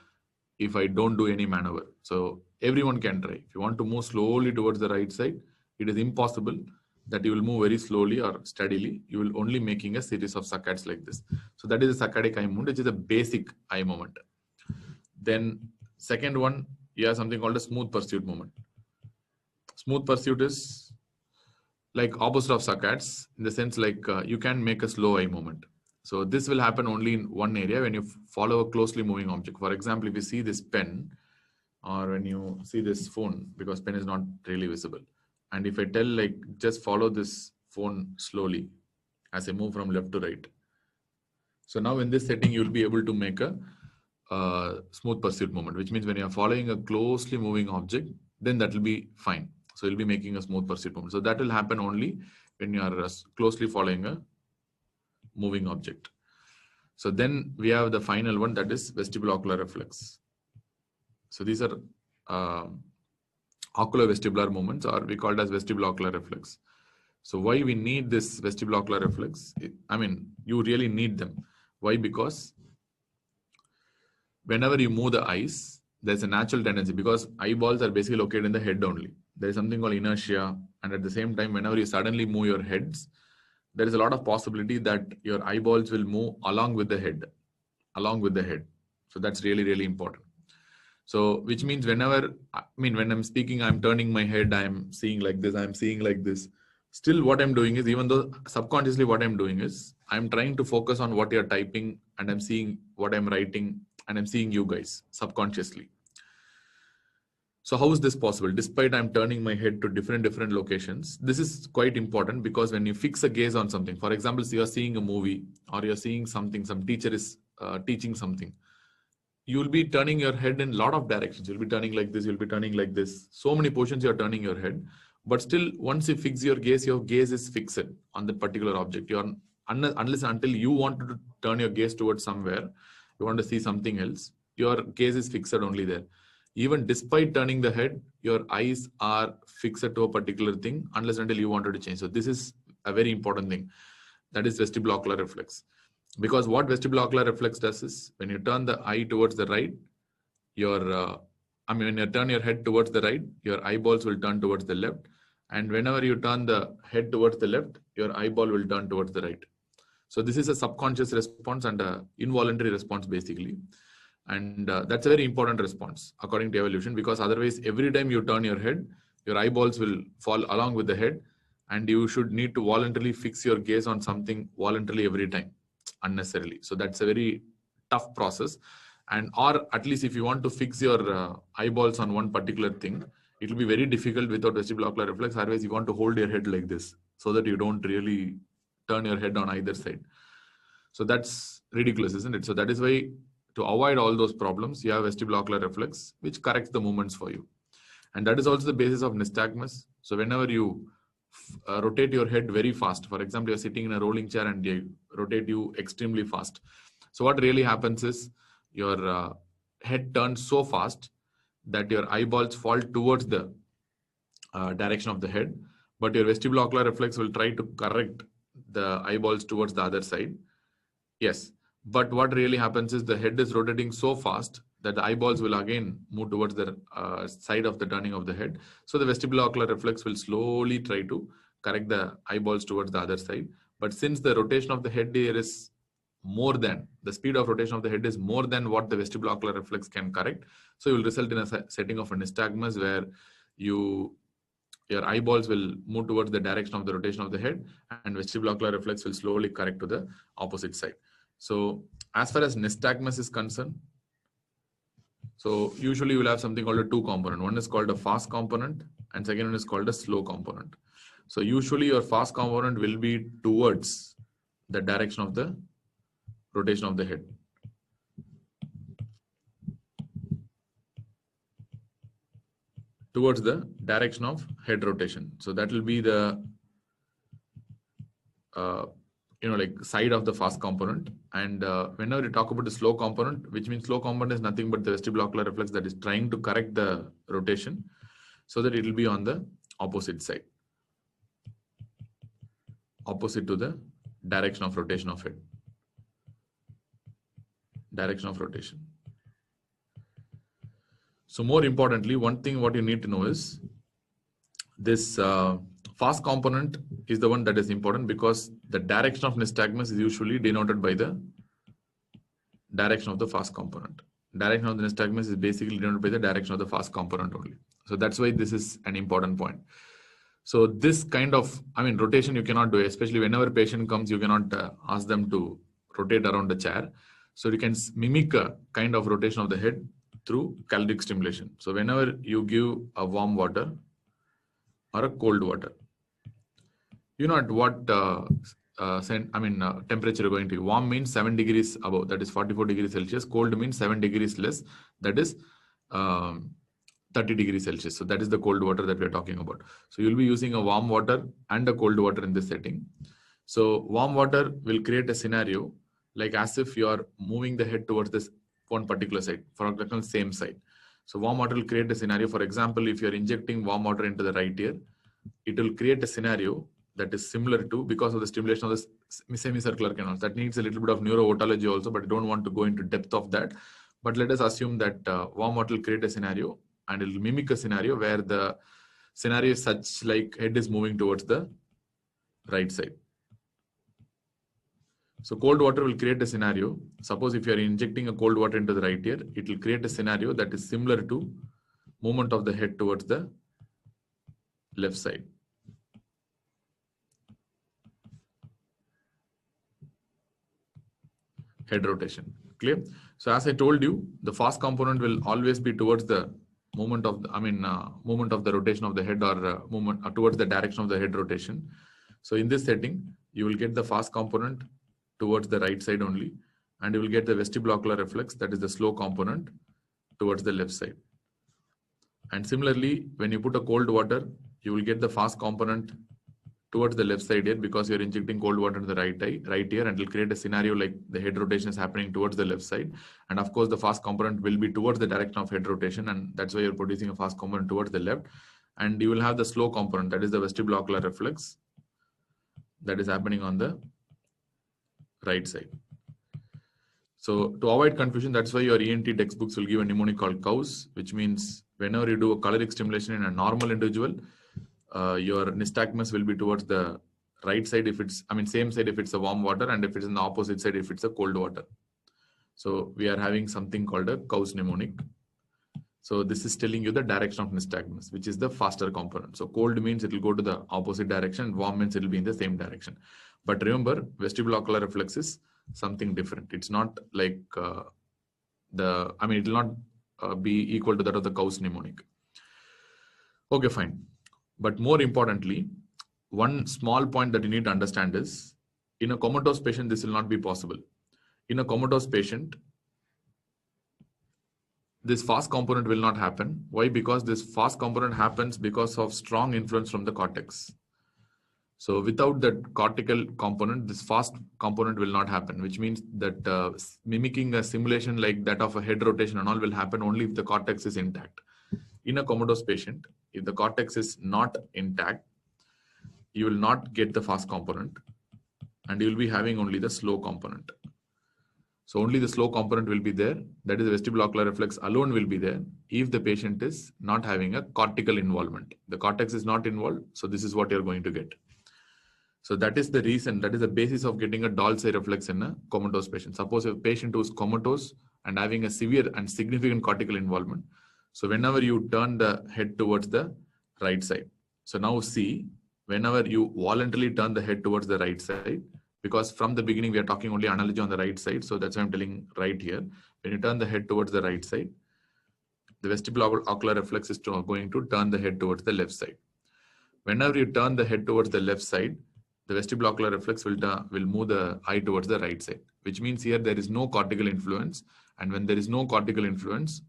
if I don't do any maneuver. So everyone can try. If you want to move slowly towards the right side, it is impossible that you will move very slowly or steadily. You will only making a series of saccades like this. So that is a saccadic eye movement, which is a basic eye movement. Then second one, you have something called a smooth pursuit movement. Smooth pursuit is like opposite of saccades in the sense like you can make a slow eye movement. So this will happen only in one area when you follow a closely moving object. For example, if you see this pen or when you see this phone, because pen is not really visible. And if I tell like just follow this phone slowly as I move from left to right. So now in this setting, you'll be able to make a smooth pursuit movement, which means when you are following a closely moving object, then that will be fine. So you'll be making a smooth pursuit movement. So that will happen only when you are closely following a moving object. So then we have the final one, that is vestibulo-ocular reflex. So these are oculovestibular movements, or we call it as vestibulo-ocular reflex. So why we need this vestibulo-ocular reflex? I mean, you really need them. Why? Because whenever you move the eyes, there's a natural tendency, because eyeballs are basically located in the head only. There is something called inertia, and at the same time, whenever you suddenly move your heads, there is a lot of possibility that your eyeballs will move along with the head. So that's really, really important. So which means when I'm speaking, I'm turning my head, I'm seeing like this, I'm seeing like this. Still what I'm doing is, even though subconsciously what I'm doing is, I'm trying to focus on what you're typing, and I'm seeing what I'm writing, and I'm seeing you guys subconsciously. So how is this possible? Despite I'm turning my head to different locations, this is quite important, because when you fix a gaze on something, for example, so you're seeing a movie, or you're seeing something, some teacher is teaching something, you'll be turning your head in a lot of directions. You'll be turning like this, you'll be turning like this. So many positions you're turning your head. But still, once you fix your gaze is fixed on that particular object. Unless until you want to turn your gaze towards somewhere, you want to see something else, your gaze is fixed only there. Even despite turning the head, your eyes are fixed to a particular thing, unless until you wanted to change. So this is a very important thing. That is vestibulo-ocular reflex. Because what vestibulo-ocular reflex does is, when you turn the eye towards the right, when you turn your head towards the right, your eyeballs will turn towards the left. And whenever you turn the head towards the left, your eyeball will turn towards the right. So this is a subconscious response and an involuntary response, basically. And that's a very important response according to evolution, because otherwise, every time you turn your head, your eyeballs will fall along with the head, and you should need to voluntarily fix your gaze on something voluntarily every time, unnecessarily. So that's a very tough process. And or at least if you want to fix your eyeballs on one particular thing, it will be very difficult without vestibulo-ocular reflex. Otherwise, you want to hold your head like this so that you don't really turn your head on either side. So that's ridiculous, isn't it? So that is why, to avoid all those problems, you have vestibulo-ocular reflex, which corrects the movements for you. And that is also the basis of nystagmus. So whenever you rotate your head very fast, for example, you're sitting in a rolling chair and they rotate you extremely fast. So what really happens is, your head turns so fast that your eyeballs fall towards the direction of the head, but your vestibulo-ocular reflex will try to correct the eyeballs towards the other side. Yes, but what really happens is, the head is rotating so fast that the eyeballs will again move towards the side of the turning of the head. So the vestibulo-ocular reflex will slowly try to correct the eyeballs towards the other side. But since the rotation of the head here is more than, the speed of rotation of the head is more than what the vestibulo-ocular reflex can correct, so you will result in a setting of a nystagmus, where your eyeballs will move towards the direction of the rotation of the head, and vestibulo-ocular reflex will slowly correct to the opposite side. So as far as nystagmus is concerned, so usually you will have something called a two component. One is called a fast component, and second one is called a slow component. So usually your fast component will be towards the direction of the rotation of the head. Towards the direction of head rotation. So that will be the side of the fast component. And whenever you talk about the slow component, which means slow component is nothing but the vestibulo-ocular reflex that is trying to correct the rotation, so that it will be on the opposite side, opposite to the direction of rotation of head. Direction of rotation. So more importantly, one thing what you need to know is, this fast component is the one that is important, because the direction of nystagmus is usually denoted by the direction of the fast component. Direction of the nystagmus is basically denoted by the direction of the fast component only. So that's why this is an important point. So this kind of, rotation you cannot do, especially whenever a patient comes, you cannot ask them to rotate around the chair. So you can mimic a kind of rotation of the head through caloric stimulation. So whenever you give a warm water or a cold water, you know at what temperature going to be. Warm means 7 degrees above, that is 44 degrees Celsius. Cold means 7 degrees less, that is 30 degrees Celsius. So that is the cold water that we are talking about. So you'll be using a warm water and a cold water in this setting. So warm water will create a scenario like as if you are moving the head towards this one particular side, for example, same side. So warm water will create a scenario. For example, if you are injecting warm water into the right ear, it will create a scenario that is similar to, because of the stimulation of the semicircular canals. That needs a little bit of neurootology also, but I don't want to go into depth of that. But let us assume that warm water will create a scenario and it will mimic a scenario where the scenario is such like head is moving towards the right side. So cold water will create a scenario. Suppose if you are injecting a cold water into the right ear, it will create a scenario that is similar to movement of the head towards the left side. Head rotation. Clear? So as I told you, the fast component will always be towards the movement of the, movement of the rotation of the head, or movement towards the direction of the head rotation. So in this setting, you will get the fast component towards the right side only, and you will get the vestibulocular reflex, that is the slow component, towards the left side. And similarly, when you put a cold water, you will get the fast component towards the left side here, because you're injecting cold water into the right ear, and it will create a scenario like the head rotation is happening towards the left side. And of course, the fast component will be towards the direction of head rotation, and that's why you're producing a fast component towards the left. And you will have the slow component, that is the vestibulocular reflex, that is happening on the right side. So to avoid confusion, that's why your ENT textbooks will give a mnemonic called COWS, which means whenever you do a caloric stimulation in a normal individual, your nystagmus will be towards the right side if it's, same side if it's a warm water, and if it's in the opposite side if it's a cold water. So we are having something called a COWS mnemonic. So this is telling you the direction of nystagmus, which is the faster component. So cold means it will go to the opposite direction, warm means it will be in the same direction. But remember, vestibulocular reflex is something different. It's not like it will not be equal to that of the COWS mnemonic. Okay, fine. But more importantly, one small point that you need to understand is, in a comatose patient, this will not be possible. In a comatose patient, this fast component will not happen. Why? Because this fast component happens because of strong influence from the cortex. So without that cortical component, this fast component will not happen, which means that mimicking a simulation like that of a head rotation and all will happen only if the cortex is intact. In a comatose patient, if the cortex is not intact, you will not get the fast component, and you will be having only the slow component. So only the slow component will be there. That is, the vestibulocular reflex alone will be there if the patient is not having a cortical involvement. The cortex is not involved, so this is what you're going to get. So that is the reason, that is the basis of getting a Dalsey reflex in a comatose patient. Suppose a patient who is comatose and having a severe and significant cortical involvement. So whenever you turn the head towards the right side. So now see, whenever you voluntarily turn the head towards the right side, because from the beginning we are talking only analogy on the right side, so that's why I'm telling right here. When you turn the head towards the right side, the vestibulocular reflex is going to turn the head towards the left side. Whenever you turn the head towards the left side, the vestibulocular reflex will move the eye towards the right side, which means here there is no cortical influence. And when there is no cortical influence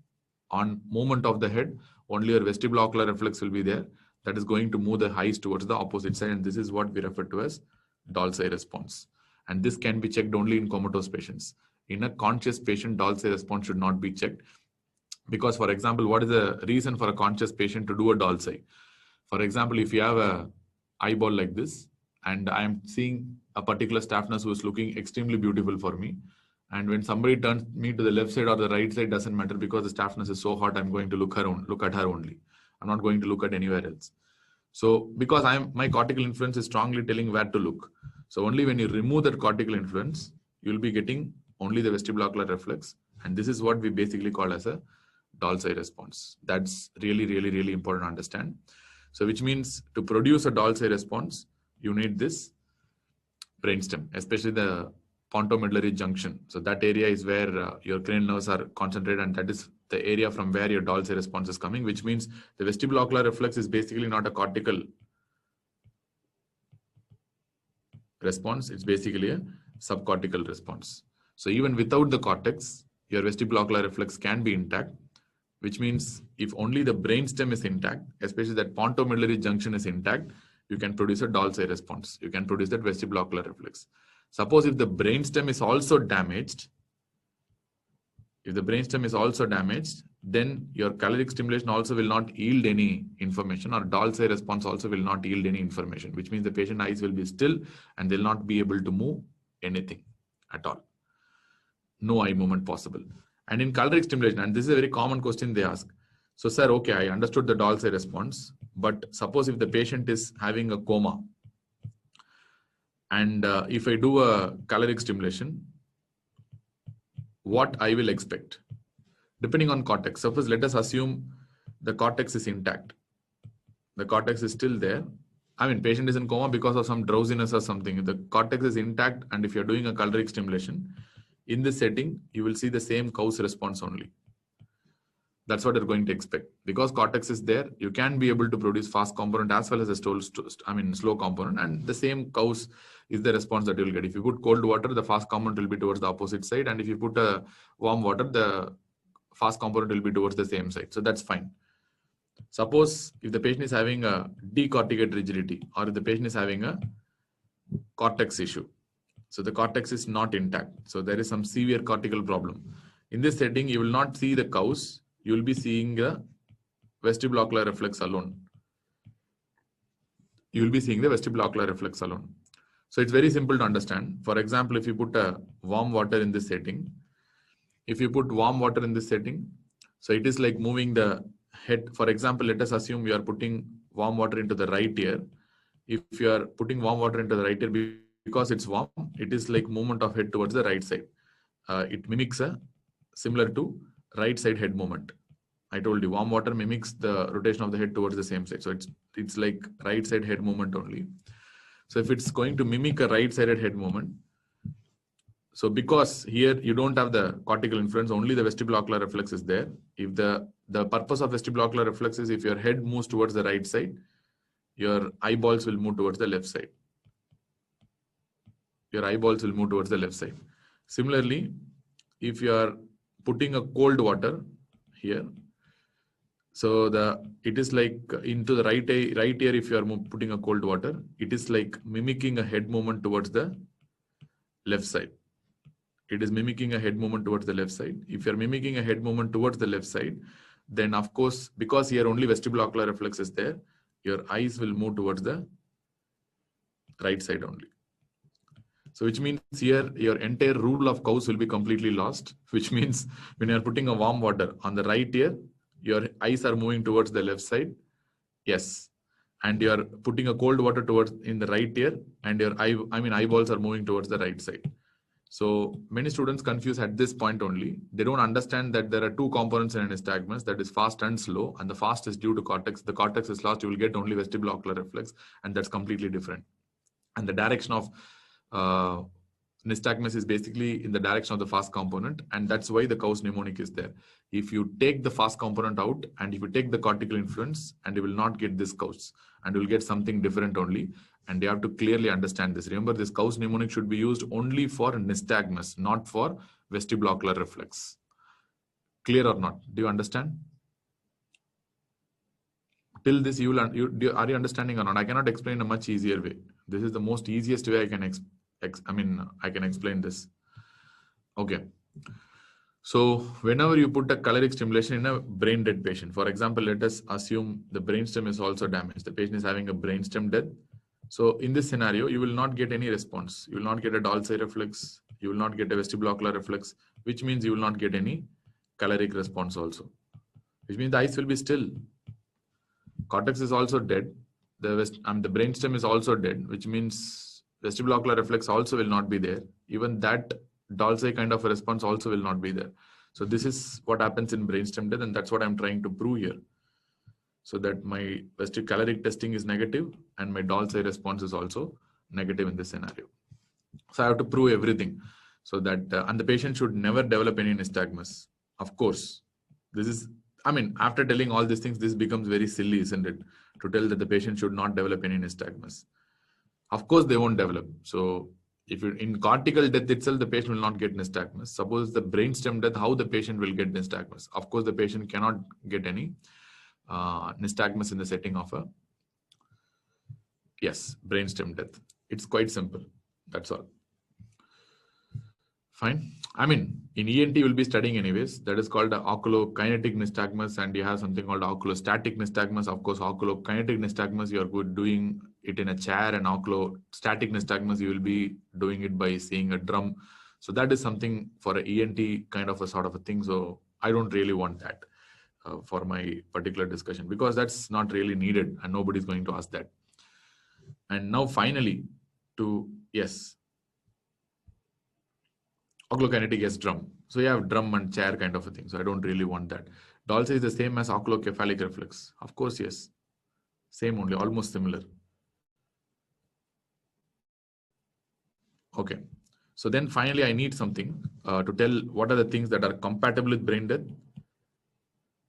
on movement of the head, only your vestibulocular reflex will be there. That is going to move the eyes towards the opposite side. And this is what we refer to as Dalsey response. And this can be checked only in comatose patients. In a conscious patient, Dalsey response should not be checked. Because, for example, what is the reason for a conscious patient to do a Dalsey? For example, if you have a eyeball like this, and I am seeing a particular staff nurse who is looking extremely beautiful for me, and when somebody turns me to the left side or the right side, doesn't matter, because the staff nurse is so hot, I'm going to look at her only. I'm not going to look at anywhere else. So because my cortical influence is strongly telling where to look. So only when you remove that cortical influence, you'll be getting only the vestibulocular reflex. And this is what we basically call as a Dalsey response. That's really, really, really important to understand. So which means to produce a Dalsey response, you need this brainstem, especially the pontomedullary junction. So that area is where your cranial nerves are concentrated, and that is the area from where your Dalsey response is coming, which means the vestibulocular reflex is basically not a cortical response. It's basically a subcortical response. So even without the cortex, your vestibulocular reflex can be intact, which means if only the brainstem is intact, especially that pontomedullary junction is intact, you can produce a Dalsey response. You can produce that vestibulocular reflex. Suppose if the brainstem is also damaged, then your caloric stimulation also will not yield any information, or Dalsey response also will not yield any information, which means the patient eyes will be still and they'll not be able to move anything at all. No eye movement possible. And in caloric stimulation, and this is a very common question they ask. So, sir, okay, I understood the Dalsey response, but suppose if the patient is having a coma, and if I do a caloric stimulation, what I will expect? Depending on cortex. Suppose let us assume the cortex is intact. The cortex is still there. I mean, patient is in coma because of some drowsiness or something. The cortex is intact, and if you're doing a caloric stimulation, in this setting, you will see the same cause response only. That's what you're going to expect. Because cortex is there, you can be able to produce fast component as well as a slow component, and the same cause is the response that you'll get. If you put cold water, the fast component will be towards the opposite side, and if you put a warm water, the fast component will be towards the same side. So that's fine. Suppose if the patient is having a decorticate rigidity, or if the patient is having a cortex issue, so the cortex is not intact, so there is some severe cortical problem. In this setting, you will not see the cause. You will be seeing the vestibulocular reflex alone. You will be seeing the vestibulocular reflex alone. So it's very simple to understand. For example, if you put a warm water in this setting, so it is like moving the head. For example, let us assume you are putting warm water into the right ear. If you are putting warm water into the right ear, because it's warm, it is like movement of head towards the right side. It mimics similar to right side head movement. I told you warm water mimics the rotation of the head towards the same side. So it's like right side head movement only. So if it's going to mimic a right sided head movement, so because here you don't have the cortical influence, only the vestibulocular reflex is there. If the purpose of vestibulocular reflex is if your head moves towards the right side, your eyeballs will move towards the left side. Similarly, if you are putting a cold water here, so it is like into the right ear, if you are putting a cold water, it is like mimicking a head movement towards the left side. It is mimicking a head movement towards the left side. If you are mimicking a head movement towards the left side, then of course, because here only vestibulocular reflex is there, your eyes will move towards the right side only. So which means here your entire rule of cause will be completely lost, which means when you are putting a warm water on the right ear, your eyes are moving towards the left side. Yes. And you are putting a cold water towards in the right ear, and your eyeballs are moving towards the right side. So many students confuse at this point only. They don't understand that there are two components in an nystagmus, that is fast and slow, and the fast is due to cortex. The cortex is lost, you will get only vestibulocular reflex, and that's completely different. And the direction of nystagmus is basically in the direction of the fast component, and that's why the cause mnemonic is there. If you take the fast component out, and if you take the cortical influence, and you will not get this cause, and you will get something different only. And you have to clearly understand this. Remember, this cause mnemonic should be used only for nystagmus, not for vestibulocular reflex. Clear or not? Do you understand? Till this, are you understanding or not? I cannot explain a much easier way. This is the most easiest way I can explain this. Okay. So whenever you put a caloric stimulation in a brain dead patient, for example, let us assume the brainstem is also damaged. The patient is having a brainstem death. So in this scenario, you will not get any response. You will not get a Dalsey reflex. You will not get a vestibulocular reflex, which means you will not get any caloric response also, which means the eyes will be still. Cortex is also dead. The brainstem is also dead, which means vestibulocular reflex also will not be there. Even that Dalsey kind of a response also will not be there. So this is what happens in brainstem death, and that's what I'm trying to prove here. So that my caloric testing is negative and my Dalsey response is also negative in this scenario. So I have to prove everything. So that, and the patient should never develop any nystagmus. Of course, this is, after telling all these things, this becomes very silly, isn't it? To tell that the patient should not develop any nystagmus. Of course, they won't develop. So if you in cortical death itself, the patient will not get nystagmus. Suppose the brainstem death, how the patient will get nystagmus? Of course, the patient cannot get any nystagmus in the setting of a brainstem death. It's quite simple. That's all. Fine. I mean, in ENT, you will be studying anyways. That is called oculokinetic nystagmus, and you have something called oculostatic nystagmus. Of course, oculokinetic nystagmus, you are good doing it in a chair, and oculostatic nystagmus, you will be doing it by seeing a drum. So that is something for an ENT kind of a sort of a thing. So I don't really want that for my particular discussion, because that's not really needed, and nobody's going to ask that. And now finally, oculokinetic, yes, drum. So you have drum and chair kind of a thing. So I don't really want that. Dolce is the same as oculocephalic reflex. Of course, yes. Same only, almost similar. Okay. So then finally, I need something to tell what are the things that are compatible with brain death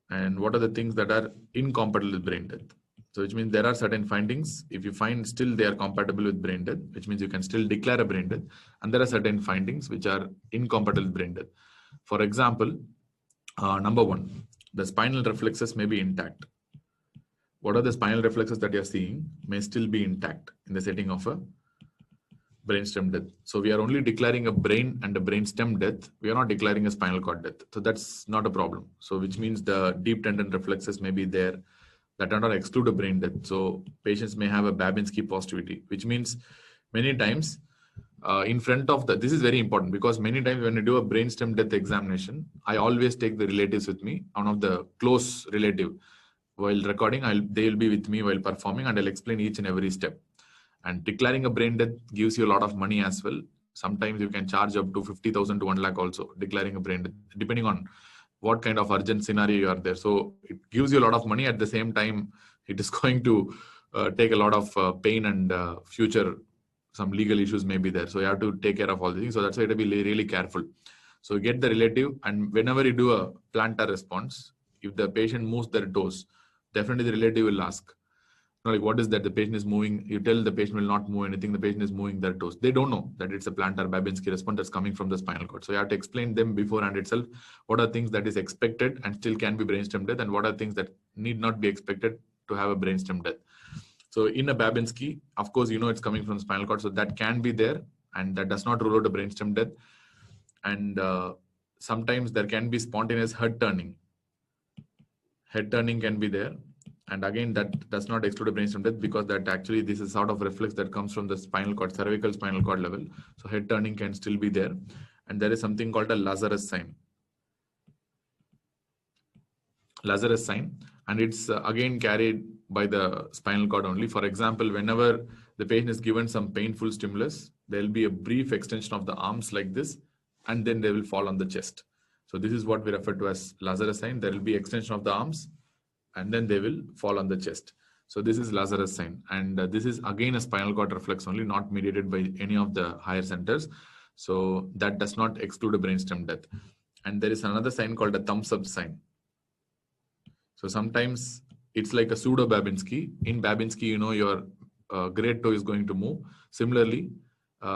and what are the things that are incompatible with brain death. So which means there are certain findings. If you find still they are compatible with brain death, which means you can still declare a brain death. And there are certain findings which are incompatible with brain death. For example, number one, the spinal reflexes may be intact. What are the spinal reflexes that you are seeing may still be intact in the setting of a brainstem death. So we are only declaring a brain and a brainstem death. We are not declaring a spinal cord death. So that's not a problem. So which means the deep tendon reflexes may be there. That do not exclude a brain death. So patients may have a Babinski positivity, which means many times in front of this is very important, because many times when I do a brainstem death examination, I always take the relatives with me, one of the close relative. While recording, they will be with me while performing, and I'll explain each and every step. And declaring a brain death gives you a lot of money as well. Sometimes you can charge up to 50,000 to 1 lakh also, declaring a brain death, depending on what kind of urgent scenario you are there. So it gives you a lot of money. At the same time, it is going to take a lot of pain, and future some legal issues may be there. So you have to take care of all these things. So that's why you have to be really careful. So you get the relative, and whenever you do a plantar response, if the patient moves their toes, definitely the relative will ask, like, what is that? The patient is moving. You tell the patient will not move anything. The patient is moving their toes. They don't know that it's a plantar Babinski response that's coming from the spinal cord. So you have to explain them beforehand itself. What are things that is expected and still can be brainstem death, and what are things that need not be expected to have a brainstem death. So in a Babinski, of course, you know it's coming from the spinal cord. So that can be there, and that does not rule out a brainstem death. And sometimes there can be spontaneous head turning. Head turning can be there. And again, that does not exclude a brainstem death, because that actually this is sort of reflex that comes from the spinal cord, cervical spinal cord level. So head turning can still be there. And there is something called a Lazarus sign. Lazarus sign. And it's again carried by the spinal cord only. For example, whenever the patient is given some painful stimulus, there will be a brief extension of the arms like this, and then they will fall on the chest. So this is what we refer to as Lazarus sign. There will be extension of the arms, and then they will fall on the chest. So this is Lazarus sign. And this is again a spinal cord reflex only, not mediated by any of the higher centers. So that does not exclude a brainstem death. And there is another sign called a thumbs up sign. So sometimes it's like a pseudo Babinski. In Babinski, you know, your great toe is going to move. Similarly,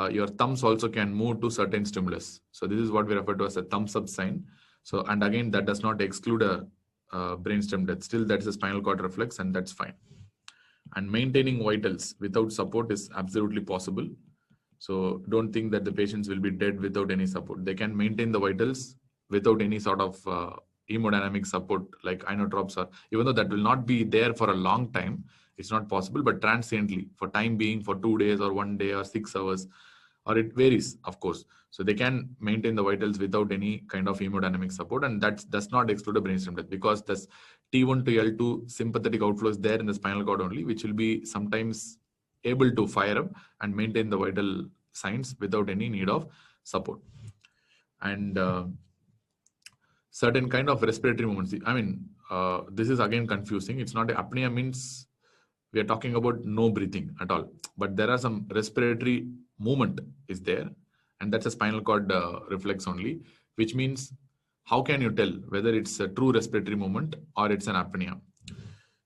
your thumbs also can move to certain stimulus. So this is what we refer to as a thumbs up sign. So, and again, that does not exclude a brainstem death. Still, that's a spinal cord reflex, and that's fine. And maintaining vitals without support is absolutely possible. So don't think that the patients will be dead without any support. They can maintain the vitals without any sort of hemodynamic support like inotropes, or even though that will not be there for a long time, it's not possible, but transiently, for time being, for 2 days or 1 day or 6 hours, or it varies, of course. So they can maintain the vitals without any kind of hemodynamic support, and that does not exclude a brainstem death, because this T1 to L2 sympathetic outflow is there in the spinal cord only, which will be sometimes able to fire up and maintain the vital signs without any need of support. And certain kind of respiratory movements. I mean, this is again confusing. It's not apnea means we are talking about no breathing at all, but there are some respiratory movement is there, and that's a spinal cord reflex only, which means how can you tell whether it's a true respiratory movement or it's an apnea?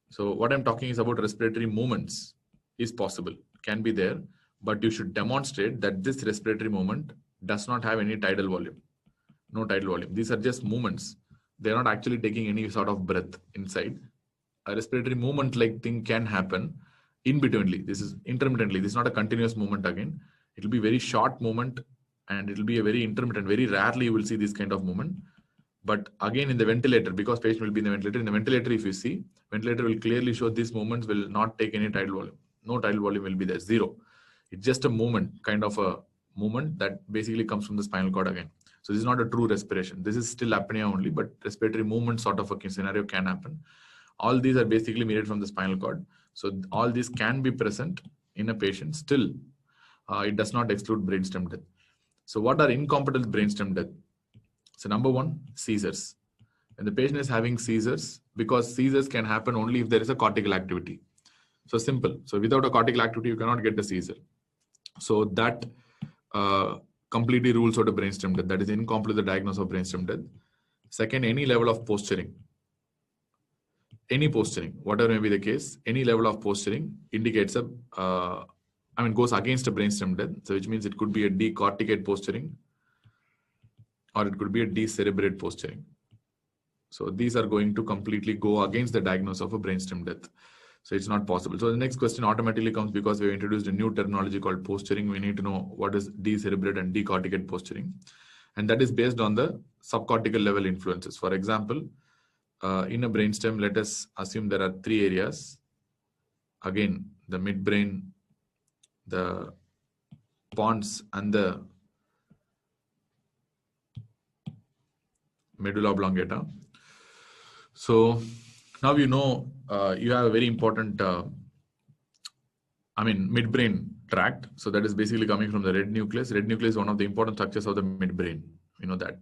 So what I'm talking is about respiratory movements is possible, can be there, but you should demonstrate that this respiratory movement does not have any tidal volume. No tidal volume. These are just movements. They're not actually taking any sort of breath inside. A respiratory movement like thing can happen in betweenly. This is intermittently. This is not a continuous movement again. It will be very short movement and it will be a very intermittent. Very rarely you will see this kind of movement. But again in the ventilator, because patient will be in the ventilator if you see, ventilator will clearly show these movements will not take any tidal volume. No tidal volume will be there, zero. It's just a movement, kind of a movement that basically comes from the spinal cord again. So this is not a true respiration. This is still apnea only, but respiratory movement sort of a scenario can happen. All these are basically mediated from the spinal cord. So all these can be present in a patient. Still, it does not exclude brainstem death. So what are incompetent brainstem death? So number one, seizures. When the patient is having seizures, because seizures can happen only if there is a cortical activity. So simple. So without a cortical activity, you cannot get the seizure. So that completely rules out a brainstem death. That is incomplete the diagnosis of brainstem death. Second, any level of posturing. Any posturing, whatever may be the case, any level of posturing indicates goes against a brainstem death. So which means it could be a decorticate posturing or it could be a decerebrate posturing. So these are going to completely go against the diagnosis of a brainstem death. So it's not possible. So the next question automatically comes because we have introduced a new terminology called posturing. We need to know what is decerebrate and decorticate posturing. And that is based on the subcortical level influences. For example, in a brainstem, let us assume there are three areas. Again, the midbrain, the pons, and the medulla oblongata. So now you know you have a very important, midbrain tract. So that is basically coming from the red nucleus. Red nucleus is one of the important structures of the midbrain. You know that.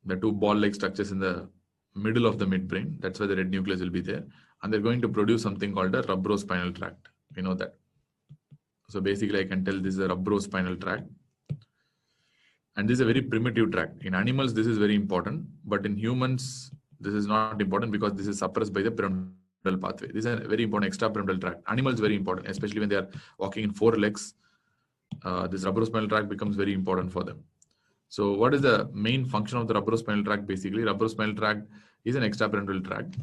The two ball-like structures in the middle of the midbrain. That's why the red nucleus will be there. And they're going to produce something called a rubrospinal tract. You know that. So basically I can tell this is a rubrospinal tract. And this is a very primitive tract. In animals, this is very important. But in humans, this is not important because this is suppressed by the pyramidal pathway. This is a very important extrapyramidal tract. Animals is very important, especially when they are walking in four legs. This rubrospinal tract becomes very important for them. So what is the main function of the rubrospinal tract? Basically, rubrospinal tract is an extrapyramidal tract.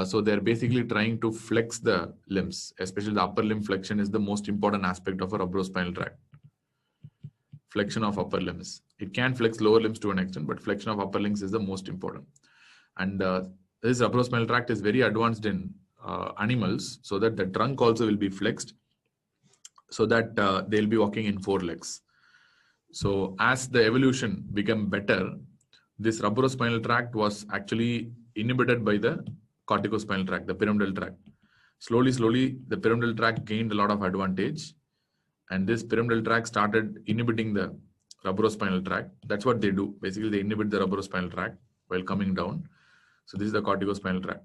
So they're basically trying to flex the limbs, especially the upper limb flexion is the most important aspect of a rubrospinal tract. Flexion of upper limbs. It can flex lower limbs to an extent, but flexion of upper limbs is the most important. And this rubrospinal tract is very advanced in animals, so that the trunk also will be flexed, so that they'll be walking in four legs. So as the evolution became better, this rubrospinal tract was actually inhibited by the corticospinal tract, the pyramidal tract. Slowly, the pyramidal tract gained a lot of advantage. And this pyramidal tract started inhibiting the rubrospinal tract. That's what they do. Basically, they inhibit the rubrospinal tract while coming down. So this is the corticospinal tract.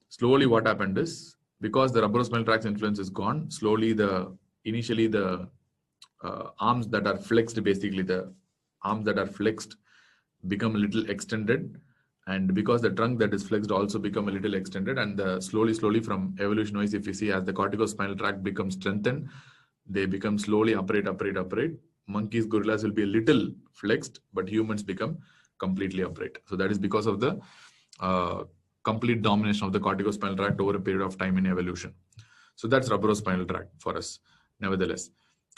Slowly, what happened is, because the rubrospinal tract's influence is gone, slowly initially the arms that are flexed, basically the arms that are flexed become a little extended. And because the trunk that is flexed also become a little extended. And slowly from evolution-wise, if you see, as the corticospinal tract becomes strengthened, they become slowly upright. Monkeys, gorillas will be a little flexed, but humans become completely upright. So that is because of the complete domination of the corticospinal tract over a period of time in evolution. So that's rubrospinal tract for us, nevertheless.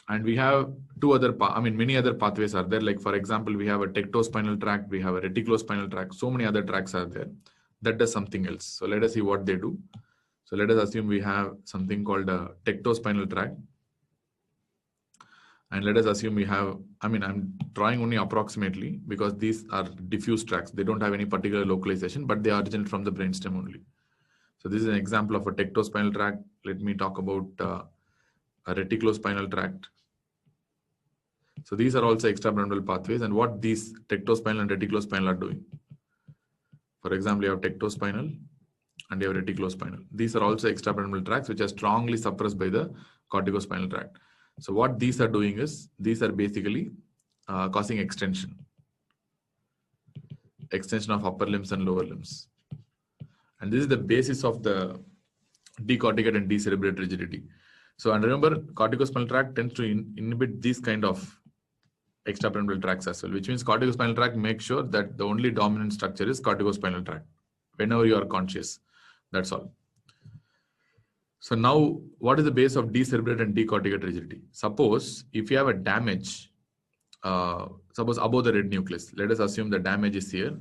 And we have many other pathways are there. Like, for example, we have a tectospinal tract, we have a reticulospinal tract. So many other tracts are there that does something else. So let us see what they do. So let us assume we have something called a tectospinal tract. And let us assume we have, I'm drawing only approximately because these are diffuse tracts. They don't have any particular localization, but they originate from the brainstem only. So this is an example of a tectospinal tract. Let me talk about a reticulospinal tract. So these are also extrapyramidal pathways, and what these tectospinal and reticulospinal are doing. For example, you have tectospinal and you have reticulospinal. These are also extrapyramidal tracts which are strongly suppressed by the corticospinal tract. So what these are doing is, these are basically causing extension of upper limbs and lower limbs. And this is the basis of the decorticate and decerebrate rigidity. So, and remember, corticospinal tract tends to inhibit these kind of extrapyramidal tracts as well, which means corticospinal tract makes sure that the only dominant structure is corticospinal tract whenever you are conscious. That's all. So now, what is the base of decerebrate and decorticate rigidity? Suppose if you have a damage, suppose above the red nucleus, let us assume the damage is here.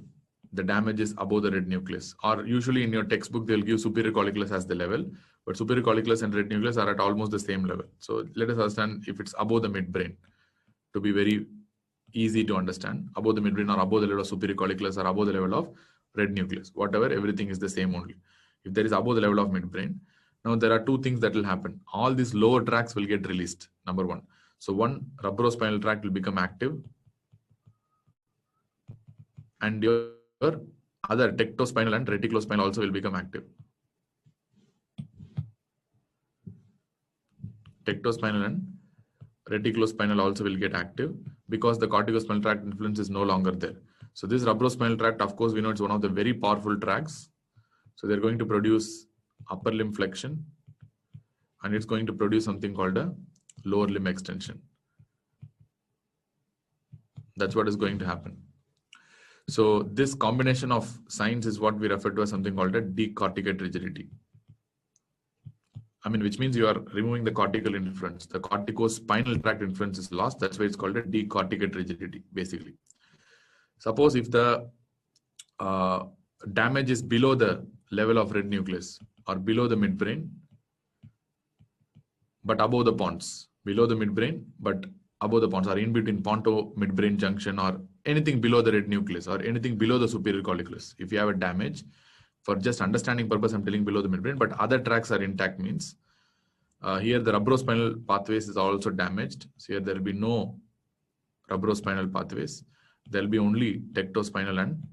The damage is above the red nucleus, or usually in your textbook they'll give superior colliculus as the level, but superior colliculus and red nucleus are at almost the same level. So let us understand if it's above the midbrain, to be very easy to understand, above the midbrain or above the level of superior colliculus or above the level of red nucleus, whatever, everything is the same only. If there is above the level of midbrain, now there are two things that will happen. All these lower tracts will get released, number one. So one, rubberospinal tract will become active, and your other tectospinal and reticulospinal also will become active. Tectospinal and reticulospinal also will get active because the corticospinal tract influence is no longer there. So this rubberospinal tract, of course, we know it's one of the very powerful tracts. So they're going to produce upper limb flexion, and it's going to produce something called a lower limb extension. That's what is going to happen. So this combination of signs is what we refer to as something called a decorticate rigidity. I mean, which means you are removing the cortical influence. The corticospinal tract influence is lost. That's why it's called a decorticate rigidity, basically. Suppose if the damage is below the level of red nucleus or below the midbrain, but above the pons, below the midbrain, but above the pons, or in between ponto midbrain junction, or anything below the red nucleus or anything below the superior colliculus. If you have a damage, for just understanding purpose, I'm telling below the midbrain, but other tracts are intact means here the rubberospinal pathways is also damaged. So here there will be no rubberospinal pathways. There will be only tectospinal and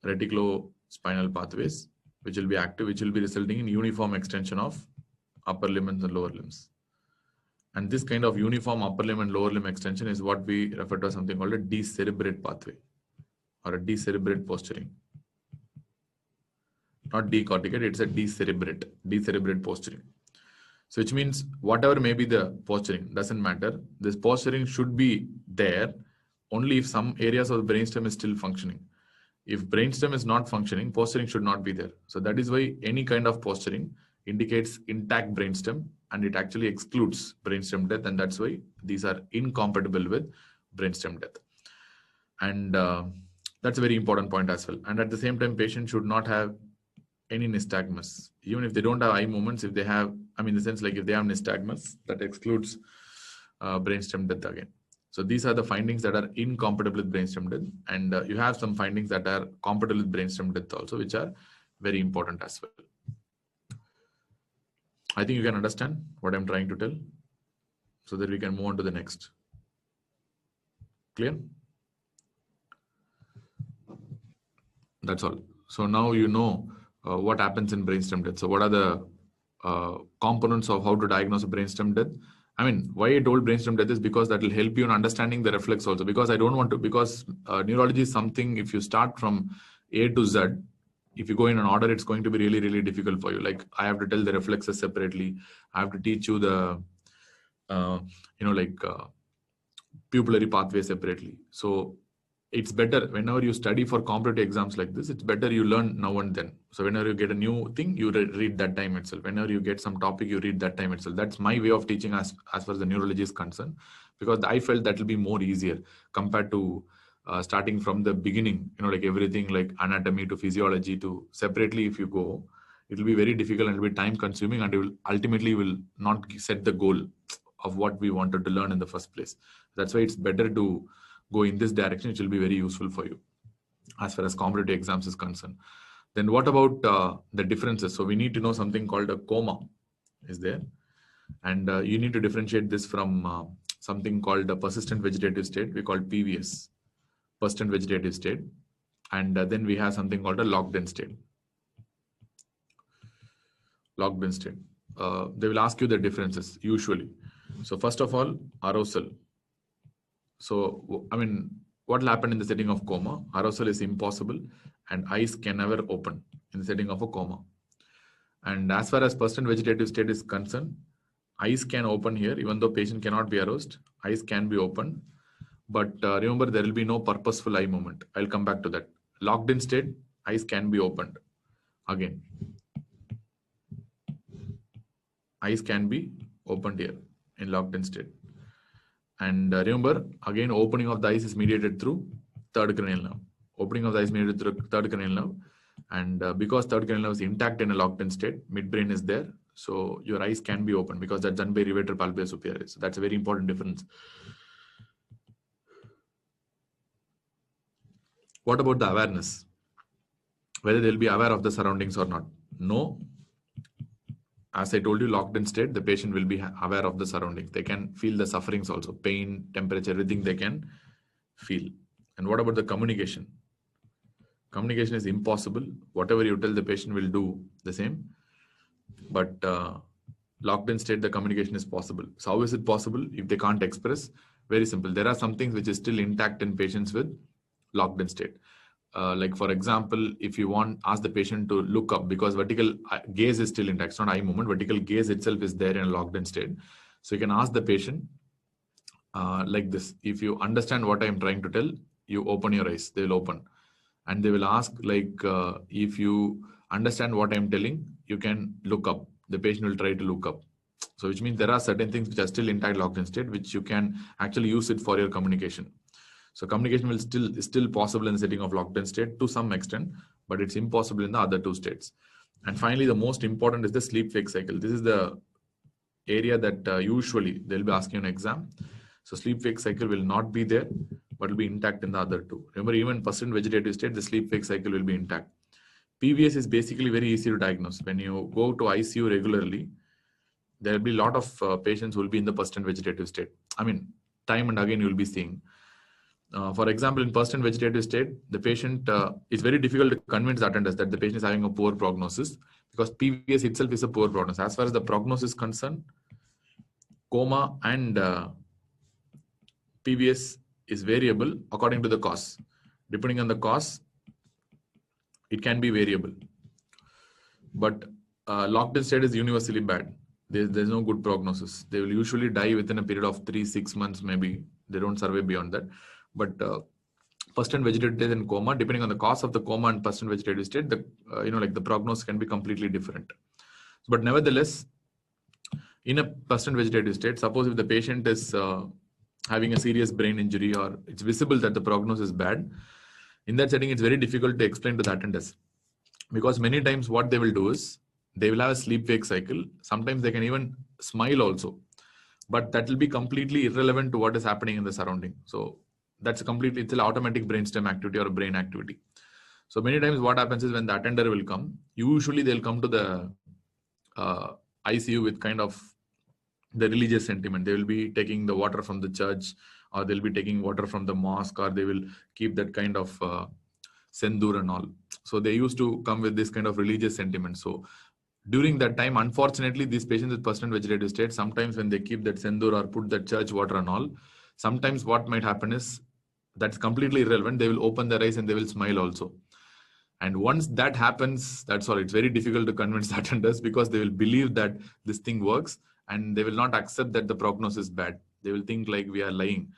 reticulospinal pathways, which will be active, which will be resulting in uniform extension of upper limb and the lower limbs. And this kind of uniform upper limb and lower limb extension is what we refer to as something called a decerebrate pathway or a decerebrate posturing. Not decorticate, it's a decerebrate posturing. So which means whatever may be the posturing, doesn't matter. This posturing should be there only if some areas of the brainstem is still functioning. If brainstem is not functioning, posturing should not be there. So that is why any kind of posturing indicates intact brainstem, and it actually excludes brainstem death, and that's why these are incompatible with brainstem death. And that's a very important point as well. And at the same time, patient should not have any nystagmus. Even if they don't have eye movements, if they have, I mean, in the sense like if they have nystagmus, that excludes brainstem death again. So these are the findings that are incompatible with brainstem death, and you have some findings that are compatible with brainstem death also, which are very important as well. I think you can understand what I'm trying to tell, so that we can move on to the next. Clear? That's all. So now you know what happens in brainstem death. So what are the components of how to diagnose a brainstem death? I mean, why I told brainstem death is because that will help you in understanding the reflex also. Because I don't want to, because neurology is something, if you start from A to Z, if you go in an order, it's going to be really, really difficult for you. Like I have to tell the reflexes separately. I have to teach you the, pupillary pathway separately. So it's better whenever you study for competitive exams like this, it's better you learn now and then. So whenever you get a new thing, you read that time itself. Whenever you get some topic, you read that time itself. That's my way of teaching as far as the neurology is concerned, because I felt that will be more easier compared to starting from the beginning, like everything like anatomy to physiology to separately. If you go, it will be very difficult and it will be time consuming, and it will ultimately will not set the goal of what we wanted to learn in the first place. That's why it's better to go in this direction. It will be very useful for you as far as competitive exams is concerned. Then what about the differences? So we need to know something called a coma is there. And you need to differentiate this from something called a persistent vegetative state. We call PVS, persistent vegetative state. And then we have something called a locked-in state. Locked-in state. They will ask you the differences usually. So first of all, arousal. So, I mean, what will happen in the setting of coma? Arousal is impossible and eyes can never open in the setting of a coma. And as far as persistent vegetative state is concerned, Eyes can open here, even though patient cannot be aroused. Eyes can be opened. But remember, there will be no purposeful eye movement. I'll come back to that. Locked in state, eyes can be opened. Again, eyes can be opened here in locked in state. And remember, again, opening of the eyes is mediated through third cranial nerve. Opening of the eyes mediated through third cranial nerve. And because third cranial nerve is intact in a locked in state, midbrain is there. So your eyes can be open because that's done by levator palpebral superior. So that's a very important difference. What about the awareness? Whether they'll be aware of the surroundings or not? No. As I told you, locked in state, the patient will be aware of the surroundings. They can feel the sufferings also, pain, temperature, everything they can feel. And what about the communication? Communication is impossible. Whatever you tell, the patient will do the same. But locked in state, the communication is possible. So how is it possible if they can't express? Very simple. There are some things which is still intact in patients with locked in state. Like for example, if you ask the patient to look up, because vertical gaze is still intact, it's not eye movement, vertical gaze itself is there in a locked in state. So you can ask the patient like this: if you understand what I am trying to tell, you open your eyes, they will open. And they will ask like, if you understand what I am telling, you can look up. The patient will try to look up. So which means there are certain things which are still intact locked in state, which you can actually use it for your communication. So communication will still possible in the setting of locked in state to some extent, but it's impossible in the other two states. And finally, the most important is the sleep wake cycle. This is the area that usually they'll be asking on exam. So sleep wake cycle will not be there, but will be intact in the other two. Remember, even persistent vegetative state, the sleep wake cycle will be intact. PVS is basically very easy to diagnose. When you go to ICU regularly, there will be a lot of patients who will be in the persistent vegetative state. I mean, time and again you will be seeing. For example, in persistent vegetative state, the patient, it's very difficult to convince the attenders that the patient is having a poor prognosis, because PVS itself is a poor prognosis. As far as the prognosis is concerned, coma and PVS is variable according to the cause. Depending on the cause, it can be variable. But locked in state is universally bad. There's no good prognosis. They will usually die within a period of 3-6 months, maybe. They don't survive beyond that. But persistent vegetative state and coma, depending on the cause of the coma and persistent vegetative state, the prognosis can be completely different. But nevertheless, in a persistent vegetative state, suppose if the patient is having a serious brain injury, or it's visible that the prognosis is bad, in that setting, it's very difficult to explain to the attenders, because many times what they will do is they will have a sleep wake cycle. Sometimes they can even smile also, but that will be completely irrelevant to what is happening in the surrounding. So that's it's an automatic brainstem activity or brain activity. So many times what happens is when the attender will come, usually they'll come to the ICU with kind of the religious sentiment. They will be taking the water from the church, or they'll be taking water from the mosque, or they will keep that kind of sendur and all. So they used to come with this kind of religious sentiment. So during that time, unfortunately, these patients with persistent vegetative state, sometimes when they keep that sendur or put that church water and all, sometimes what might happen is that's completely irrelevant. They will open their eyes and they will smile also. And once that happens, that's all. It's very difficult to convince the attenders, because they will believe that this thing works, and they will not accept that the prognosis is bad. They will think like we are lying.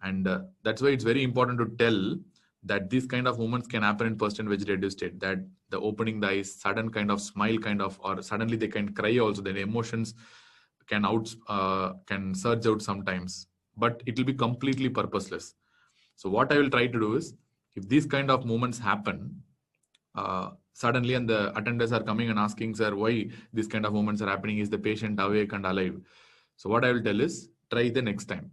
And that's why it's very important to tell that these kind of movements can happen in persistent vegetative state, that the opening the eyes, sudden kind of smile kind of, or suddenly they can cry also. Their emotions can surge out sometimes, but it will be completely purposeless. So what I will try to do is, if these kind of movements happen suddenly, and the attenders are coming and asking, sir, why these kind of movements are happening? Is the patient awake and alive? So what I will tell is, try the next time.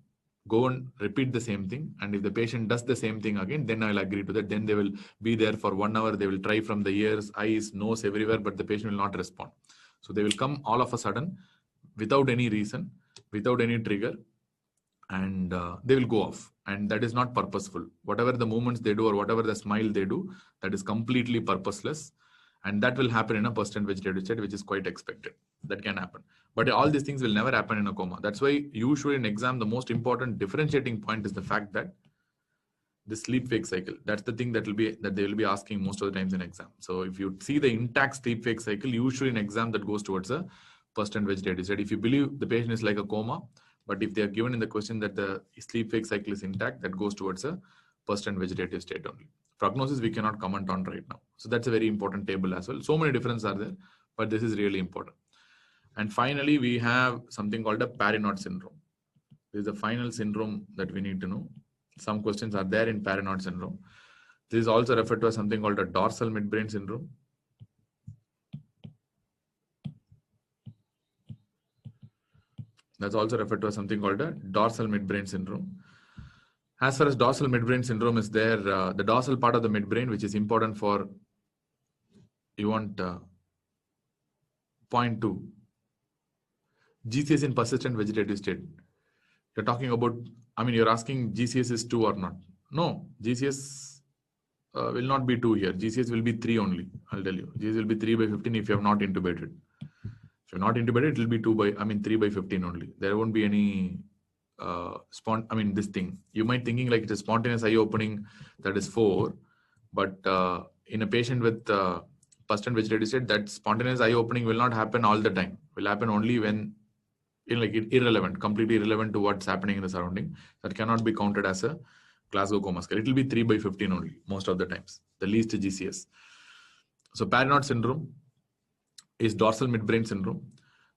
Go and repeat the same thing. And if the patient does the same thing again, then I will agree to that. Then they will be there for 1 hour. They will try from the ears, eyes, nose, everywhere, but the patient will not respond. So they will come all of a sudden without any reason, without any trigger, and they will go off. And that is not purposeful. Whatever the movements they do, or whatever the smile they do, that is completely purposeless. And that will happen in a persistent vegetative state, which is quite expected. That can happen. But all these things will never happen in a coma. That's why usually in exam, the most important differentiating point is the fact that the sleep wake cycle. That's the thing that they will be asking most of the times in exam. So if you see the intact sleep wake cycle, usually in exam that goes towards a percent vegetative state. If you believe the patient is like a coma, but if they are given in the question that the sleep-wake cycle is intact, that goes towards a percent vegetative state only. Prognosis we cannot comment on right now. So that's a very important table as well. So many differences are there, but this is really important. And finally, we have something called a Parinaud syndrome. This is the final syndrome that we need to know. Some questions are there in Parinaud syndrome. This is also referred to as something called a dorsal midbrain syndrome. That's also referred to as something called a dorsal midbrain syndrome. As far as dorsal midbrain syndrome is there, the dorsal part of the midbrain, which is important for, you want point 2, GCS in persistent vegetative state. You're talking about, you're asking GCS is 2 or not. No, GCS will not be 2 here. GCS will be 3 only, I'll tell you. GCS will be 3 by 15 if you have not intubated. If you're not intubated, it will be 3 by 15 only. There won't be any this thing. You might thinking like it's a spontaneous eye opening, that is 4. But in a patient with persistent vegetative state, that spontaneous eye opening will not happen all the time. Will happen only when irrelevant, completely irrelevant to what's happening in the surrounding. That cannot be counted as a Glasgow coma scale. It will be 3 by 15 only, most of the times, the least GCS. So Parinaud syndrome is dorsal midbrain syndrome.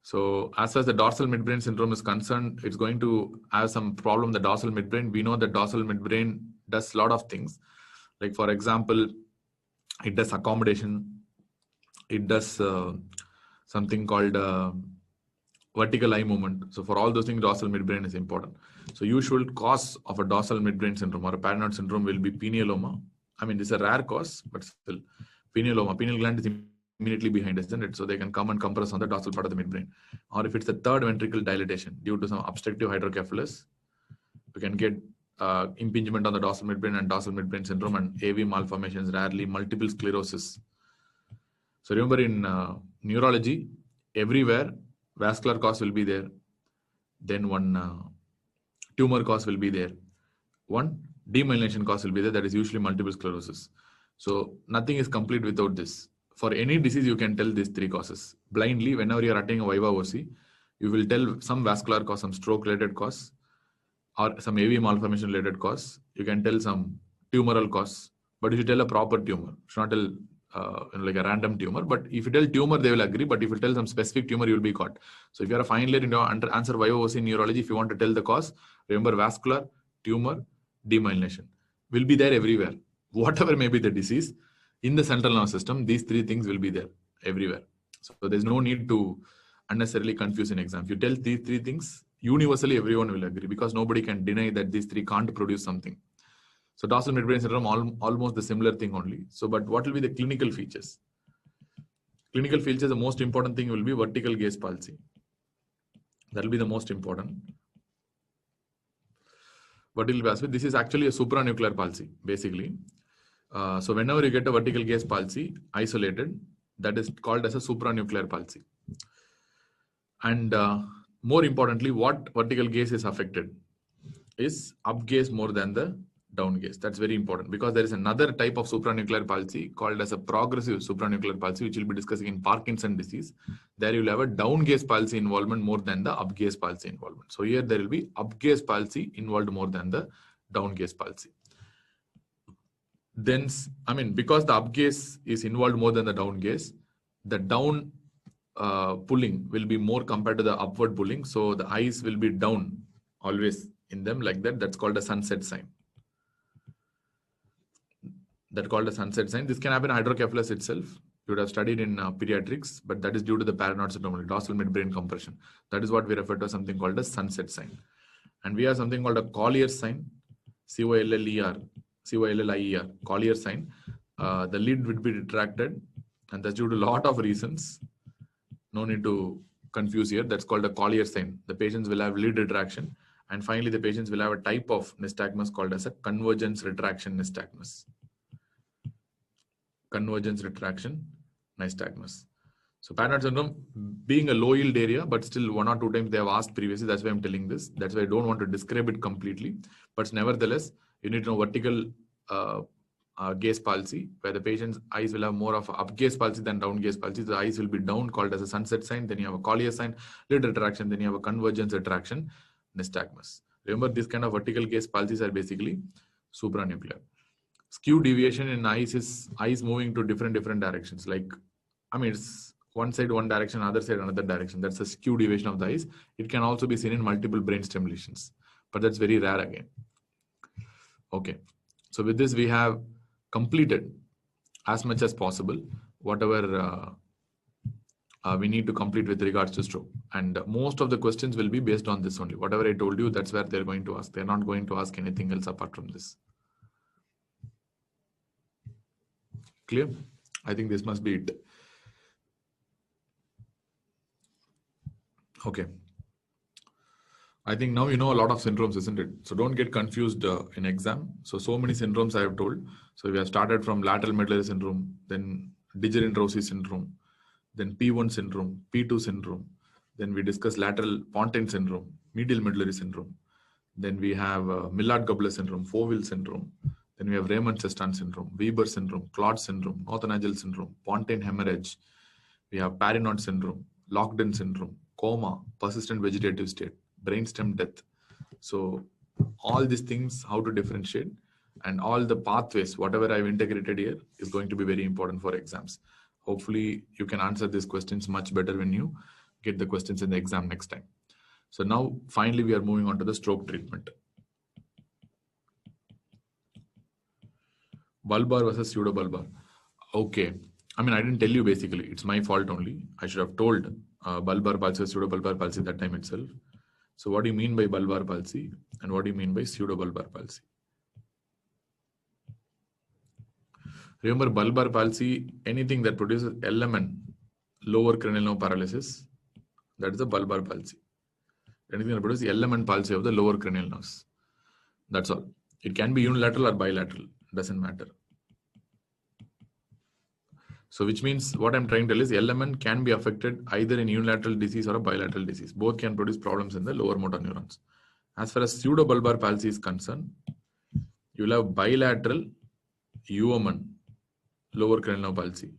So as far as the dorsal midbrain syndrome is concerned, it's going to have some problem. The dorsal midbrain, we know that dorsal midbrain does a lot of things. Like for example, it does accommodation. It does something called vertical eye movement. So for all those things, dorsal midbrain is important. So usual cause of a dorsal midbrain syndrome or a Parinaud syndrome will be pinealoma. This is a rare cause, but still pinealoma. Pineal gland is immediately behind, isn't it? So they can come and compress on the dorsal part of the midbrain. Or if it's the third ventricle dilatation due to some obstructive hydrocephalus, you can get impingement on the dorsal midbrain and dorsal midbrain syndrome and AV malformations, rarely multiple sclerosis. So remember in neurology, everywhere vascular cause will be there. Then one tumor cause will be there. One demyelination cause will be there. That is usually multiple sclerosis. So nothing is complete without this. For any disease, you can tell these 3 causes. Blindly, whenever you are attending a Viva OC, you will tell some vascular cause, some stroke-related cause, or some AV malformation-related cause. You can tell some tumoral cause, but if you tell a proper tumor, you should not tell like a random tumor. But if you tell tumor, they will agree. But if you tell some specific tumor, you will be caught. So if you are a final year in your answer Viva OC in neurology, if you want to tell the cause, remember vascular, tumor, demyelination will be there everywhere. Whatever may be the disease, in the central nervous system, these 3 things will be there everywhere. So there's no need to unnecessarily confuse in exam. If you tell these 3 things, universally everyone will agree because nobody can deny that these 3 can't produce something. So dorsal midbrain syndrome, almost the similar thing only. So, but what will be the clinical features? Clinical features, the most important thing will be vertical gaze palsy. That will be the most important. Vertical palsy. This is actually a supranuclear palsy, basically. So whenever you get a vertical gaze palsy isolated, that is called as a supranuclear palsy. And more importantly, what vertical gaze is affected is up gaze more than the down gaze. That's very important because there is another type of supranuclear palsy called as a progressive supranuclear palsy, which we'll be discussing in Parkinson disease. There you'll have a down gaze palsy involvement more than the up gaze palsy involvement. So here there will be up gaze palsy involved more than the down gaze palsy. Then, because the up gaze is involved more than the down gaze, the down pulling will be more compared to the upward pulling. So the eyes will be down always in them like that. That's called a sunset sign. That's called a sunset sign. This can happen in hydrocephalus itself. You would have studied in pediatrics, but that is due to the Parinaud syndrome, dorsal midbrain compression. That is what we refer to as something called a sunset sign. And we have something called a Collier's sign, C-O-L-L-I-E-R, Collier's sign. The lid would be retracted, and that's due to a lot of reasons. No need to confuse here. That's called a Collier's sign. The patients will have lid retraction, and finally the patients will have a type of nystagmus called as a convergence retraction nystagmus. Convergence retraction nystagmus. So Parinaud syndrome being a low yield area, but still 1 or 2 times they have asked previously. That's why I'm telling this. That's why I don't want to describe it completely. But nevertheless, you need to know vertical gaze palsy, where the patient's eyes will have more of up gaze palsy than down gaze palsy. The eyes will be down, called as a sunset sign. Then you have a Collier sign, lid retraction. Then you have a convergence retraction, nystagmus. Remember, this kind of vertical gaze palsies are basically supranuclear. Skew deviation in eyes is eyes moving to different directions. Like, I mean, it's one side one direction, other side another direction. That's a skew deviation of the eyes. It can also be seen in multiple brain stimulations, but that's very rare again. Okay, so with this we have completed as much as possible whatever we need to complete with regards to stroke, and most of the questions will be based on this only. Whatever I told you, that's where they're going to ask. They're not going to ask anything else apart from this. Clear? I think this must be it. Okay. I think now you know a lot of syndromes, isn't it? So don't get confused in exam. So many syndromes I have told. So we have started from lateral medullary syndrome, then Digerin-Rossi syndrome, then P1 syndrome, P2 syndrome. Then we discuss lateral pontine syndrome, medial medullary syndrome. Then we have Millard-Gubler syndrome, Foville syndrome. Then we have Raymond-Sestan syndrome, Weber syndrome, Claude syndrome, Northern-Agile syndrome, pontine hemorrhage. We have Parinot syndrome, locked-in syndrome, coma, persistent vegetative state, brainstem death. So all these things, how to differentiate, and all the pathways, whatever I've integrated here is going to be very important for exams. Hopefully you can answer these questions much better when you get the questions in the exam next time. So now finally we are moving on to the stroke treatment. Bulbar versus pseudobulbar. Okay. I mean, I didn't tell you basically. It's my fault only. I should have told bulbar palsy or pseudobulbar palsy that time itself. So what do you mean by bulbar palsy and what do you mean by pseudobulbar palsy? Remember, bulbar palsy, anything that produces LMN, lower cranial nerve paralysis, that is the bulbar palsy. Anything that produces LMN palsy of the lower cranial nerves. That's all. It can be unilateral or bilateral. Doesn't matter. So which means what I'm trying to tell is LMN can be affected either in unilateral disease or a bilateral disease. Both can produce problems in the lower motor neurons. As far as pseudobulbar palsy is concerned, you will have bilateral UMN, lower cranial nerve palsy.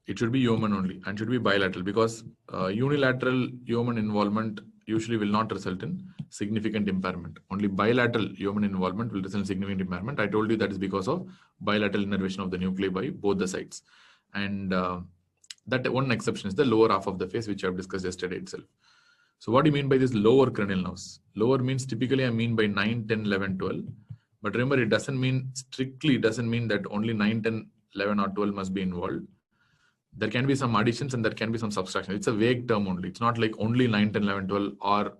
It should be UMN only and should be bilateral, because unilateral UMN involvement usually will not result in significant impairment. Only bilateral UMN involvement will result in significant impairment. I told you that is because of bilateral innervation of the nuclei by both the sides. And that one exception is the lower half of the face, which I have discussed yesterday itself. So what do you mean by this lower cranial nerves? Lower means typically I mean by 9, 10, 11, 12. But remember, it doesn't mean strictly, doesn't mean that only 9, 10, 11 or 12 must be involved. There can be some additions and there can be some subtraction. It's a vague term only. It's not like only 9, 10, 11, 12 or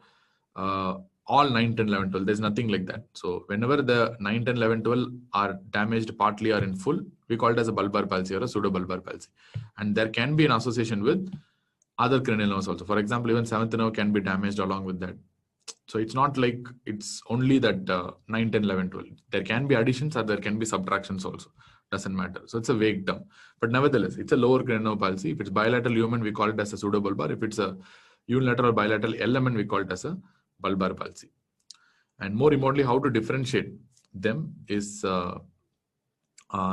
all 9, 10, 11, 12. There's nothing like that. So whenever the 9, 10, 11, 12 are damaged partly or in full, we call it as a bulbar palsy or a pseudobulbar palsy. And there can be an association with other cranial nerves also. For example, even 7th nerve can be damaged along with that. So it's not like it's only that 9, 10, 11, 12. There can be additions or there can be subtractions also. Doesn't matter. So it's a vague term. But nevertheless, it's a lower cranial nerve palsy. If it's bilateral UMN, we call it as a pseudobulbar. If it's a unilateral or bilateral LMN, we call it as a bulbar palsy. And more importantly, how to differentiate them is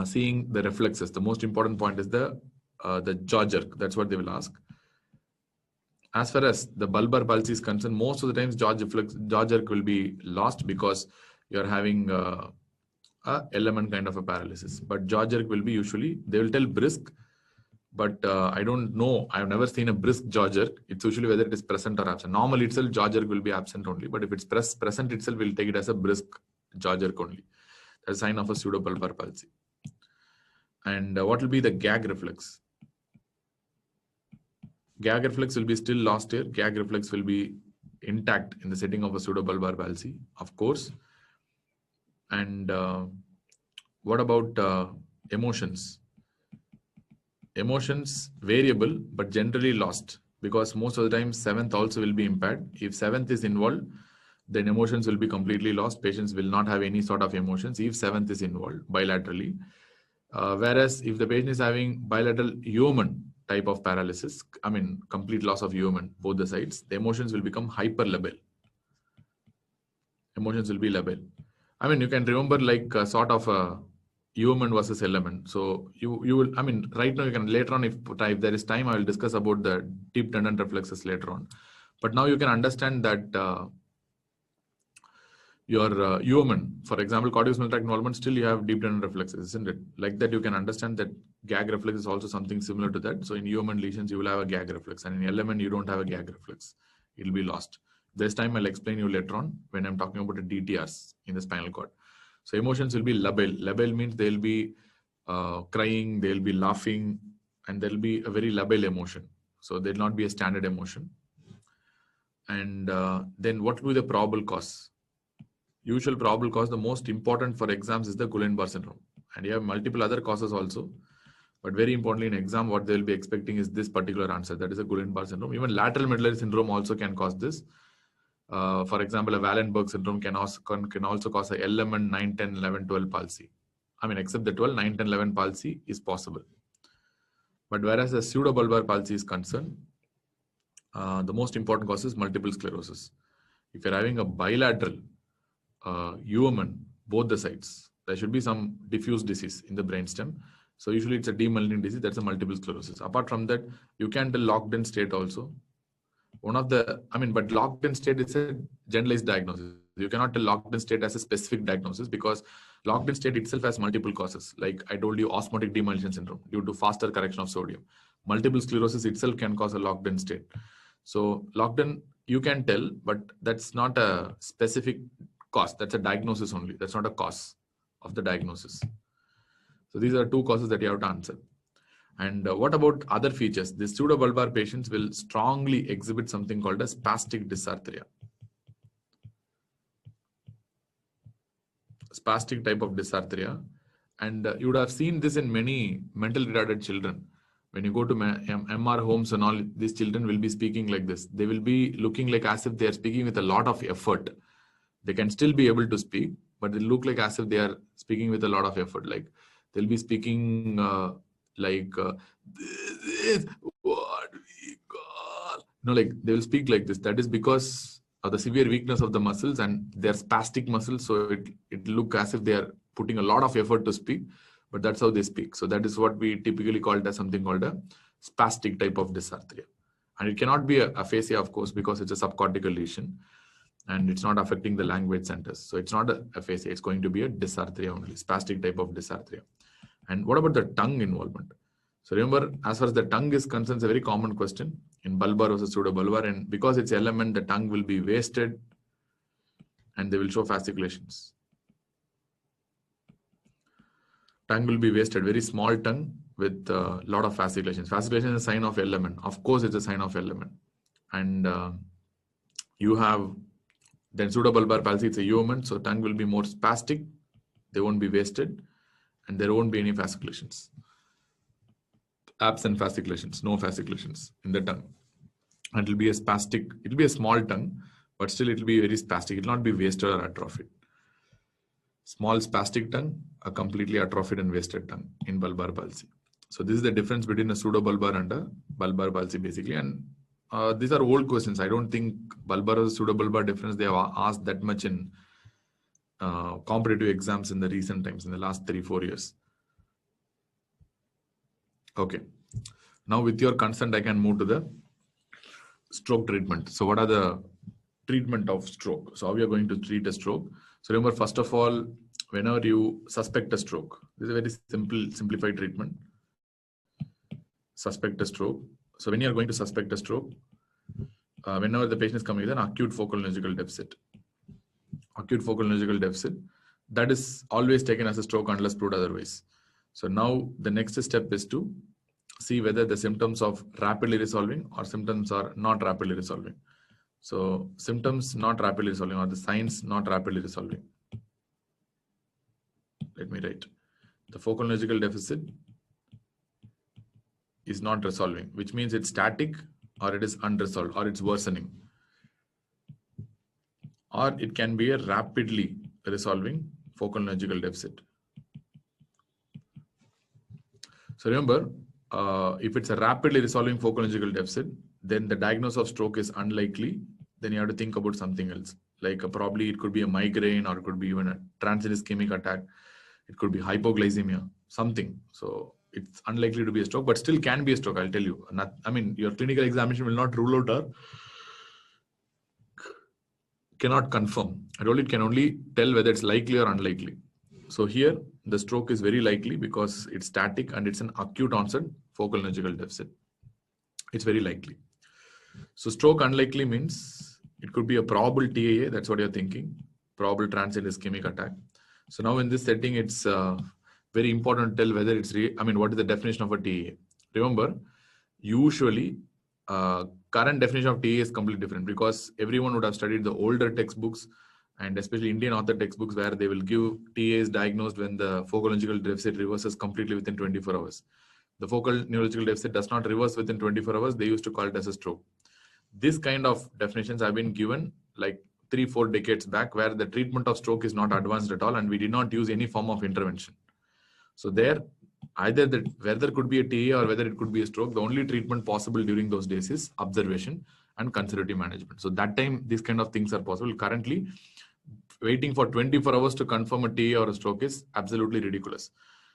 seeing the reflexes. The most important point is the jaw jerk. That's what they will ask. As far as the bulbar palsy is concerned, most of the times jaw jerk will be lost because you're having a LMN kind of a paralysis. But jaw jerk will be usually, they will tell brisk, but I don't know. I've never seen a brisk jaw jerk. It's usually whether it is present or absent. Normally itself, jaw jerk will be absent only. But if it's present itself, we'll take it as a brisk jaw jerk only. That's a sign of a pseudobulbar palsy. And what will be the gag reflex? Gag reflex will be still lost here. Gag reflex will be intact in the setting of a pseudobulbar palsy, of course. And what about emotions? Emotions variable, but generally lost, because most of the time 7th also will be impaired. If 7th is involved, then emotions will be completely lost. Patients will not have any sort of emotions if 7th is involved bilaterally. Whereas if the patient is having bilateral UMN type of paralysis, I mean complete loss of UMN, both the sides, the emotions will become hyperlabile. Emotions will be labile. I mean, you can remember like sort of a UMN versus LMN. So you will, I mean, right now you can later on, if there is time, I will discuss about the deep tendon reflexes later on. But now you can understand that your UMN, for example, corticospinal tract involvement, still you have deep tendon reflexes, isn't it? Like that, you can understand that gag reflex is also something similar to that. So in UMN lesions, you will have a gag reflex, and in LMN, you don't have a gag reflex. It will be lost. This time I'll explain you later on when I'm talking about the DTRs in the spinal cord. So emotions will be labile. Labile means they'll be crying, they'll be laughing, and there'll be a very labile emotion. So there'll not be a standard emotion. And then what will be the probable cause? Usual probable cause, the most important for exams is the Guillain-Barré syndrome. And you have multiple other causes also. But very importantly in exam, what they'll be expecting is this particular answer. That is a Guillain-Barré syndrome. Even lateral medullary syndrome also can cause this. For example, a Wallenberg syndrome can also cause a LMN 9, 10, 11, 12 palsy. I mean, except the 12, 9, 10, 11 palsy is possible. But whereas the pseudobulbar palsy is concerned, the most important cause is multiple sclerosis. If you're having a bilateral UMN, both the sides, there should be some diffuse disease in the brainstem. So usually it's a demyelinating disease, that's a multiple sclerosis. Apart from that, you can tell locked in state also. But locked in state is a generalized diagnosis. You cannot tell locked in state as a specific diagnosis because locked in state itself has multiple causes. Like I told you, osmotic demyelination syndrome due to faster correction of sodium. Multiple sclerosis itself can cause a locked in state. So locked in, you can tell, but that's not a specific cause. That's a diagnosis only. That's not a cause of the diagnosis. So these are two causes that you have to answer. And what about other features? The pseudobulbar patients will strongly exhibit something called a spastic dysarthria. Spastic type of dysarthria. And you would have seen this in many mentally retarded children. When you go to MR homes and all, these children will be speaking like this. They will be looking like as if they are speaking with a lot of effort. They can still be able to speak, but they look like as if they are speaking with a lot of effort. Like they'll be speaking this is what we call. Like they will speak like this. That is because of the severe weakness of the muscles and their spastic muscles. So it look as if they are putting a lot of effort to speak, but that's how they speak. So that is what we typically call it as something called a spastic type of dysarthria. And it cannot be a aphasia, of course, because it's a subcortical lesion and it's not affecting the language centers. So it's not a aphasia. It's going to be a dysarthria only, spastic type of dysarthria. And what about the tongue involvement? So remember, as far as the tongue is concerned, it's a very common question in bulbar versus pseudobulbar. And because it's element, the tongue will be wasted and they will show fasciculations. Tongue will be wasted, very small tongue with a lot of fasciculations. Fasciculation is a sign of element. Of course, it's a sign of element. And you have then pseudobulbar palsy, it's a UMN, so tongue will be more spastic. They won't be wasted. And there won't be any fasciculations. Absent fasciculations, no fasciculations in the tongue. And it will be a spastic, it will be a small tongue, but still it will be very spastic. It will not be wasted or atrophied. Small spastic tongue, a completely atrophied and wasted tongue in bulbar palsy. So this is the difference between a pseudobulbar and a bulbar palsy basically. And these are old questions. I don't think bulbar or pseudobulbar difference they have asked that much in competitive exams in the recent times, in the last 3-4 years. Okay. Now with your consent, I can move to the stroke treatment. So what are the treatment of stroke? So how we are going to treat a stroke? So remember, first of all, whenever you suspect a stroke, this is a very simplified treatment. Suspect a stroke. So when you are going to suspect a stroke, whenever the patient is coming with an acute focal neurological deficit, that is always taken as a stroke unless proved otherwise. So now the next step is to see whether the symptoms of rapidly resolving or symptoms are not rapidly resolving. So symptoms not rapidly resolving or the signs not rapidly resolving. Let me write. The focal neurological deficit is not resolving, which means it's static or it is unresolved or it's worsening. Or it can be a rapidly resolving focal neurological deficit. So remember, if it's a rapidly resolving focal neurological deficit, then the diagnosis of stroke is unlikely. Then you have to think about something else, like probably it could be a migraine, or it could be even a transient ischemic attack. It could be hypoglycemia, something. So it's unlikely to be a stroke, but still can be a stroke, I'll tell you. I mean, your clinical examination will not rule out or cannot confirm. It can only tell whether it's likely or unlikely. So here, the stroke is very likely because it's static and it's an acute onset focal neurological deficit. It's very likely. So stroke unlikely means it could be a probable TAA. That's what you're thinking. Probable transient ischemic attack. So now in this setting, it's very important to tell whether it's what is the definition of a TAA. Remember, usually current definition of TAA is completely different because everyone would have studied the older textbooks, and especially Indian author textbooks, where they will give TAs diagnosed when the focal neurological deficit reverses completely within 24 hours. The focal neurological deficit does not reverse within 24 hours. They used to call it as a stroke. This kind of definitions have been given like 3-4 decades back, where the treatment of stroke is not advanced at all, and we did not use any form of intervention. So there, either whether it could be a TAA or whether it could be a stroke, the only treatment possible during those days is observation and conservative management. So that time, these kind of things are possible. Currently, waiting for 24 hours to confirm a TAA or a stroke is absolutely ridiculous.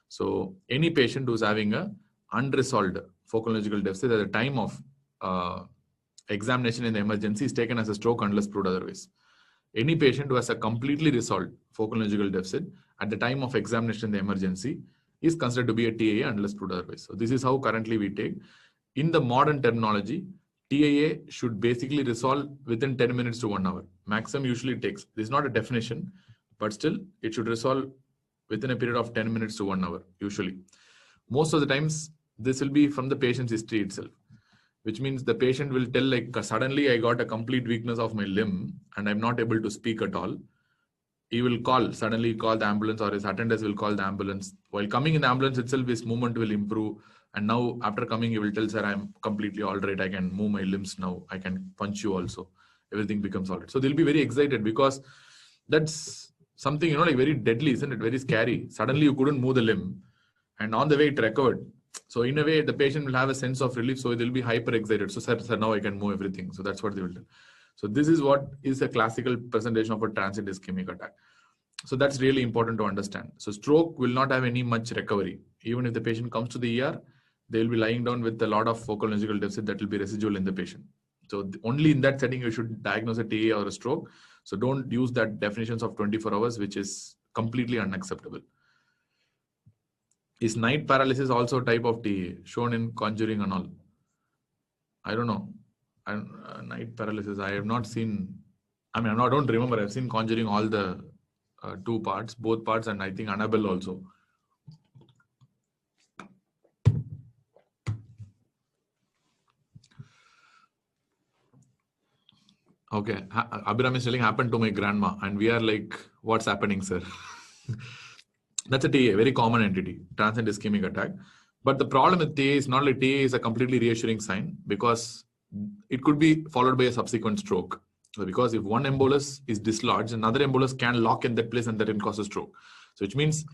So any patient who's having a unresolved focal neurological deficit at the time of examination in the emergency is taken as a stroke unless proved otherwise. Any patient who has a completely resolved focal neurological deficit at the time of examination in the emergency is considered to be a TAA unless proved otherwise. So this is how currently we take. In the modern terminology, TAA should basically resolve within 10 minutes to 1 hour. Maximum usually takes. This is not a definition, but still it should resolve within a period of 10 minutes to 1 hour usually. Most of the times, this will be from the patient's history itself, which means the patient will tell like, suddenly I got a complete weakness of my limb and I'm not able to speak at all. He will suddenly call the ambulance, or his attendants will call the ambulance. While coming in the ambulance itself, his movement will improve. And now after coming, he will tell, sir, I'm completely all right. I can move my limbs now. I can punch you also. Everything becomes all right. So they'll be very excited because that's something, like very deadly, isn't it? Very scary. Suddenly you couldn't move the limb and on the way it recovered. So in a way, the patient will have a sense of relief. So they'll be hyper excited. So sir, now I can move everything. So that's what they will do. So this is what is a classical presentation of a transient ischemic attack. So that's really important to understand. So stroke will not have any much recovery. Even if the patient comes to the ER, they will be lying down with a lot of focal neurological deficit that will be residual in the patient. So only in that setting, you should diagnose a TAA or a stroke. So don't use that definitions of 24 hours, which is completely unacceptable. Is night paralysis also a type of TAA shown in Conjuring and all? I don't know. Night paralysis, I have not seen. I don't remember. I've seen Conjuring all the both parts, and I think Annabelle also. Okay, Abhiram is telling happened to my grandma, and we are like, what's happening, sir? That's a TAA, very common entity, transient ischemic attack. But the problem with TAA is not like TAA is a completely reassuring sign, because it could be followed by a subsequent stroke. So because if one embolus is dislodged, another embolus can lock in that place and that can cause a stroke. So which means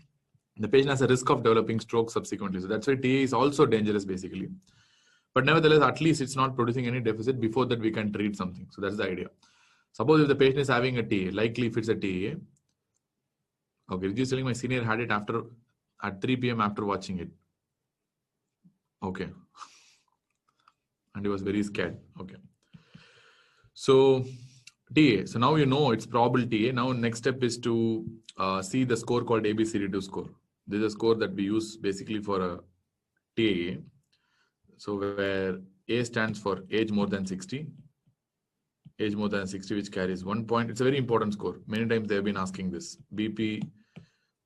the patient has a risk of developing stroke subsequently. So that's why TAA is also dangerous basically. But nevertheless, at least it's not producing any deficit. Before that, we can treat something. So that's the idea. Suppose if the patient is having a TAA, likely if it's a TAA. Okay, just telling my senior had it at 3 p.m. after watching it. Okay. And he was very scared. Okay. So TAA. So now you know it's probable TAA. Now next step is to see the score called ABCD2 score. This is a score that we use basically for a TAA. So where A stands for age more than 60. Age more than 60, which carries 1 point. It's a very important score. Many times they have been asking this. BP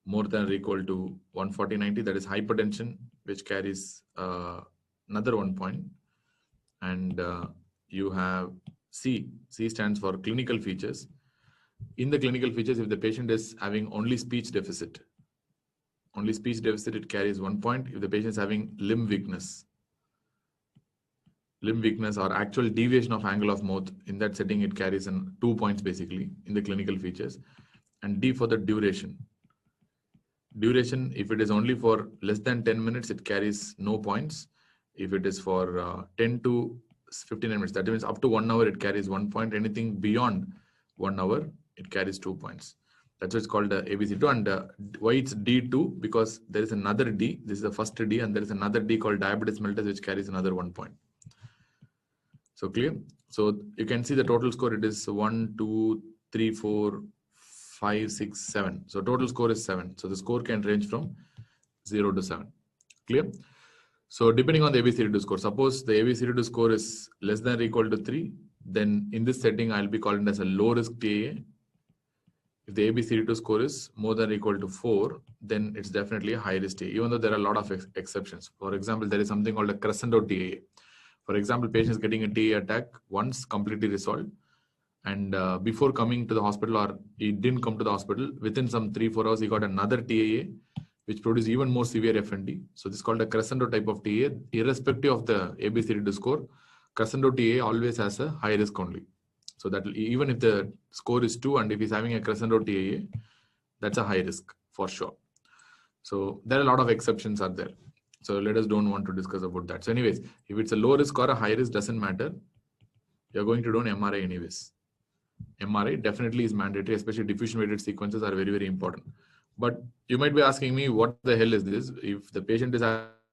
more than or equal to 140/90. That is hypertension, which carries another 1 point. And you have C. C stands for clinical features. In the clinical features, if the patient is having only speech deficit, it carries 1 point. If the patient is having limb weakness or actual deviation of angle of mouth, in that setting, it carries 2 points basically in the clinical features. And D for the duration. Duration, if it is only for less than 10 minutes, it carries no points. If it is for 10 to 15 minutes, that means up to 1 hour, it carries 1 point. Anything beyond 1 hour, It carries 2 points. That's why it's called ABC2. And why it's D2? Because there is another D. This is the first D, and there is another D called diabetes mellitus, which carries another 1 point. So clear? So you can see the total score. It is 1, 2, 3, 4, 5, 6, 7. So total score is 7. So the score can range from 0 to 7. Clear? So depending on the ABCD2 score, suppose the ABCD2 score is less than or equal to 3, then in this setting, I'll be calling it as a low risk TAA. If the ABCD2 score is more than or equal to 4, then it's definitely a high risk TAA, even though there are a lot of exceptions. For example, there is something called a crescendo TAA. For example, patient is getting a TAA attack once completely resolved, and before coming to the hospital, or he didn't come to the hospital, within some 3-4 hours, he got another TAA, which produced even more severe FND. So this is called a crescendo type of TAA. Irrespective of the ABCD2 score, crescendo TAA always has a high risk only. So that even if the score is 2 and if he's having a crescendo TAA, that's a high risk for sure. So there are a lot of exceptions are there. So let us don't want to discuss about that. So anyways, if it's a low risk or a high risk, doesn't matter. You're going to do an MRI anyways. MRI definitely is mandatory, especially diffusion weighted sequences are very, very important. But you might be asking me, what the hell is this? If the patient is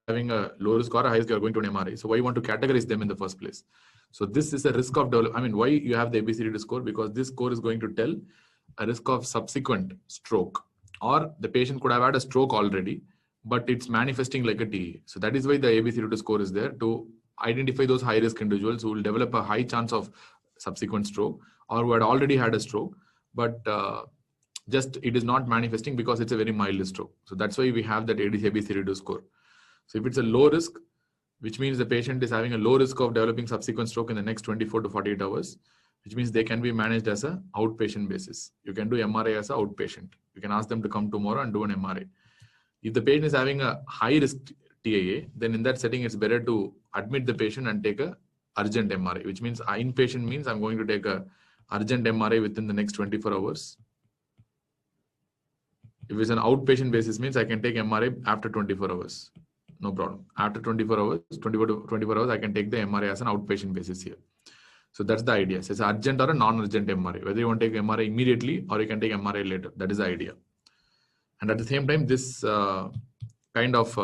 having a low risk or a high risk, you're going to an MRI. So why you want to categorize them in the first place? So this is a risk of development. I mean, why you have the ABCD score? Because this score is going to tell a risk of subsequent stroke, or the patient could have had a stroke already, but it's manifesting like a TAA. So that is why the ABCD score is there, to identify those high risk individuals who will develop a high chance of subsequent stroke, or who had already had a stroke, but just it is not manifesting because it's a very mild stroke. So that's why we have that ABCD score. So if it's a low risk, which means the patient is having a low risk of developing subsequent stroke in the next 24 to 48 hours, which means they can be managed as an outpatient basis. You can do MRI as an outpatient. You can ask them to come tomorrow and do an MRI. If the patient is having a high risk TAA, then in that setting, it's better to admit the patient and take a urgent MRI, which means inpatient means I'm going to take a urgent MRI within the next 24 hours. If it's an outpatient basis, means I can take MRI after 24 hours. No problem. After 24 hours, 24 hours, I can take the MRI as an outpatient basis here. So that's the idea. So it's urgent or a non-urgent MRI. Whether you want to take MRI immediately or you can take MRI later. That is the idea. And at the same time, this kind of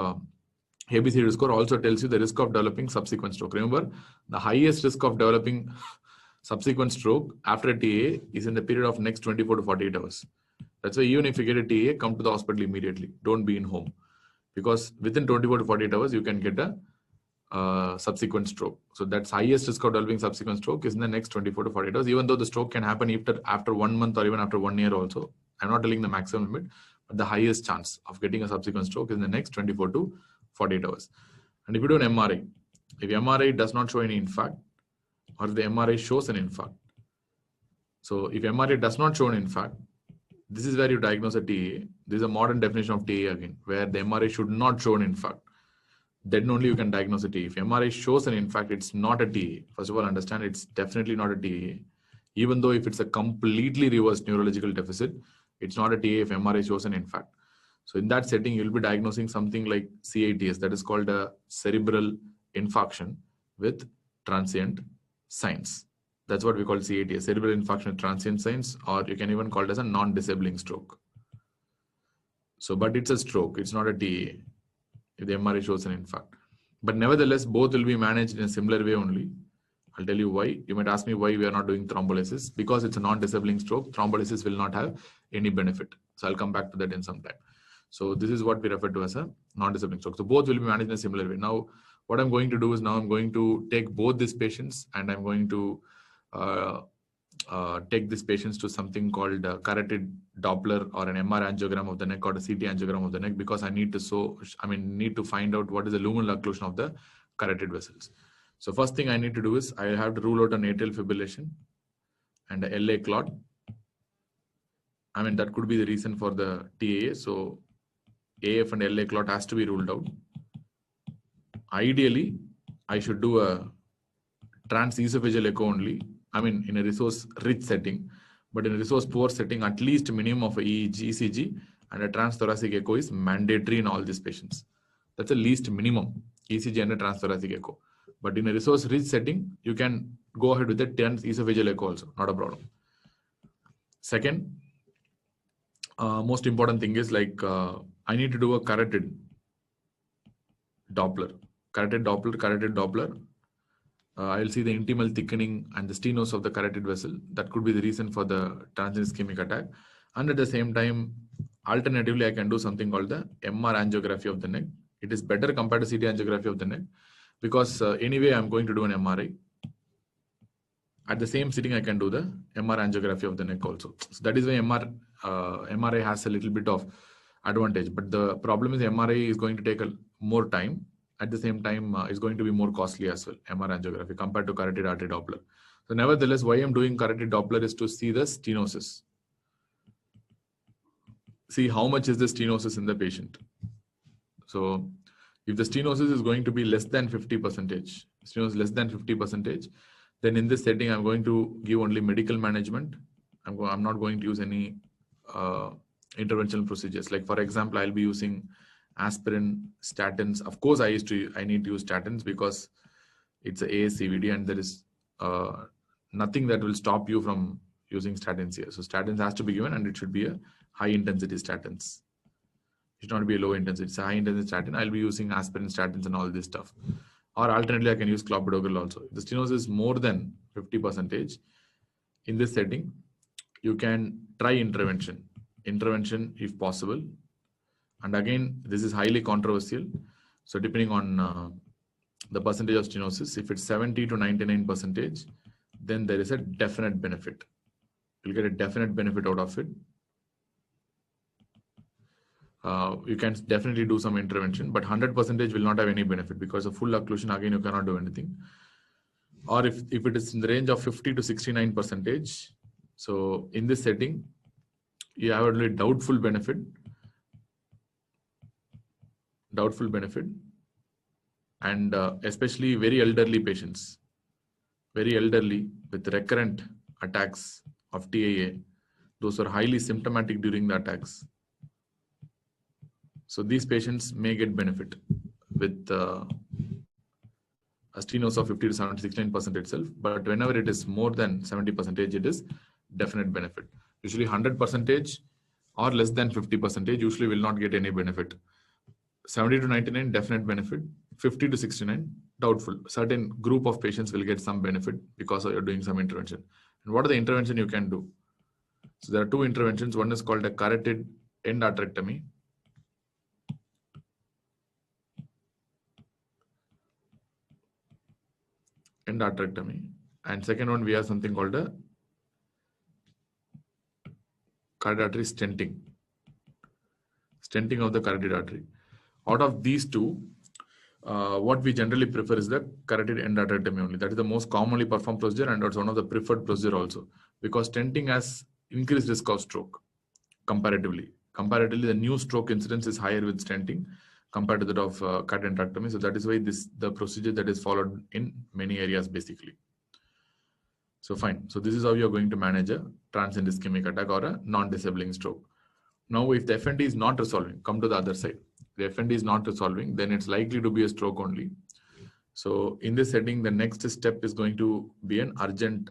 ABCD score also tells you the risk of developing subsequent stroke. Remember, the highest risk of developing subsequent stroke after a TAA is in the period of next 24 to 48 hours. That's why even if you get a TAA, come to the hospital immediately. Don't be in home. Because within 24 to 48 hours, you can get a subsequent stroke. So that's highest risk of developing subsequent stroke is in the next 24 to 48 hours, even though the stroke can happen after 1 month or even after 1 year also. I'm not telling the maximum limit, but the highest chance of getting a subsequent stroke is in the next 24 to 48 hours. And if you do an MRI, if MRI does not show any infarct, or if the MRI shows an infarct. So if MRI does not show an infarct, this is where you diagnose a TAA. This is a modern definition of TAA again, where the MRI should not show an infarct. Then only you can diagnose a TAA. If MRI shows an infarct, it's not a TAA. First of all, understand it's definitely not a TAA. Even though if it's a completely reversed neurological deficit, it's not a TAA if MRI shows an infarct. So in that setting, you'll be diagnosing something like CITS, that is called a cerebral infarction with transient signs. That's what we call CITS, cerebral infarction with transient signs, or you can even call it as a non-disabling stroke. So, but it's a stroke, it's not a TAA if the MRI shows an infarct. But nevertheless, both will be managed in a similar way only. I'll tell you why. You might ask me why we are not doing thrombolysis. Because it's a non-disabling stroke, thrombolysis will not have any benefit. So I'll come back to that in some time. So this is what we refer to as a non-disabling stroke. So both will be managed in a similar way. Now, what I'm going to do is now I'm going to take both these patients and I'm going to take these patients to something called carotid Doppler or an MR angiogram of the neck or a CT angiogram of the neck, because I need to find out what is the luminal occlusion of the carotid vessels. So first thing I need to do is I have to rule out an atrial fibrillation and a LA clot. I mean, that could be the reason for the TAA. So AF and LA clot has to be ruled out. Ideally, I should do a transesophageal echo only. I mean, in a resource-rich setting, but in a resource-poor setting, at least minimum of a ECG and a transthoracic echo is mandatory in all these patients. That's the least minimum, ECG and a transthoracic echo. But in a resource-rich setting, you can go ahead with the transesophageal echo also, not a problem. Second, most important thing is like I need to do a carotid Doppler. Carotid Doppler. I'll see the intimal thickening and the stenos of the carotid vessel. That could be the reason for the transient ischemic attack. And at the same time, alternatively, I can do something called the MR angiography of the neck. It is better compared to CT angiography of the neck because anyway, I'm going to do an MRI. At the same sitting, I can do the MR angiography of the neck also. So that is why MRI has a little bit of advantage. But the problem is MRI is going to take more time. At the same time, it's going to be more costly as well, MR angiography, compared to carotid artery Doppler. So nevertheless, why I'm doing carotid Doppler is to see the stenosis. See how much is the stenosis in the patient. So if the stenosis is going to be less than 50%, stenosis less than 50%, then in this setting, I'm going to give only medical management. I'm not going to use any interventional procedures. Like for example, I'll be using aspirin, statins. Of course, I need to use statins because it's a ASCVD and there is nothing that will stop you from using statins here. So statins has to be given and it should be a high intensity statins. It should not be a low intensity. It's a high intensity statin. I'll be using aspirin, statins and all this stuff. Or alternately, I can use clopidogrel also. If the stenosis is more than 50%, in this setting, you can try intervention if possible. And again, this is highly controversial. So depending on the percentage of stenosis, if it's 70 to 99%, then there is a definite benefit. You'll get a definite benefit out of it. You can definitely do some intervention, but 100% will not have any benefit because of full occlusion, again, you cannot do anything. Or if it is in the range of 50 to 69%, so in this setting, you have only doubtful benefit, and especially very elderly patients, very elderly with recurrent attacks of TIA, those are highly symptomatic during the attacks. So these patients may get benefit with a stenosis of 50 to 69% itself, but whenever it is more than 70%, it is definite benefit. Usually 100% or less than 50% usually will not get any benefit. 70 to 99 definite benefit, 50 to 69 doubtful. Certain group of patients will get some benefit because you're doing some intervention. And what are the intervention you can do? So there are two interventions. One is called a carotid endarterectomy. And second one, we have something called a carotid artery stenting of the carotid artery. Out of these two, what we generally prefer is the carotid endarterectomy only. That is the most commonly performed procedure and it's one of the preferred procedure also, because stenting has increased risk of stroke comparatively. The new stroke incidence is higher with stenting compared to that of carotid endarterectomy. So that is why the procedure that is followed in many areas basically. So fine. So this is how you are going to manage a transient ischemic attack or a non-disabling stroke. Now, if the FND is not resolving, come to the other side. The FND is not resolving, then it's likely to be a stroke only. So in this setting, the next step is going to be an urgent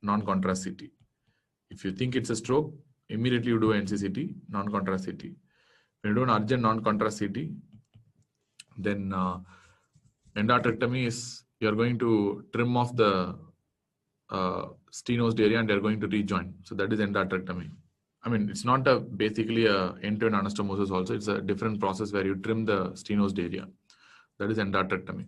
non-contrast CT. If you think it's a stroke, immediately you do an NCCT, non-contrast CT. When you do an urgent non-contrast CT, then endarterectomy is, you're going to trim off the stenosed area and they're going to rejoin. So that is endarterectomy. I mean, it's not basically a end-to-end anastomosis also. It's a different process where you trim the stenosed area. That is endarterectomy.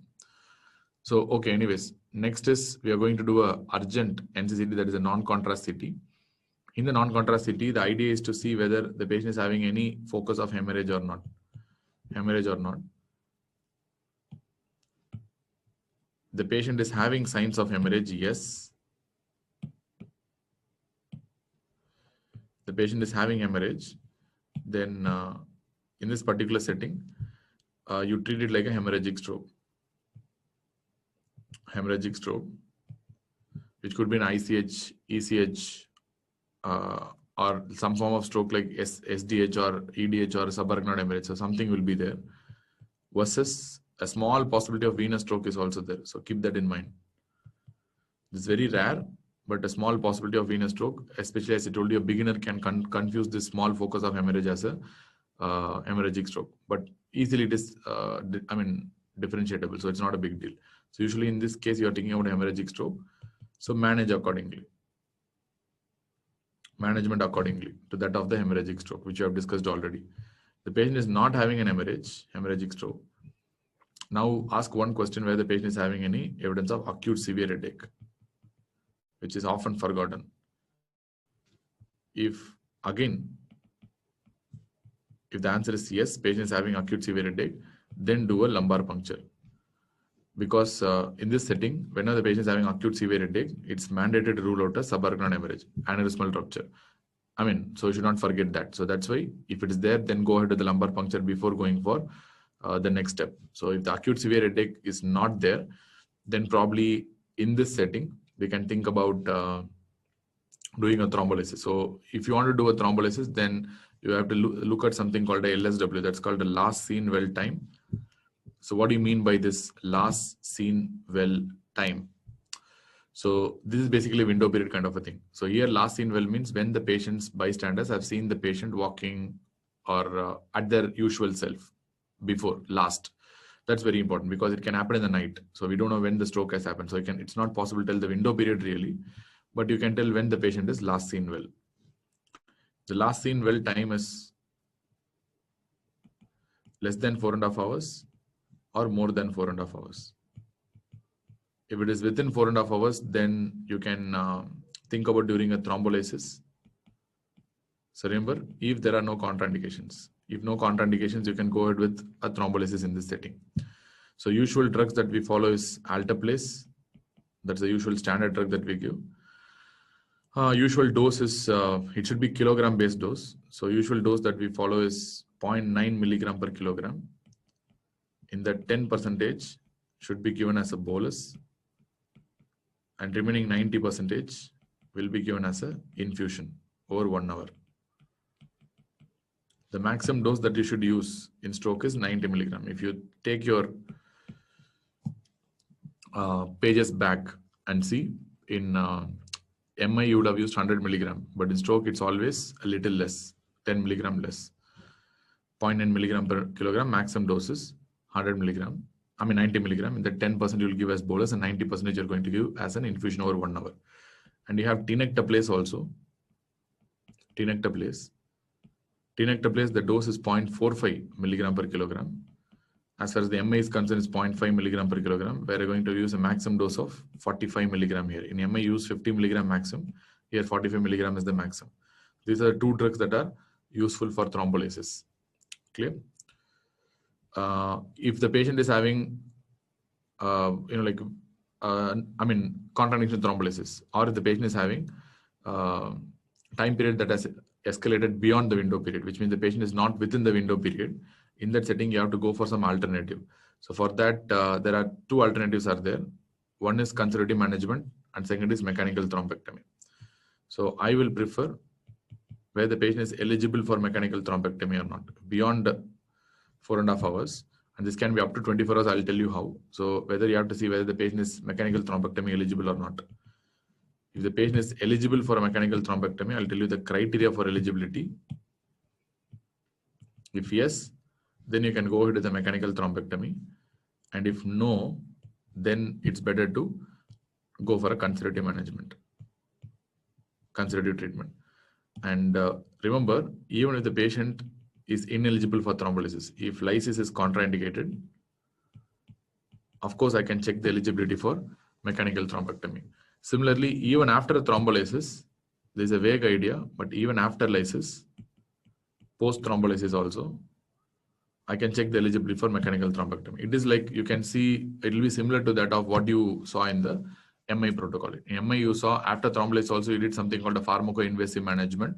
So, okay, anyways, next is we are going to do a urgent NCCT, that is a non-contrast CT. In the non-contrast CT, the idea is to see whether the patient is having any focus of hemorrhage or not. The patient is having signs of hemorrhage, yes. The patient is having hemorrhage, then in this particular setting, you treat it like a hemorrhagic stroke. Which could be an ICH, ECH, or some form of stroke like SDH or EDH or subarachnoid hemorrhage. So something will be there. Versus a small possibility of venous stroke is also there. So keep that in mind. This is very rare, but a small possibility of venous stroke, especially as I told you, a beginner can confuse this small focus of hemorrhage as a hemorrhagic stroke. But easily it is, differentiatable, so it's not a big deal. So usually in this case, you are thinking about hemorrhagic stroke. So manage accordingly. Management accordingly to that of the hemorrhagic stroke, which you have discussed already. The patient is not having an hemorrhagic stroke. Now ask one question where the patient is having any evidence of acute severe headache, which is often forgotten. If the answer is yes, patient is having acute severe headache, then do a lumbar puncture. Because in this setting, whenever the patient is having acute severe headache, it's mandated to rule out a subarachnoid hemorrhage, aneurysmal rupture. So you should not forget that. So that's why if it is there, then go ahead with the lumbar puncture before going for the next step. So if the acute severe headache is not there, then probably in this setting, we can think about doing a thrombolysis. So if you want to do a thrombolysis, then you have to look at something called a LSW. That's called the last seen well time. So what do you mean by this last seen well time? So this is basically a window period kind of a thing. So here last seen well means when the patient's bystanders have seen the patient walking or at their usual self before last. That's very important because it can happen in the night. So we don't know when the stroke has happened. So it's not possible to tell the window period really, but you can tell when the patient is last seen well. The last seen well time is less than 4.5 hours or more than 4.5 hours. If it is within 4.5 hours, then you can think about doing a thrombolysis. So remember, if there are no contraindications. If no contraindications, you can go ahead with a thrombolysis in this setting. So usual drugs that we follow is alteplase. That's the usual standard drug that we give. Usual dose is, it should be kilogram based dose. So usual dose that we follow is 0.9 milligram per kilogram. In that 10% should be given as a bolus. And remaining 90% will be given as an infusion over 1 hour. The maximum dose that you should use in stroke is 90 milligram. If you take your pages back and see, in MI you would have used 100 milligram, but in stroke it's always a little less, 10 milligram less. 0.9 milligram per kilogram, maximum dose is 100 milligram. 90 milligram. In that 10% you will give as bolus and 90% you're going to give as an infusion over 1 hour. And you have tenecteplase also. Tenecteplase, the dose is 0.45 milligram per kilogram. As far as the MI is concerned, it's 0.5 milligram per kilogram, where we're going to use a maximum dose of 45 milligram here. In MI, use 50 milligram maximum. Here, 45 milligram is the maximum. These are the two drugs that are useful for thrombolysis. Clear? If the patient is having, contraindication thrombolysis, or if the patient is having time period that has escalated beyond the window period, which means the patient is not within the window period, in that setting, you have to go for some alternative. So for that, there are two alternatives are there. One is conservative management and second is mechanical thrombectomy. So I will prefer where the patient is eligible for mechanical thrombectomy or not, beyond 4.5 hours. And this can be up to 24 hours. I'll tell you how. So whether you have to see whether the patient is mechanical thrombectomy eligible or not. If the patient is eligible for a mechanical thrombectomy, I'll tell you the criteria for eligibility. If yes, then you can go ahead with the mechanical thrombectomy. And if no, then it's better to go for a conservative management, conservative treatment. And remember, even if the patient is ineligible for thrombolysis, if lysis is contraindicated, of course, I can check the eligibility for mechanical thrombectomy. Similarly, even after a thrombolysis, there's a vague idea, but even after lysis, post thrombolysis also, I can check the eligibility for mechanical thrombectomy. It is like, you can see, it will be similar to that of what you saw in the MI protocol. In MI, you saw after thrombolysis also, you did something called a pharmacoinvasive management,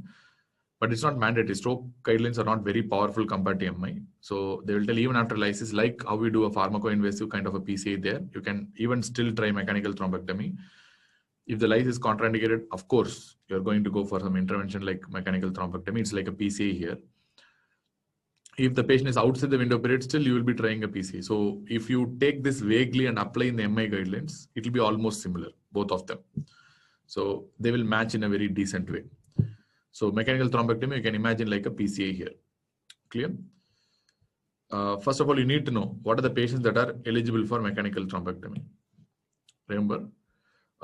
but it's not mandatory. Stroke guidelines are not very powerful compared to MI. So they will tell even after lysis, like how we do a pharmacoinvasive kind of a PCA there, you can even still try mechanical thrombectomy. If the lysis is contraindicated, of course, you're going to go for some intervention like mechanical thrombectomy. It's like a PCA here. If the patient is outside the window period, still you will be trying a PCA. So if you take this vaguely and apply in the MI guidelines, it will be almost similar, both of them. So they will match in a very decent way. So mechanical thrombectomy, you can imagine like a PCA here. Clear? First of all, you need to know what are the patients that are eligible for mechanical thrombectomy. Remember,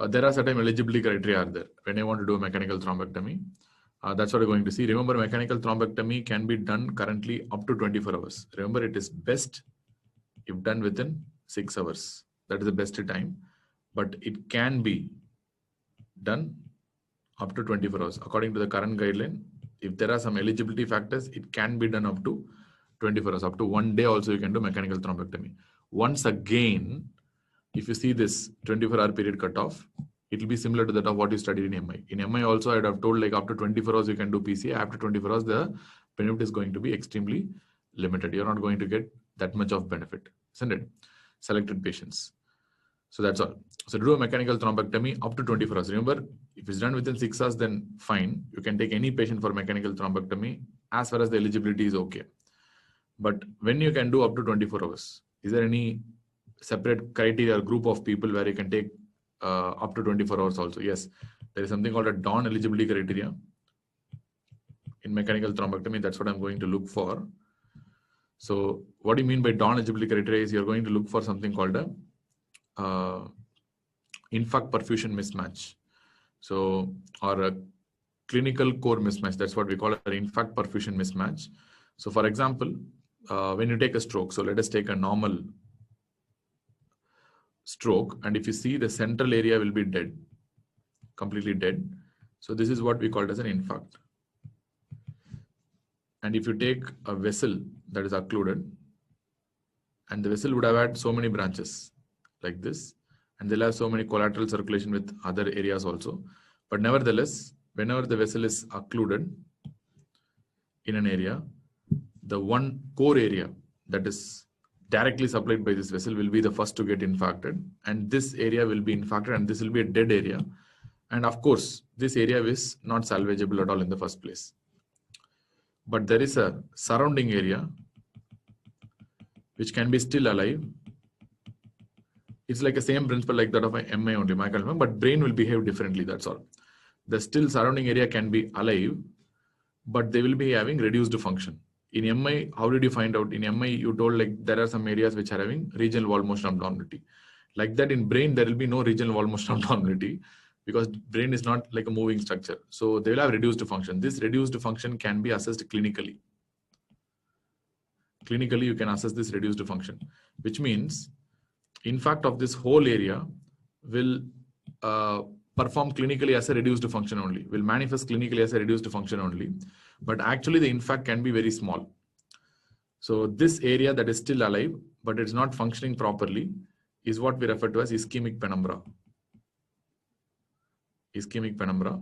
there are certain eligibility criteria are there when I want to do a mechanical thrombectomy. That's what we're going to see. Remember, mechanical thrombectomy can be done currently up to 24 hours. Remember, it is best if done within 6 hours. That is the best time. But it can be done up to 24 hours. According to the current guideline, if there are some eligibility factors, it can be done up to 24 hours. Up to 1 day also you can do mechanical thrombectomy. Once again, if you see this 24-hour period cutoff, it will be similar to that of what you studied in MI. In MI also, I would have told like up to 24 hours you can do PCA. After 24 hours, the benefit is going to be extremely limited. You're not going to get that much of benefit, isn't it? Selected patients. So that's all. So to do a mechanical thrombectomy up to 24 hours. Remember, if it's done within 6 hours, then fine. You can take any patient for mechanical thrombectomy as far as the eligibility is okay. But when you can do up to 24 hours, is there any separate criteria or group of people where you can take up to 24 hours also? Yes, there is something called a Dawn eligibility criteria in mechanical thrombectomy. That's what I'm going to look for. So what do you mean by Dawn eligibility criteria is you're going to look for something called a infarct perfusion mismatch. So, or a clinical core mismatch. That's what we call an infarct perfusion mismatch. So for example, when you take a stroke, so let us take a normal stroke, and if you see the central area will be dead, completely dead. So this is what we call as an infarct. And if you take a vessel that is occluded, and the vessel would have had so many branches like this, and they'll have so many collateral circulation with other areas also. But nevertheless, whenever the vessel is occluded in an area, the one core area that is directly supplied by this vessel will be the first to get infarcted, and this area will be infarcted, and this will be a dead area. And of course, this area is not salvageable at all in the first place. But there is a surrounding area which can be still alive. It's like the same principle like that of a MI only, but brain will behave differently, that's all. The still surrounding area can be alive, but they will be having reduced function. In MI, how did you find out? In MI, you told like there are some areas which are having regional wall motion abnormality. Like that in brain, there will be no regional wall motion abnormality because brain is not like a moving structure. So they will have reduced function. This reduced function can be assessed clinically. Clinically, you can assess this reduced function, which means infarct of this whole area will perform clinically as a reduced function only, will manifest clinically as a reduced function only. But actually the infarct can be very small. So this area that is still alive, but it's not functioning properly, is what we refer to as ischemic penumbra. Ischemic penumbra.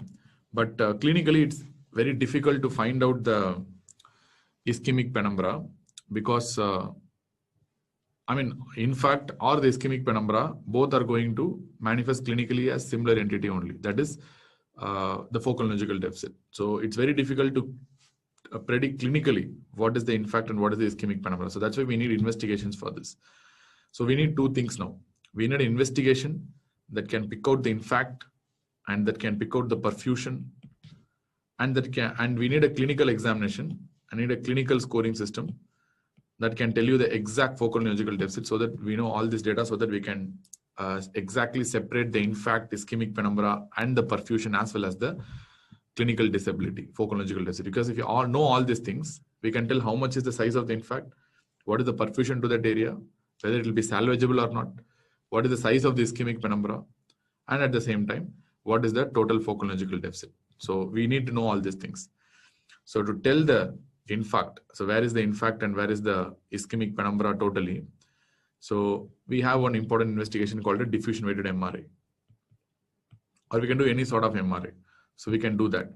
But clinically, it's very difficult to find out the ischemic penumbra because, infarct or the ischemic penumbra, both are going to manifest clinically as similar entity only. That is the focal neurological deficit. So it's very difficult to predict clinically what is the infarct and what is the ischemic penumbra. So that's why we need investigations for this. So we need two things now. We need an investigation that can pick out the infarct and that can pick out the perfusion, and we need a clinical examination. I need a clinical scoring system that can tell you the exact focal neurological deficit, so that we know all this data, so that we can exactly separate the infarct, ischemic penumbra, and the perfusion as well as the clinical disability, focal neurological deficit. Because if you all know all these things, we can tell how much is the size of the infarct, what is the perfusion to that area, whether it will be salvageable or not, what is the size of the ischemic penumbra, and at the same time, what is the total focal neurological deficit. So we need to know all these things. So to tell the infarct, so where is the infarct and where is the ischemic penumbra totally? So we have one important investigation called a diffusion weighted MRI, or we can do any sort of MRI. So we can do that.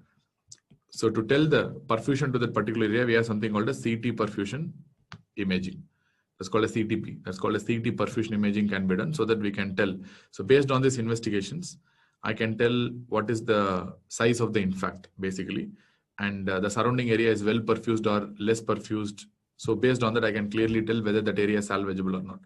So to tell the perfusion to that particular area, we have something called a CT perfusion imaging. That's called a CTP. That's called a CT perfusion imaging can be done, so that we can tell. So based on these investigations, I can tell what is the size of the infarct basically, and the surrounding area is well perfused or less perfused. So based on that, I can clearly tell whether that area is salvageable or not.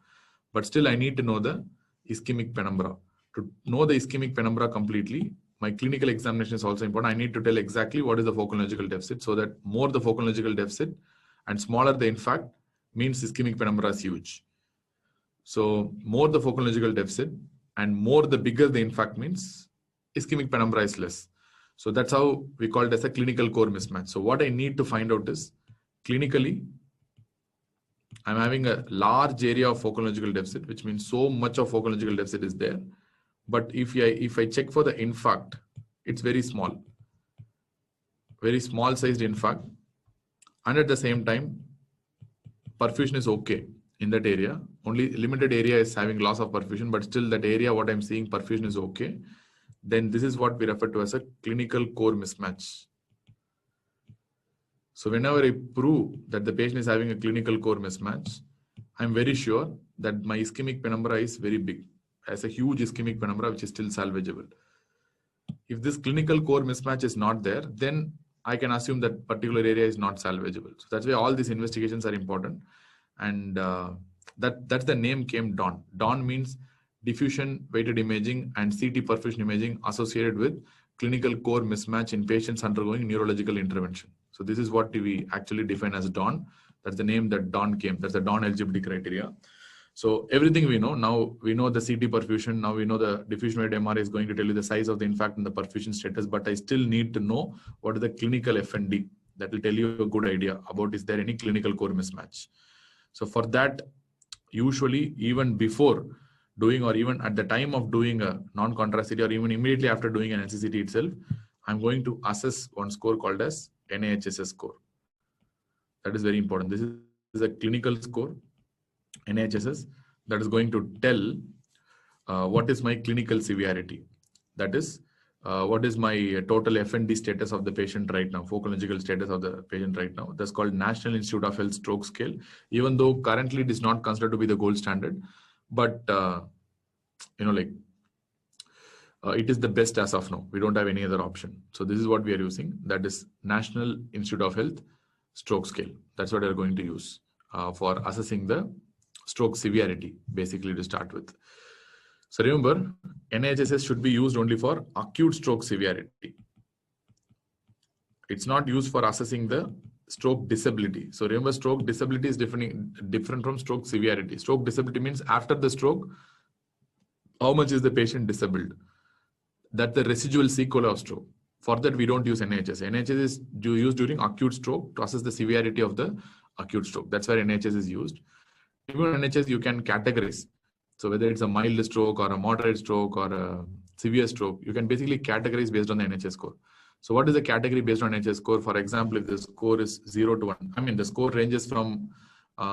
But still, I need to know the ischemic penumbra. To know the ischemic penumbra completely, my clinical examination is also important. I need to tell exactly what is the phocologically deficit, so that more the phocologically deficit and smaller the infarct means ischemic penumbra is huge. So more the phocologically deficit and more the bigger the infarct means ischemic penumbra is less. So that's how we call it as a clinical core mismatch. So what I need to find out is clinically, I'm having a large area of phocologically deficit, which means so much of phocologically deficit is there. But if I check for the infarct, it's very small sized infarct. And at the same time, perfusion is okay in that area. Only limited area is having loss of perfusion, but still that area, what I'm seeing, perfusion is okay. Then this is what we refer to as a clinical core mismatch. So whenever I prove that the patient is having a clinical core mismatch, I'm very sure that my ischemic penumbra is very big, has a huge ischemic penumbra which is still salvageable. If this clinical core mismatch is not there, then I can assume that particular area is not salvageable. So that's why all these investigations are important. And that's the name came DAWN. DAWN means diffusion weighted imaging and CT perfusion imaging associated with clinical core mismatch in patients undergoing neurological intervention. So this is what we actually define as DAWN. That's the name that DAWN came. That's the DAWN eligibility criteria. So everything we know, now we know the CT perfusion, now we know the diffusion weighted MRI is going to tell you the size of the infarct and the perfusion status, but I still need to know what is the clinical FND. That will tell you a good idea about is there any clinical core mismatch. So for that, usually even before doing or even at the time of doing a non-contrast CT or even immediately after doing an NCCT itself, I'm going to assess one score called as NIHSS score. That is very important. This is a clinical score, NIHSS, that is going to tell what is my clinical severity. That is, what is my total FND status of the patient right now, phocologically status of the patient right now. That's called National Institute of Health Stroke Scale, even though currently it is not considered to be the gold standard, but it is the best as of now. We don't have any other option. So this is what we are using. That is National Institute of Health Stroke Scale. That's what we are going to use for assessing the stroke severity, basically, to start with. So remember, NIHSS should be used only for acute stroke severity. It's not used for assessing the stroke disability. So remember, stroke disability is different from stroke severity. Stroke disability means after the stroke, how much is the patient disabled? That's the residual sequelae of stroke. For that, we don't use NIHSS. NIHSS is used during acute stroke to assess the severity of the acute stroke. That's where NIHSS is used. Even NIHSS, you can categorize. So whether it's a mild stroke or a moderate stroke or a severe stroke, you can basically categorize based on the NIHSS score. So what is the category based on NIHSS score? For example, if the score is 0 to 1, I mean, the score ranges from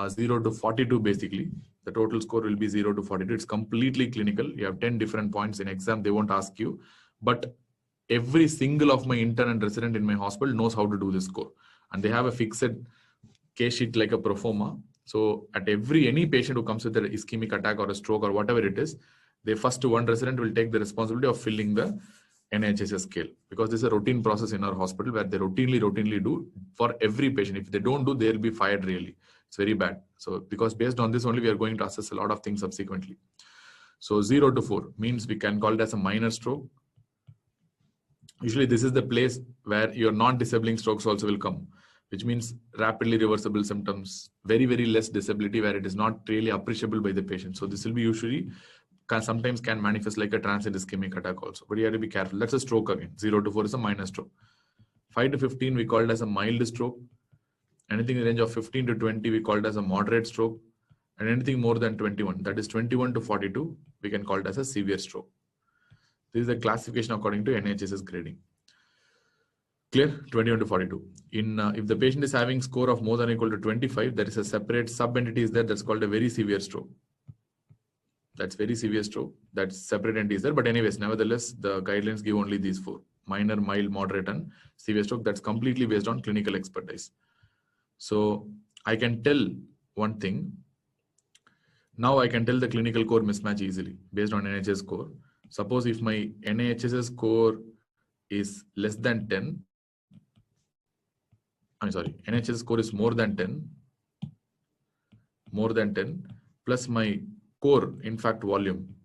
0 to 42 basically. The total score will be 0 to 42. It's completely clinical. You have 10 different points in exam. They won't ask you. But every single of my intern and resident in my hospital knows how to do this score. And they have a fixed case sheet like a pro forma. So at any patient who comes with an ischemic attack or a stroke or whatever it is, the first one resident will take the responsibility of filling the NIHSS scale, because this is a routine process in our hospital where they routinely do for every patient. If they don't do, they'll be fired really. It's very bad. So because based on this only, we are going to assess a lot of things subsequently. So 0 to 4 means we can call it as a minor stroke. Usually this is the place where your non-disabling strokes also will come, which means rapidly reversible symptoms, very less disability where it is not really appreciable by the patient. So this will be usually sometimes can manifest like a transient ischemic attack also, but you have to be careful. That's a stroke again. 0 to 4 is a minor stroke. 5 to 15 we call it as a mild stroke. Anything in the range of 15 to 20 we call it as a moderate stroke, and anything more than 21, that is 21 to 42, we can call it as a severe stroke. This is the classification according to NIHSS grading. Clear? 21 to 42. If the patient is having score of more than or equal to 25, there is a separate sub-entity is there that's called a very severe stroke. That's very severe stroke. That's separate entity is there. But anyways, nevertheless, the guidelines give only these 4: minor, mild, moderate, and severe stroke. That's completely based on clinical expertise. So I can tell one thing. Now I can tell the clinical core mismatch easily based on NIHSS score. Suppose if my NIHSS score is less than 10, NIHSS score is more than 10, plus my core infarct volume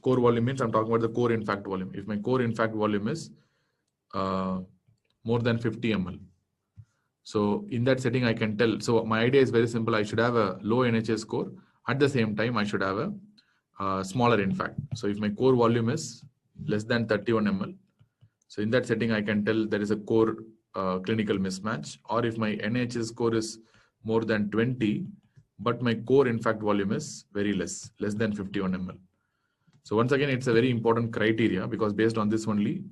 core volume means I'm talking about the core infarct volume. If my core infarct volume is more than 50 ml. So in that setting, I can tell. So my idea is very simple. I should have a low NHS score. At the same time, I should have a smaller infarct. So if my core volume is less than 31 ml, so in that setting, I can tell there is a core clinical mismatch. Or if my NHS score is more than 20, but my core infarct volume is very less than 51 ml. So once again, it's a very important criteria because based on this only,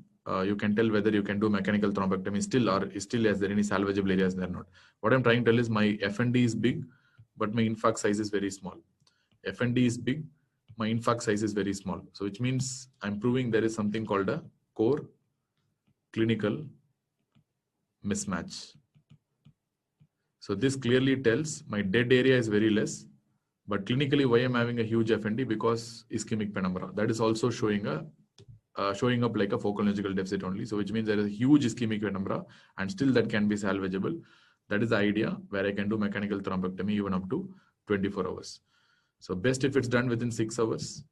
you can tell whether you can do mechanical thrombectomy still or still is there any salvageable areas there or not. What I'm trying to tell is my FND is big, but my infarct size is very small. FND is big, my infarct size is very small. So which means I'm proving there is something called a core clinical mismatch. So this clearly tells my dead area is very less, but clinically why I'm having a huge FND because ischemic penumbra. That is also showing up like a focal neurological deficit only. So which means there is a huge ischemic penumbra and still that can be salvageable. That is the idea where I can do mechanical thrombectomy even up to 24 hours. So best if it's done within 6 hours,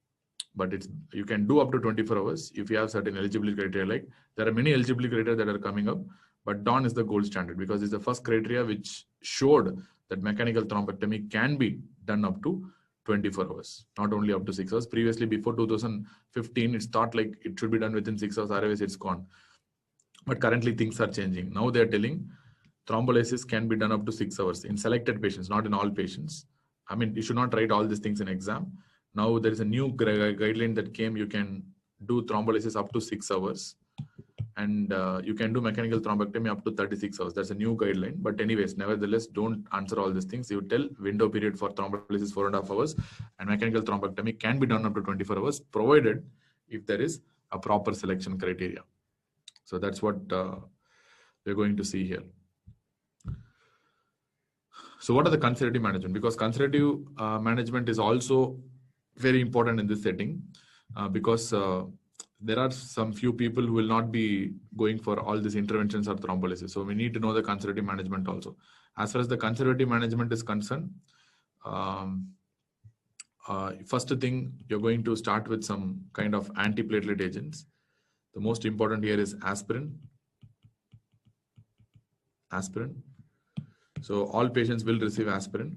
but you can do up to 24 hours if you have certain eligibility criteria. Like there are many eligibility criteria that are coming up, but DAWN is the gold standard because it's the first criteria which showed that mechanical thrombectomy can be done up to 24 hours, not only up to 6 hours. Previously, before 2015, it's thought like it should be done within 6 hours, otherwise it's gone. But currently things are changing. Now they're telling thrombolysis can be done up to 6 hours in selected patients, not in all patients. I mean, you should not write all these things in exam. Now there is a new guideline that came. You can do thrombolysis up to 6 hours. And you can do mechanical thrombectomy up to 36 hours. That's a new guideline. But anyways, nevertheless, don't answer all these things. You tell window period for thrombolysis 4.5 hours and mechanical thrombectomy can be done up to 24 hours, provided if there is a proper selection criteria. So that's what we're going to see here. So what are the conservative management? Because conservative management is also very important in this setting because there are some few people who will not be going for all these interventions or thrombolysis. So we need to know the conservative management also. As far as the conservative management is concerned, first thing, you're going to start with some kind of antiplatelet agents. The most important here is aspirin. So all patients will receive aspirin.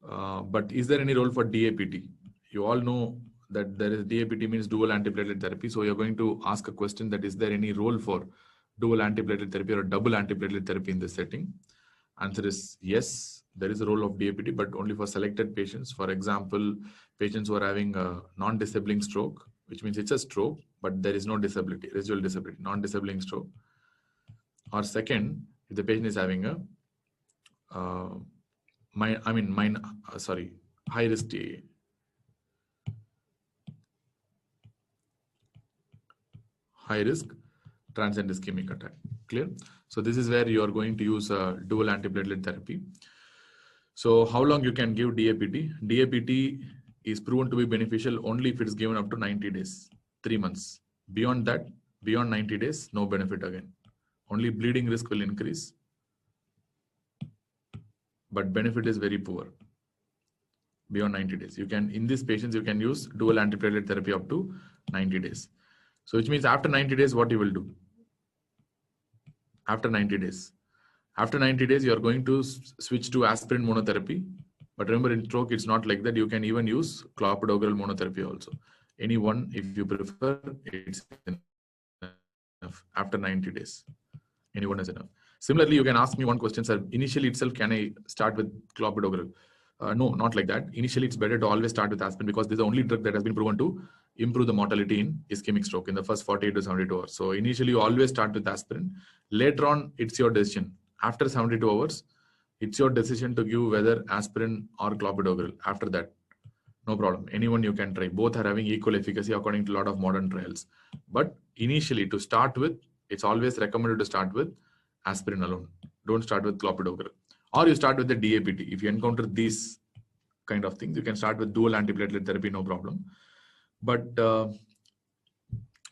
But is there any role for DAPT? You all know that there is DAPT means dual antiplatelet therapy. So you're going to ask a question that is there any role for dual antiplatelet therapy or double antiplatelet therapy in this setting? Answer is yes, there is a role of DAPT, but only for selected patients. For example, patients who are having a non-disabling stroke, which means it's a stroke, but there is no disability, residual disability, non-disabling stroke. Or second, if the patient is having a high risk TAA. High risk transient ischemic attack. Clear? So this is where you are going to use a dual antiplatelet therapy. So how long you can give DAPT? DAPT is proven to be beneficial only if it is given up to 90 days, 3 months. Beyond that, beyond 90 days, no benefit again. Only bleeding risk will increase, but benefit is very poor. Beyond 90 days, you can, in these patients, you can use dual antiplatelet therapy up to 90 days. So which means after 90 days, what you will do? After 90 days, you are going to switch to aspirin monotherapy. But remember, in stroke, it's not like that. You can even use clopidogrel monotherapy also. Any one, if you prefer, it's enough. After 90 days, anyone is enough. Similarly, you can ask me one question, sir. Initially itself, can I start with clopidogrel? No, not like that. Initially, it's better to always start with aspirin because this is the only drug that has been proven to improve the mortality in ischemic stroke in the first 48 to 72 hours. So initially, you always start with aspirin. Later on, it's your decision. After 72 hours, it's your decision to give whether aspirin or clopidogrel. After that, no problem. Anyone you can try. Both are having equal efficacy according to a lot of modern trials. But initially, to start with, it's always recommended to start with aspirin alone. Don't start with clopidogrel. Or you start with the DAPT. If you encounter these kind of things, you can start with dual antiplatelet therapy, no problem. But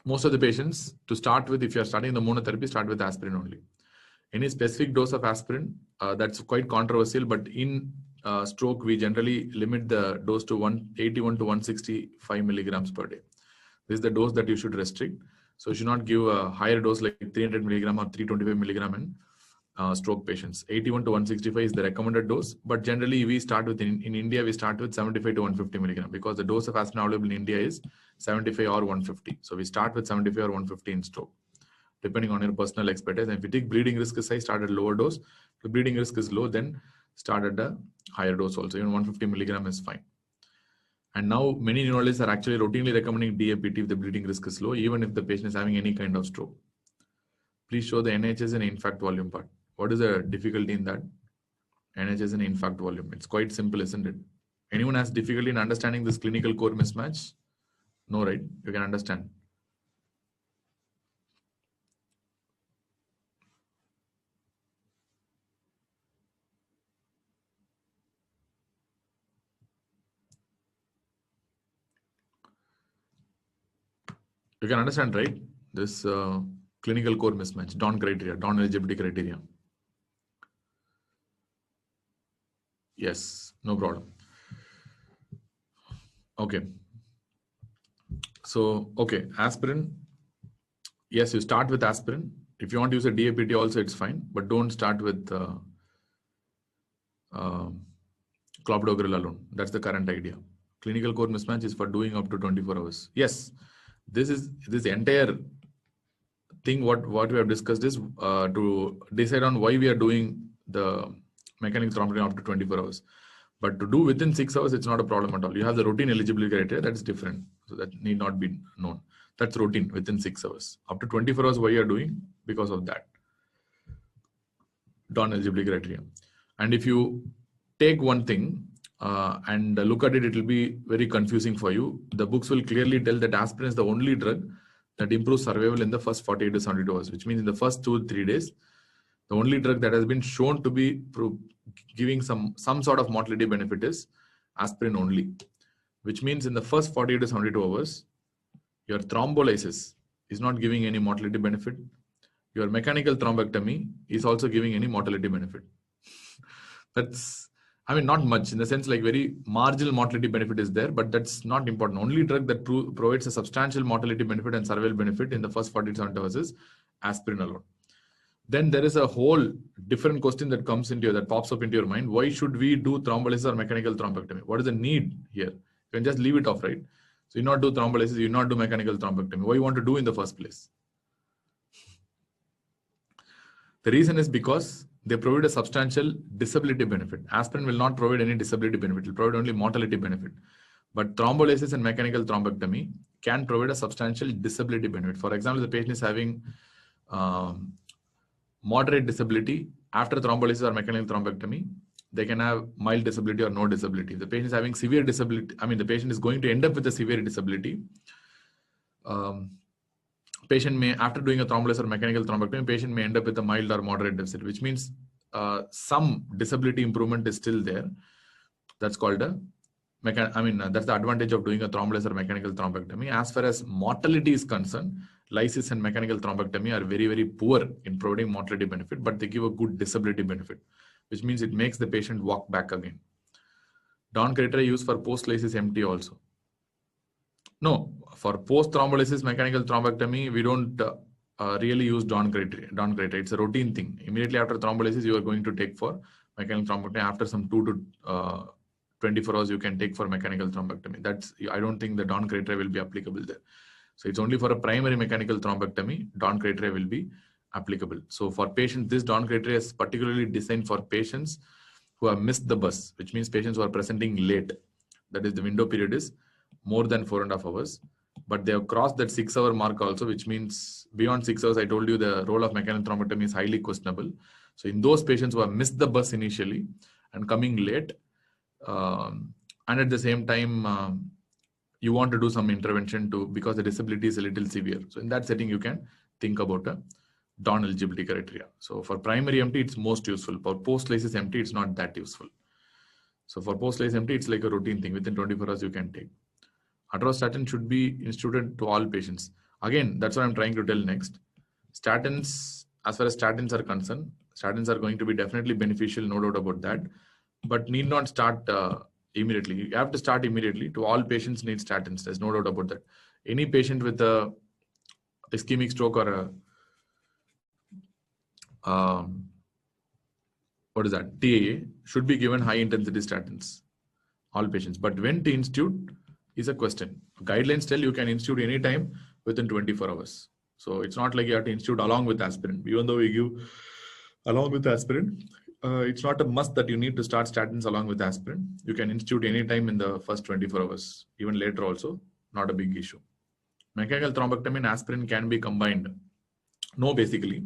most of the patients, to start with, if you are starting the monotherapy, start with aspirin only. Any specific dose of aspirin, that's quite controversial, but in stroke, we generally limit the dose to 181 to 165 milligrams per day. This is the dose that you should restrict. So you should not give a higher dose like 300 milligram or 325 milligram in stroke patients. 81 to 165 is the recommended dose, but generally we start with, in India, we start with 75 to 150 milligram because the dose of aspirin available in India is 75 or 150. So we start with 75 or 150 in stroke, depending on your personal expertise. And if you think bleeding risk is high, start at lower dose. If the bleeding risk is low, then start at a higher dose also. Even 150 milligram is fine. And now many neurologists are actually routinely recommending DAPT if the bleeding risk is low, even if the patient is having any kind of stroke. Please show the NHS and infarct volume part. What is the difficulty in that? NHS and infarct volume. It's quite simple, isn't it? Anyone has difficulty in understanding this clinical core mismatch? No, right? You can understand. You can understand, right? This clinical core mismatch, Dawn criteria, Dawn eligibility criteria. Yes, no problem. Okay. So, okay, aspirin. Yes, you start with aspirin. If you want to use a DAPT also, it's fine, but don't start with clopidogrel alone. That's the current idea. Clinical core mismatch is for doing up to 24 hours. Yes, this entire thing what we have discussed is to decide on why we are doing the mechanical thrombectomy up to 24 hours. But to do within 6 hours, it's not a problem at all. You have the routine eligibility criteria, that is different. So that need not be known. That's routine within 6 hours. Up to 24 hours, why you are doing? Because of that. Dawn eligibility criteria. And if you take one thing and look at it, it will be very confusing for you. The books will clearly tell that aspirin is the only drug that improves survival in the first 48 to 72 hours, which means in the first 2-3 days, the only drug that has been shown to be giving some sort of mortality benefit is aspirin only, which means in the first 48 to 72 hours, your thrombolysis is not giving any mortality benefit. Your mechanical thrombectomy is also giving any mortality benefit. That's, I mean, not much in the sense like very marginal mortality benefit is there, but that's not important. Only drug that provides a substantial mortality benefit and survival benefit in the first 48 to 72 hours is aspirin alone. Then there is a whole different question that comes into you, that pops up into your mind. Why should we do thrombolysis or mechanical thrombectomy? What is the need here? You can just leave it off, right? So you not do thrombolysis, you not do mechanical thrombectomy. What you want to do in the first place? The reason is because they provide a substantial disability benefit. Aspirin will not provide any disability benefit. It will provide only mortality benefit. But thrombolysis and mechanical thrombectomy can provide a substantial disability benefit. For example, the patient is having moderate disability after thrombolysis or mechanical thrombectomy. They can have mild disability or no disability. If the patient is having severe disability, I mean, the patient is going to end up with a severe disability. Patient may, after doing a thrombolysis or mechanical thrombectomy, patient may end up with a mild or moderate deficit, which means some disability improvement is still there. That's called a that's the advantage of doing a thrombolysis or mechanical thrombectomy. As far as mortality is concerned, lysis and mechanical thrombectomy are very, very poor in providing mortality benefit, but they give a good disability benefit, which means it makes the patient walk back again. Dawn criteria used for post-lysis MT also. No, for post-thrombolysis mechanical thrombectomy, we don't really use Dawn criteria. It's a routine thing. Immediately after thrombolysis, you are going to take for mechanical thrombectomy. After some 2 to 24 hours, you can take for mechanical thrombectomy. I don't think the Dawn criteria will be applicable there. So it's only for a primary mechanical thrombectomy, Dawn criteria will be applicable. So for patients, this Dawn criteria is particularly designed for patients who have missed the bus, which means patients who are presenting late. That is, the window period is more than 4.5 hours, but they have crossed that 6-hour mark also, which means beyond 6 hours, I told you the role of mechanical thrombectomy is highly questionable. So in those patients who have missed the bus initially and coming late, and at the same time, you want to do some intervention because the disability is a little severe. So in that setting, you can think about a Dawn eligibility criteria. So for primary MT, it's most useful. For post-lysis MT, it's not that useful. So for post-lysis MT, it's like a routine thing. Within 24 hours, you can take. Atorvastatin should be instituted to all patients. Again, that's what I'm trying to tell next. Statins, as far as statins are concerned, statins are going to be definitely beneficial, no doubt about that, but need not start immediately. You have to start immediately. To all patients need statins. There's no doubt about that. Any patient with a ischemic stroke or a what is that? TAA should be given high intensity statins. All patients. But when to institute is a question. Guidelines tell you can institute anytime within 24 hours. So it's not like you have to institute along with aspirin. Even though we give along with aspirin, it's not a must that you need to start statins along with aspirin. You can institute anytime in the first 24 hours. Even later also, not a big issue. Mechanical thrombectomy and aspirin can be combined. No, basically.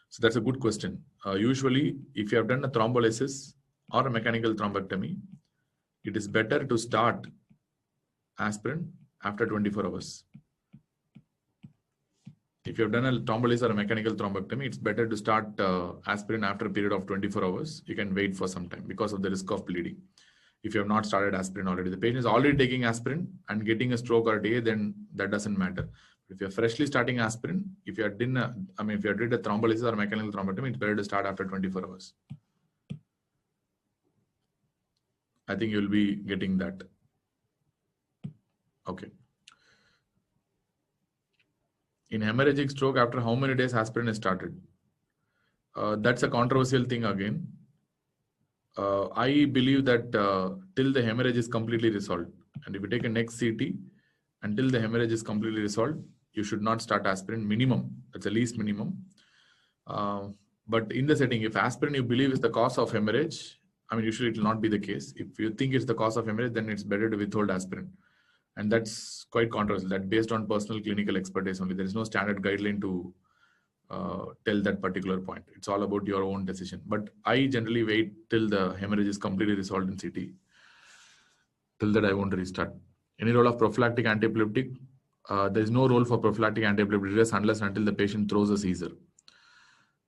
So that's a good question. Usually, if you have done a thrombolysis or a mechanical thrombectomy, it is better to start aspirin after 24 hours. If you have done a thrombolysis or a mechanical thrombectomy, it's better to start aspirin after a period of 24 hours. You can wait for some time because of the risk of bleeding. If you have not started aspirin already, the patient is already taking aspirin and getting a stroke or a DA, then that doesn't matter. If you're freshly starting aspirin, if you did a thrombolysis or a mechanical thrombectomy, it's better to start after 24 hours. I think you'll be getting that. Okay. In hemorrhagic stroke, after how many days aspirin is started? That's a controversial thing again. I believe that till the hemorrhage is completely resolved, and if you take a next CT, until the hemorrhage is completely resolved, you should not start aspirin minimum. That's the least minimum. But in the setting, if aspirin you believe is the cause of hemorrhage, I mean, usually it will not be the case. If you think it's the cause of hemorrhage, then it's better to withhold aspirin. And that's quite controversial. That's based on personal clinical expertise only. There is no standard guideline to tell that particular point. It's all about your own decision. But I generally wait till the hemorrhage is completely resolved in CT. Till that, I won't restart. Any role of prophylactic antiepileptic? There is no role for prophylactic antiepileptic drugs unless and until the patient throws a seizure.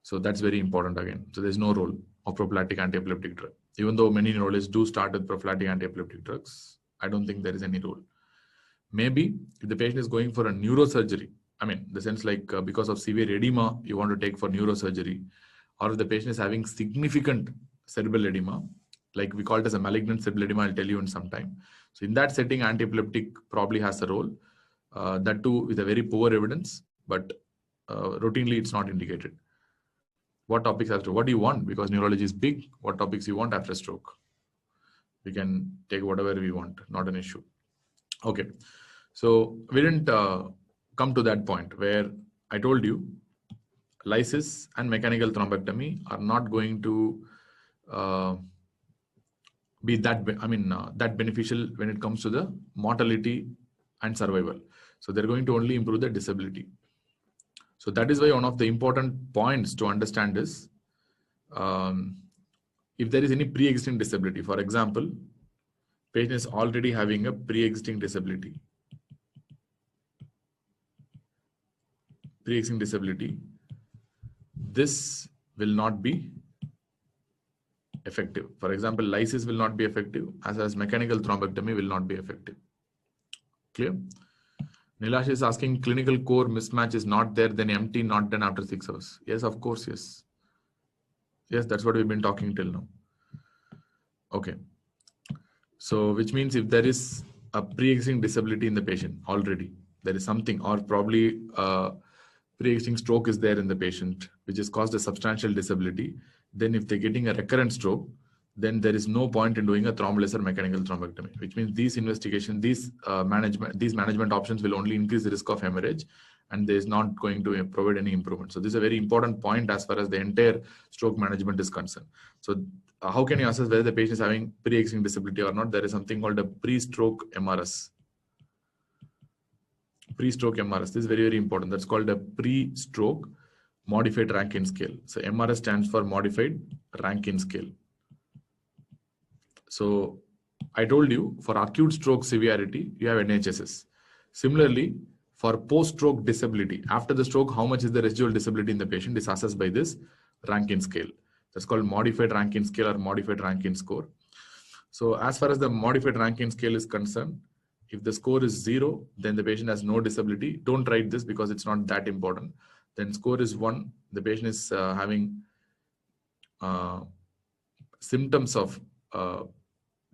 So that's very important again. So there's no role of prophylactic antiepileptic drug. Even though many neurologists do start with prophylactic antiepileptic drugs, I don't think there is any role. Maybe if the patient is going for a neurosurgery, I mean, the sense like because of severe edema, you want to take for neurosurgery, or if the patient is having significant cerebral edema, like we call it as a malignant cerebral edema, I'll tell you in some time. So in that setting, antiepileptic probably has a role. That too with a very poor evidence, but routinely it's not indicated. What topics after? What do you want? Because neurology is big. What topics you want after stroke? We can take whatever we want, not an issue. Okay, so we didn't come to that point where I told you lysis and mechanical thrombectomy are not going to be that, that beneficial when it comes to the mortality and survival. So they're going to only improve the disability. So that is why one of the important points to understand is if there is any pre-existing disability. For example, patient is already having a pre-existing disability. Pre-existing disability. This will not be effective. For example, lysis will not be effective, as mechanical thrombectomy will not be effective. Clear? Nilash is asking, clinical core mismatch is not there, then MT not done after 6 hours. Yes, of course, yes. Yes, that's what we've been talking till now. Okay. So, which means if there is a pre-existing disability in the patient already, there is something, or probably pre-existing stroke is there in the patient, which has caused a substantial disability, then if they're getting a recurrent stroke, then there is no point in doing a thrombolysis or mechanical thrombectomy, which means these investigation, these management options will only increase the risk of hemorrhage, and there is not going to provide any improvement. So this is a very important point as far as the entire stroke management is concerned. So how can you assess whether the patient is having pre-existing disability or not? There is something called a pre-stroke MRS. Pre-stroke MRS. This is very, very important. That's called a pre-stroke modified Rankin scale. So MRS stands for modified Rankin scale. So I told you for acute stroke severity, you have NHSS. Similarly, for post-stroke disability, after the stroke, how much is the residual disability in the patient is assessed by this Rankin scale. That's called modified Rankin scale or modified Rankin score. So as far as the modified Rankin scale is concerned, if the score is 0, then the patient has no disability. Don't write this because it's not that important. Then score is 1, the patient is having symptoms of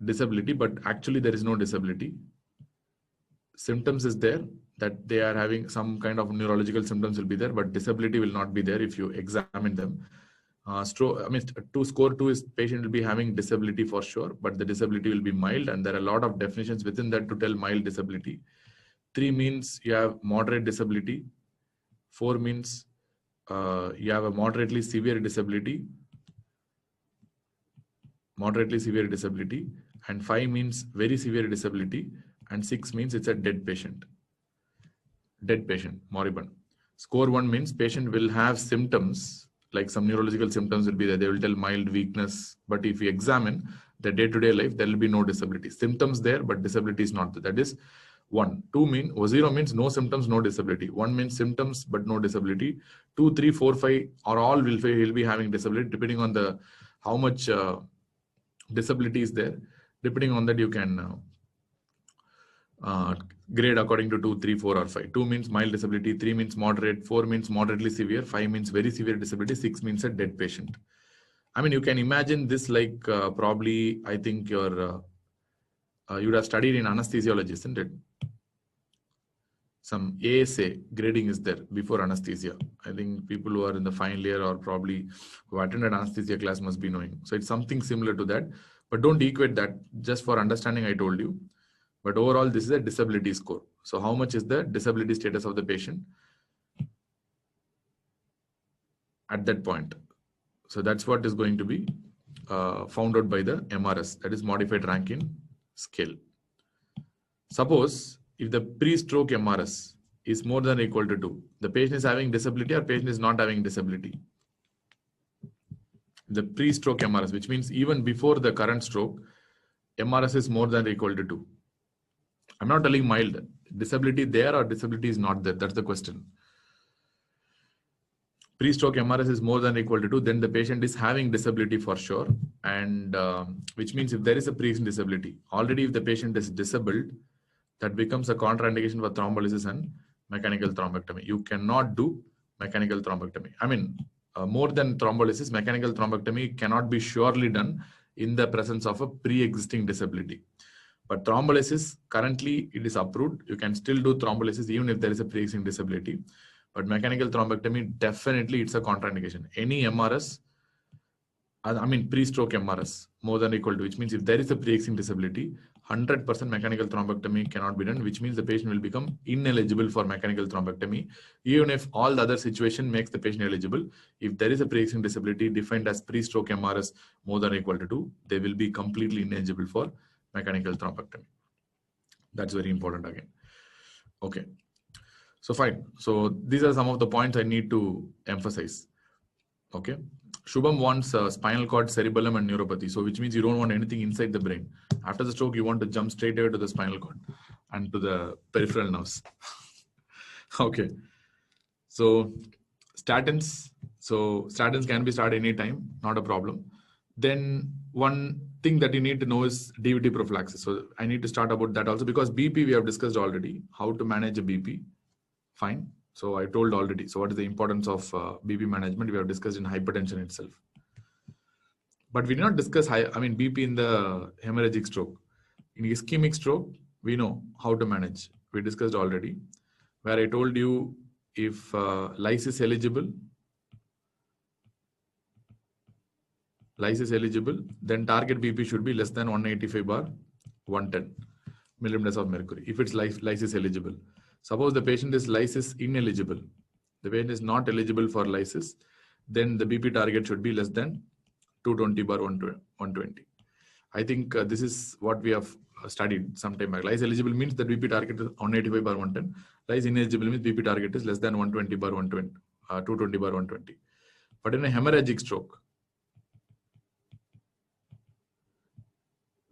disability, but actually there is no disability. Symptoms is there, that they are having some kind of neurological symptoms will be there, but disability will not be there if you examine them. To score 2 is patient will be having disability for sure, but the disability will be mild, and there are a lot of definitions within that to tell mild disability. 3 means you have moderate disability. 4 means you have a moderately severe disability. And 5 means very severe disability, and 6 means it's a dead patient, moribund. Score 1 means patient will have symptoms, like some neurological symptoms will be there. They will tell mild weakness, but if you examine the day-to-day life, there will be no disability. Symptoms there, but disability is not there. That is 1. 0 means no symptoms, no disability. 1 means symptoms, but no disability. 2, 3, 4, 5 are all will be having disability, depending on the how much disability is there. Depending on that, you can grade according to 2, 3, 4, or 5. 2 means mild disability, 3 means moderate, 4 means moderately severe, 5 means very severe disability, 6 means a dead patient. I mean, you can imagine this like probably, I think you would have studied in anesthesiology, isn't it? Some ASA grading is there before anesthesia. I think people who are in the final year or probably who attended anesthesia class must be knowing. So it's something similar to that, but don't equate that. Just for understanding, I told you. But overall, this is a disability score. So how much is the disability status of the patient at that point? So that's what is going to be found out by the MRS, that is modified Rankin scale. Suppose if the pre-stroke MRS is more than or equal to 2, the patient is having disability or patient is not having disability. The pre-stroke MRS, which means even before the current stroke, MRS is more than or equal to 2. I'm not telling mild. Disability there or disability is not there. That's the question. Pre-stroke MRS is more than or equal to 2, then the patient is having disability for sure. And which means if there is a pre-existing disability, already if the patient is disabled, that becomes a contraindication for thrombolysis and mechanical thrombectomy. You cannot do mechanical thrombectomy. I mean, more than thrombolysis, mechanical thrombectomy cannot be surely done in the presence of a pre-existing disability. But thrombolysis, currently it is approved. You can still do thrombolysis even if there is a pre-existing disability. But mechanical thrombectomy, definitely it's a contraindication. Any MRS, I mean pre-stroke MRS, more than or equal to, which means if there is a pre-existing disability, 100% mechanical thrombectomy cannot be done, which means the patient will become ineligible for mechanical thrombectomy. Even if all the other situation makes the patient eligible, if there is a pre-existing disability defined as pre-stroke MRS more than or equal to 2, they will be completely ineligible for mechanical thrombectomy. That's very important again. Okay. So fine. So these are some of the points I need to emphasize. Okay. Shubham wants spinal cord, cerebellum, and neuropathy. So which means you don't want anything inside the brain. After the stroke, you want to jump straight away to the spinal cord and to the peripheral nerves. Okay. So statins. So statins can be started anytime, not a problem. Then one thing that you need to know is DVT prophylaxis. So I need to start about that also, because BP we have discussed already, how to manage a BP. Fine. So I told already. So what is the importance of BP management? We have discussed in hypertension itself. But we did not discuss BP in the hemorrhagic stroke. In ischemic stroke, we know how to manage. We discussed already, where I told you if lysis eligible, then target BP should be less than 185/110 millimeters of mercury. If it's lysis eligible. Suppose the patient is lysis ineligible, the patient is not eligible for lysis, then the BP target should be less than 220/120. I think this is what we have studied some time back. Lysis eligible means the BP target is 185/110. Lysis ineligible means BP target is less than 120/120, 220/120. But in a hemorrhagic stroke,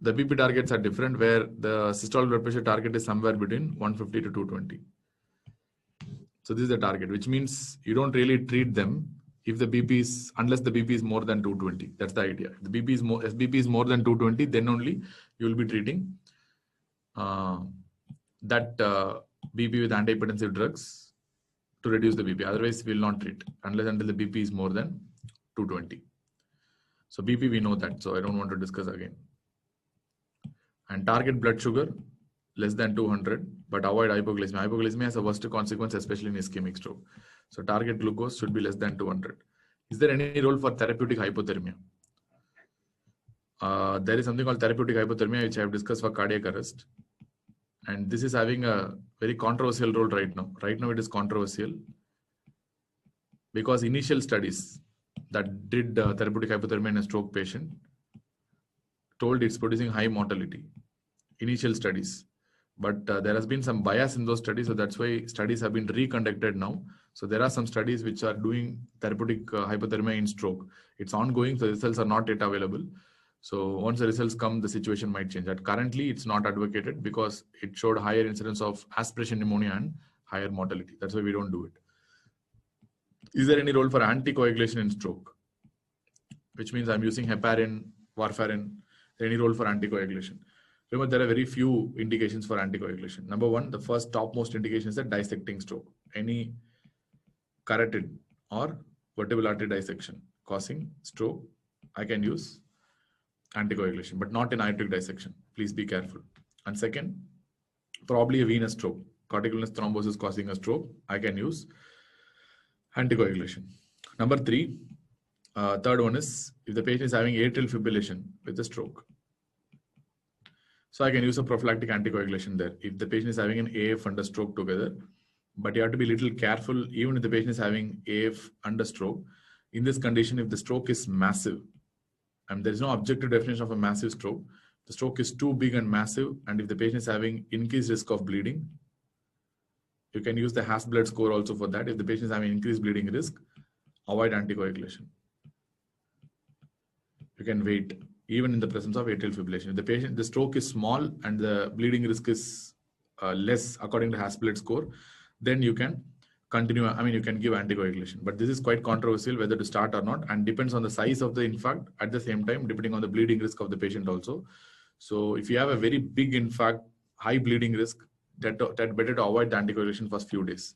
the BP targets are different, where the systolic blood pressure target is somewhere between 150 to 220. So this is the target, which means you don't really treat them if the BP is, unless the BP is more than 220. That's the idea. If the BP is more, if BP is more than 220, then only you will be treating that BP with antihypertensive drugs to reduce the BP. Otherwise, we will not treat unless until the BP is more than 220. So BP, we know that. So I don't want to discuss again. And target blood sugar less than 200, but avoid hypoglycemia. Hypoglycemia has a worst consequence, especially in ischemic stroke. So target glucose should be less than 200. Is there any role for therapeutic hypothermia? There is something called therapeutic hypothermia, which I have discussed for cardiac arrest. And this is having a very controversial role right now. Right now it is controversial because initial studies that did therapeutic hypothermia in a stroke patient told it's producing high mortality. Initial studies. But there has been some bias in those studies, so that's why studies have been reconducted now. So there are some studies which are doing therapeutic hypothermia in stroke. It's ongoing, so the results are not yet available. So once the results come, the situation might change. That currently, it's not advocated because it showed higher incidence of aspiration pneumonia and higher mortality. That's why we don't do it. Is there any role for anticoagulation in stroke? Which means I'm using heparin, warfarin. Any role for anticoagulation? Remember, there are very few indications for anticoagulation. Number one, the first topmost indication is a dissecting stroke. Any carotid or vertebral artery dissection causing stroke, I can use anticoagulation, but not in aortic dissection. Please be careful. And second, probably a venous stroke. Cortical venous thrombosis causing a stroke, I can use anticoagulation. Number three, third one is if the patient is having atrial fibrillation with a stroke. So I can use a prophylactic anticoagulation there. If the patient is having an AF and a stroke together, but you have to be a little careful even if the patient is having AF and a stroke. In this condition, if the stroke is massive, and there is no objective definition of a massive stroke, the stroke is too big and massive, and if the patient is having increased risk of bleeding, you can use the Hasbled score also for that. If the patient is having increased bleeding risk, avoid anticoagulation. You can wait, even in the presence of atrial fibrillation. If the stroke is small and the bleeding risk is less according to Hasbled score, then you can continue. You can give anticoagulation. But this is quite controversial whether to start or not, and depends on the size of the infarct at the same time, depending on the bleeding risk of the patient also. So if you have a very big infarct, high bleeding risk, that better to avoid the anticoagulation for a few days.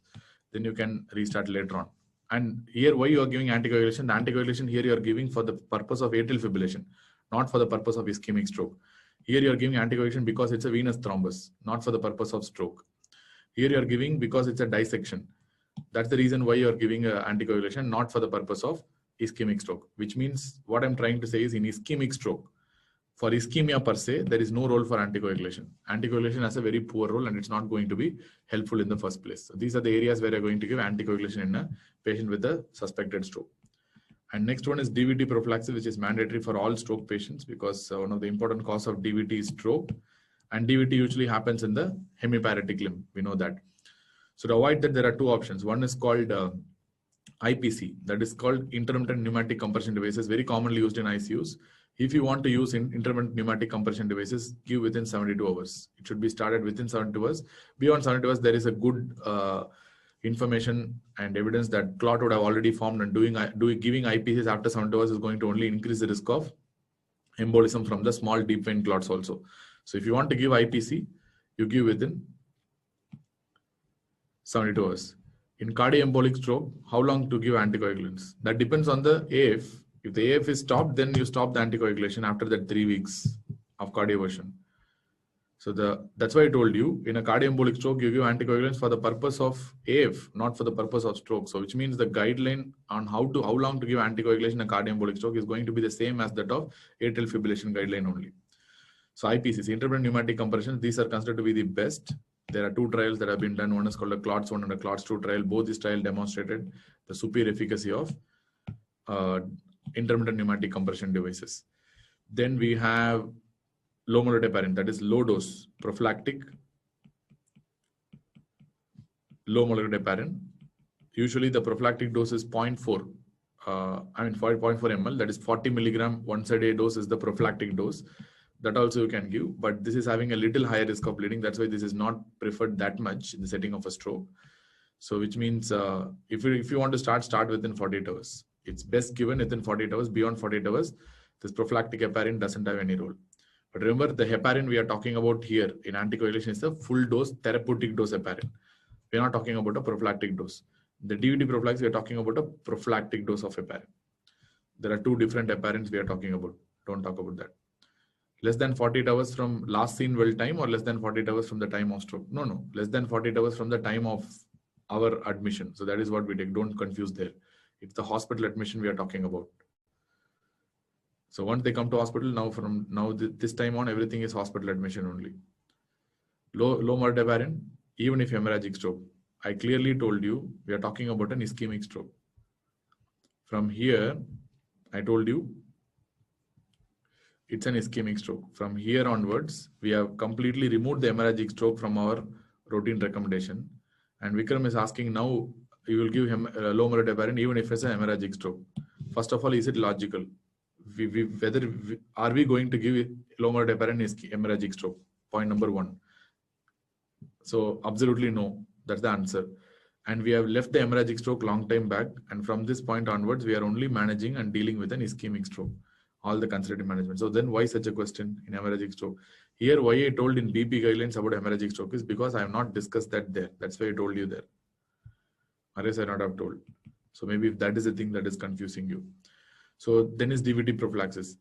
Then you can restart later on. And here, why you are giving anticoagulation? The anticoagulation here you are giving for the purpose of atrial fibrillation, not for the purpose of ischemic stroke. Here you are giving anticoagulation because it's a venous thrombus, not for the purpose of stroke. Here you are giving because it's a dissection. That's the reason why you are giving anticoagulation, not for the purpose of ischemic stroke. Which means what I'm trying to say is in ischemic stroke, for ischemia per se, there is no role for anticoagulation. Anticoagulation has a very poor role and it's not going to be helpful in the first place. So these are the areas where you're going to give anticoagulation in a patient with a suspected stroke. And next one is DVT prophylaxis, which is mandatory for all stroke patients because one of the important cause of DVT is stroke. And DVT usually happens in the hemiparetic limb. We know that. So to avoid that, there are two options. One is called IPC, that is called intermittent pneumatic compression devices, very commonly used in ICUs. If you want to use intermittent pneumatic compression devices, give within 72 hours. It should be started within 72 hours. Beyond 72 hours, there is a good information and evidence that clot would have already formed, and giving IPCs after 72 hours is going to only increase the risk of embolism from the small deep vein clots also. So if you want to give IPC, you give within 72 hours. In cardioembolic stroke, how long to give anticoagulants? That depends on the AF. If the AF is stopped, then you stop the anticoagulation after that 3 weeks of cardioversion. So that's why I told you, in a cardioembolic stroke, you give anticoagulants for the purpose of AF, not for the purpose of stroke. So which means the guideline on how long to give anticoagulation in a cardioembolic stroke is going to be the same as that of atrial fibrillation guideline only. So IPCs, intermittent pneumatic compression, these are considered to be the best. There are two trials that have been done. One is called a CLOTS 1 and a CLOTS 2 trial. Both these trials demonstrated the superior efficacy of intermittent pneumatic compression devices. Then we have low molecular heparin, that is low dose prophylactic low molecular heparin. Usually the prophylactic dose is 0.4 ml, that is 40 milligram once a day dose is the prophylactic dose. That also you can give, but this is having a little higher risk of bleeding. That's why this is not preferred that much in the setting of a stroke. So which means if you want to start within 48 hours. It's best given within 48 hours. Beyond 48 hours, this prophylactic heparin doesn't have any role. But remember, the heparin we are talking about here in anticoagulation is a full dose therapeutic dose heparin. We're not talking about a prophylactic dose. The DVT prophylaxis, we are talking about a prophylactic dose of heparin. There are two different heparins we are talking about. Don't talk about that. less than 48 hours from last seen well time or less than 48 hours from the time of stroke? No, less than 48 hours from the time of our admission. So that is what we take. Don't confuse there. It's the hospital admission we are talking about. So once they come to hospital, this time on, everything is hospital admission only. Low mortality, even if hemorrhagic stroke. I clearly told you we are talking about an ischemic stroke. From here, I told you it's an ischemic stroke. From here onwards, we have completely removed the hemorrhagic stroke from our routine recommendation. And Vikram is asking now, you will give him low mortality even if it's a hemorrhagic stroke. First of all, is it logical? Are we going to give low mortality hemorrhagic stroke? Point number one. So absolutely no. That's the answer. And we have left the hemorrhagic stroke long time back. And from this point onwards, we are only managing and dealing with an ischemic stroke. All the conservative management. So then why such a question in hemorrhagic stroke? Here, why I told in BP guidelines about hemorrhagic stroke is because I have not discussed that there. That's why I told you there. Otherwise, I not have told. So maybe if that is the thing that is confusing you. So then is DVT prophylaxis.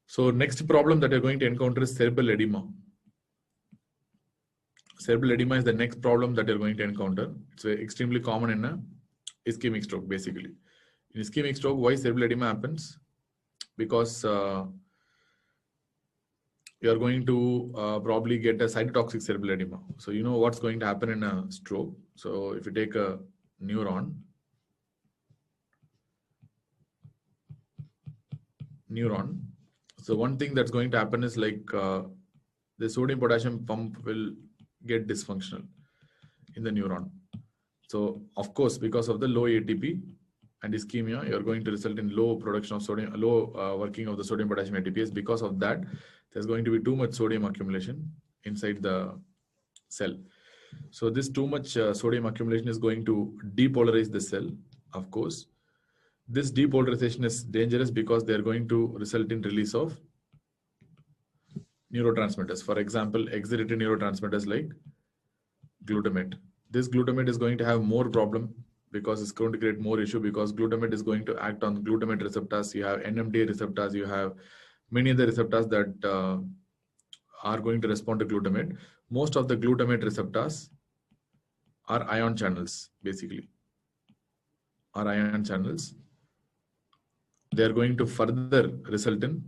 So next problem that you're going to encounter is cerebral edema. Cerebral edema is the next problem that you're going to encounter. It's extremely common in a ischemic stroke, basically. In ischemic stroke, why cerebral edema happens? Because you are going to probably get a cytotoxic cerebral edema. So you know what's going to happen in a stroke. So if you take a neuron, so one thing that's going to happen is like the sodium potassium pump will get dysfunctional in the neuron. So of course, because of the low ATP and ischemia, you're going to result in low production of sodium, low working of the sodium potassium ATPase. Because of that, there's going to be too much sodium accumulation inside the cell. So this too much sodium accumulation is going to depolarize the cell, of course. This depolarization is dangerous because they're going to result in release of neurotransmitters. For example, exhibitory neurotransmitters like glutamate. This glutamate is going to have more problem because it's going to create more issue because glutamate is going to act on glutamate receptors. You have NMDA receptors. You have many other receptors that are going to respond to glutamate. Most of the glutamate receptors are ion channels, basically. Are ion channels. They are going to further result in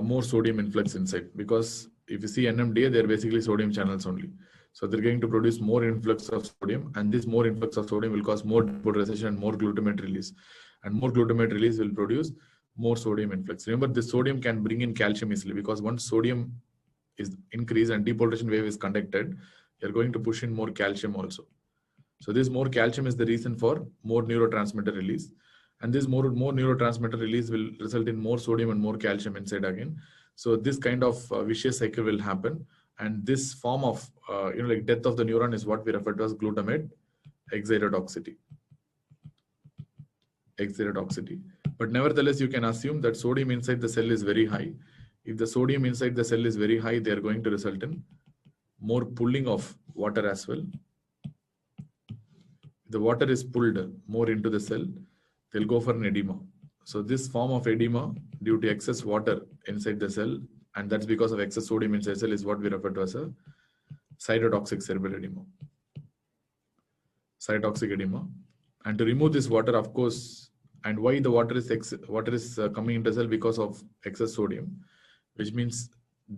more sodium influx inside because if you see NMDA, they're basically sodium channels only. So they're going to produce more influx of sodium, and this more influx of sodium will cause more depolarization and more glutamate release. And more glutamate release will produce more sodium influx. Remember, this sodium can bring in calcium easily because once sodium is increased and depolarization wave is conducted, you're going to push in more calcium also. So this more calcium is the reason for more neurotransmitter release. And this more neurotransmitter release will result in more sodium and more calcium inside again. So this kind of vicious cycle will happen. And this form of like death of the neuron is what we refer to as glutamate excitotoxicity. But nevertheless, you can assume that sodium inside the cell is very high. If the sodium inside the cell is very high, they are going to result in more pulling of water as well. The water is pulled more into the cell, they'll go for an edema. So this form of edema due to excess water inside the cell, and that's because of excess sodium inside the cell, is what we refer to as a cytotoxic cerebral edema. Cytotoxic edema. And to remove this water, of course, and why the water is coming into the cell because of excess sodium, which means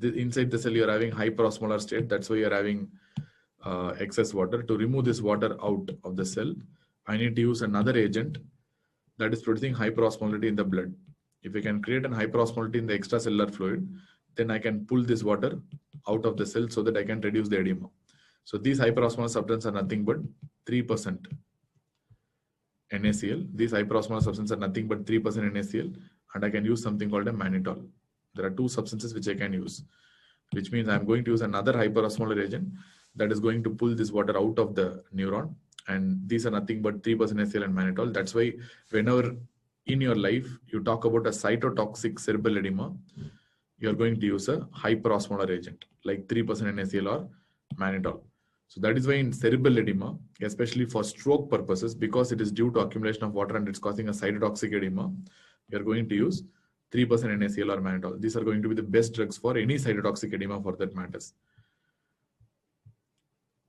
inside the cell you're having hyperosmolar state. That's why you're having excess water. To remove this water out of the cell, I need to use another agent that is producing hyperosmolarity in the blood. If I can create an hyperosmolarity in the extracellular fluid, then I can pull this water out of the cell so that I can reduce the edema. So these hyperosmolar substances are nothing but 3% NaCl. These hyperosmolar substances are nothing but 3% NaCl, and I can use something called a mannitol. There are two substances which I can use, which means I'm going to use another hyperosmolar agent that is going to pull this water out of the neuron. And these are nothing but 3% NaCl and mannitol. That's why whenever in your life you talk about a cytotoxic cerebral edema, you're going to use a hyperosmolar agent like 3% NaCl or mannitol. So that is why in cerebral edema, especially for stroke purposes, because it is due to accumulation of water and it's causing a cytotoxic edema, you're going to use 3% NaCl or mannitol. These are going to be the best drugs for any cytotoxic edema for that matters.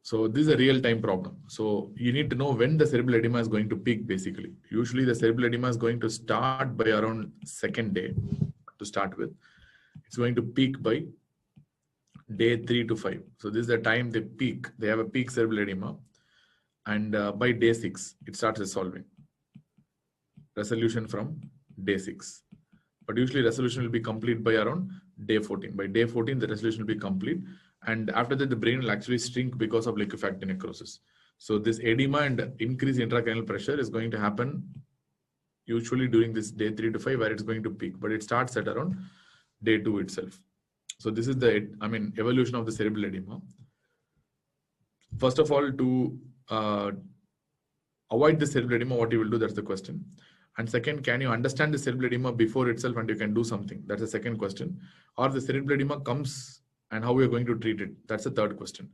So this is a real-time problem. So you need to know when the cerebral edema is going to peak, basically. Usually the cerebral edema is going to start by around second day to start with. It's going to peak by day 3 to 5. So this is the time they peak. They have a peak cerebral edema. And by day 6, it starts resolving. Resolution from day 6. But usually resolution will be complete by around day 14. By day 14, the resolution will be complete. And after that, the brain will actually shrink because of liquefaction necrosis. So this edema and increased intracranial pressure is going to happen usually during this day 3 to 5, where it's going to peak. But it starts at around day 2 itself. So this is the, evolution of the cerebral edema. First of all, to avoid the cerebral edema, what you will do, that's the question. And second, can you understand the cerebral edema before itself and you can do something? That's the second question. Or the cerebral edema comes and how we are going to treat it. That's the third question.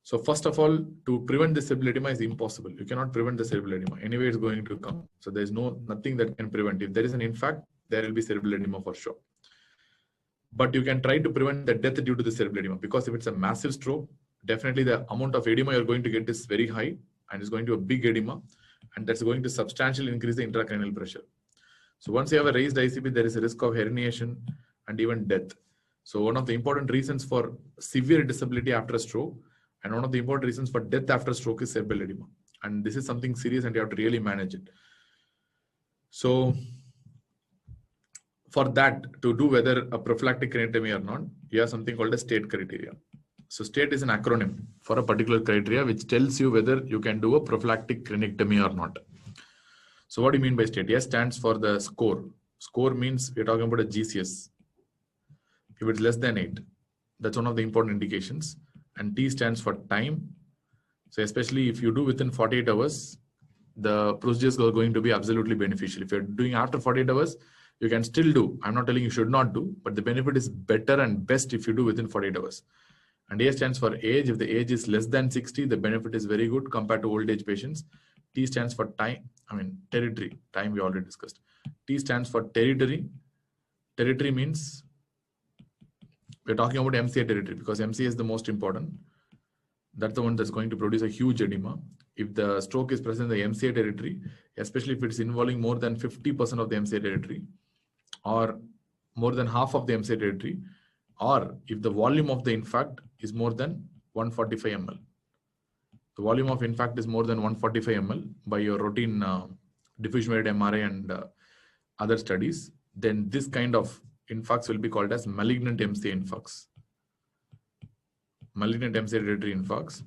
So first of all, to prevent the cerebral edema is impossible. You cannot prevent the cerebral edema. Anyway, it's going to come. So there's nothing that can prevent. If there is an infarct, there will be cerebral edema for sure. But you can try to prevent the death due to the cerebral edema, because if it's a massive stroke, definitely the amount of edema you're going to get is very high and it's going to be a big edema, and that's going to substantially increase the intracranial pressure. So once you have a raised ICP, there is a risk of herniation and even death. So one of the important reasons for severe disability after a stroke and one of the important reasons for death after a stroke is cerebral edema. And this is something serious and you have to really manage it. So for that, to do whether a prophylactic craniotomy or not, you have something called a state criteria. So state is an acronym for a particular criteria which tells you whether you can do a prophylactic craniotomy or not. So what do you mean by state? S stands for the score. Score means we're talking about a GCS. If it's less than 8, that's one of the important indications. And T stands for time. So especially if you do within 48 hours, the procedures are going to be absolutely beneficial. If you're doing after 48 hours, you can still do. I'm not telling you should not do, but the benefit is better and best if you do within 48 hours. And A stands for age. If the age is less than 60, the benefit is very good compared to old age patients. T stands for time, territory. Time we already discussed. T stands for territory. Territory means we're talking about MCA territory because MCA is the most important. That's the one that's going to produce a huge edema. If the stroke is present in the MCA territory, especially if it's involving more than 50% of the MCA territory or more than half of the MCA territory, or if the volume of the infarct is more than 145 ml. The volume of infarct is more than 145 ml by your routine diffusion-weighted MRI and other studies, then this kind of infarcts will be called as malignant MCA infarcts. Malignant MCA territory infarcts,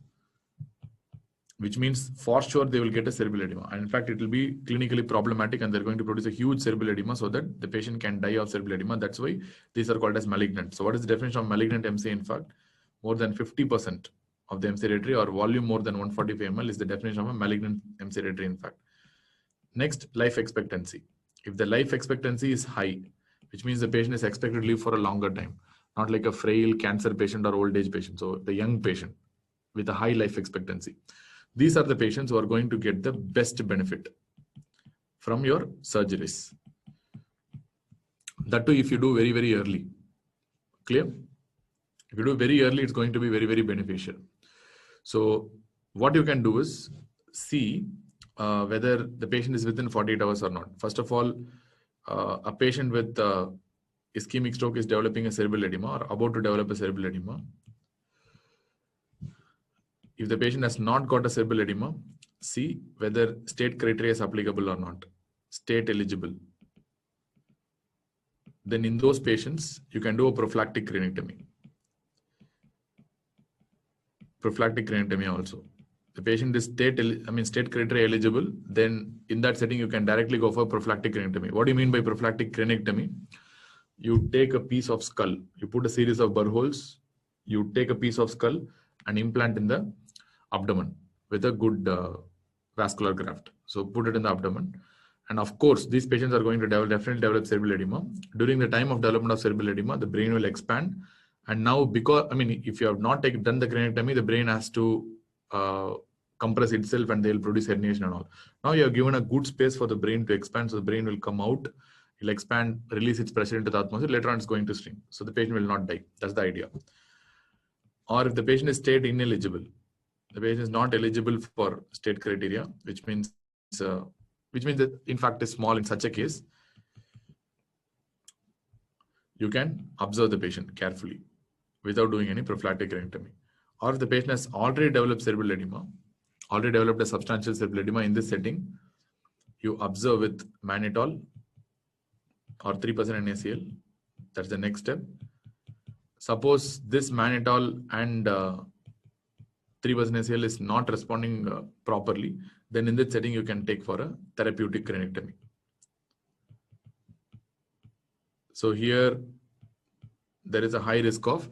which means for sure they will get a cerebral edema. And in fact, it will be clinically problematic and they're going to produce a huge cerebral edema so that the patient can die of cerebral edema. That's why these are called as malignant. So what is the definition of malignant MCA infarct? More than 50% of the MCA territory or volume more than 145 ml is the definition of a malignant MCA territory infarct. Next, life expectancy. If the life expectancy is high, which means the patient is expected to live for a longer time, not like a frail cancer patient or old age patient. So the young patient with a high life expectancy. These are the patients who are going to get the best benefit from your surgeries. That too, if you do very, very early. Clear? If you do very early, it's going to be very, very beneficial. So what you can do is see whether the patient is within 48 hours or not. First of all, a patient with ischemic stroke is developing a cerebral edema or about to develop a cerebral edema. If the patient has not got a cerebral edema, see whether state criteria is applicable or not. State eligible. Then in those patients, you can do a prophylactic craniotomy. Prophylactic craniotomy also. The patient is state criteria eligible, then in that setting, you can directly go for prophylactic craniotomy. What do you mean by prophylactic craniotomy? You take a piece of skull, you put a series of burr holes, you take a piece of skull and implant in the abdomen with a good vascular graft. So put it in the abdomen. And of course, these patients are going to definitely develop cerebral edema. During the time of development of cerebral edema, the brain will expand. And now, because, if you have not done the craniotomy, the brain has to compress itself and they'll produce herniation and all. Now you have given a good space for the brain to expand, so the brain will come out It'll expand, release its pressure into the atmosphere. Later on, it's going to shrink. So the patient will not die. That's the idea. Or if the patient is state ineligible, the patient is not eligible for state criteria, which means that impact is small in such a case, you can observe the patient carefully without doing any prophylactic craniectomy. Or if the patient has already developed cerebral edema, already developed a substantial cerebral edema in this setting, you observe with mannitol or 3% NaCl. That's the next step. Suppose this mannitol and 3% NaCl is not responding properly, then in that setting you can take for a therapeutic craniectomy. So here there is a high risk of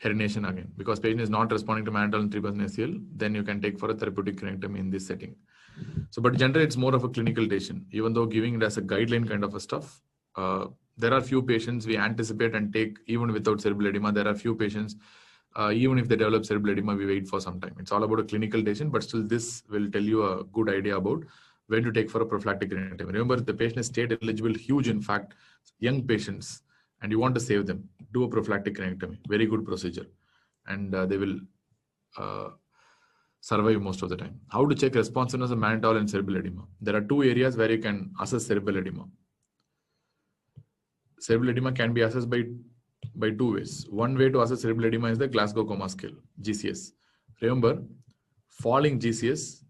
herniation again, because patient is not responding to mannitol and 3% NaCl, then you can take for a therapeutic craniectomy in this setting. So, but generally it's more of a clinical decision, even though giving it as a guideline kind of a stuff. There are few patients we anticipate and take even without cerebral edema. There are few patients, even if they develop cerebral edema, we wait for some time. It's all about a clinical decision, but still this will tell you a good idea about when to take for a prophylactic craniectomy. Remember, the patient is state eligible, huge in fact, young patients, and you want to save them, do a prophylactic craniectomy. Very good procedure. And they will survive most of the time. How to check responsiveness of mannitol and cerebral edema? There are two areas where you can assess cerebral edema. Cerebral edema can be assessed by two ways. One way to assess cerebral edema is the Glasgow Coma Scale, GCS. Remember, falling GCS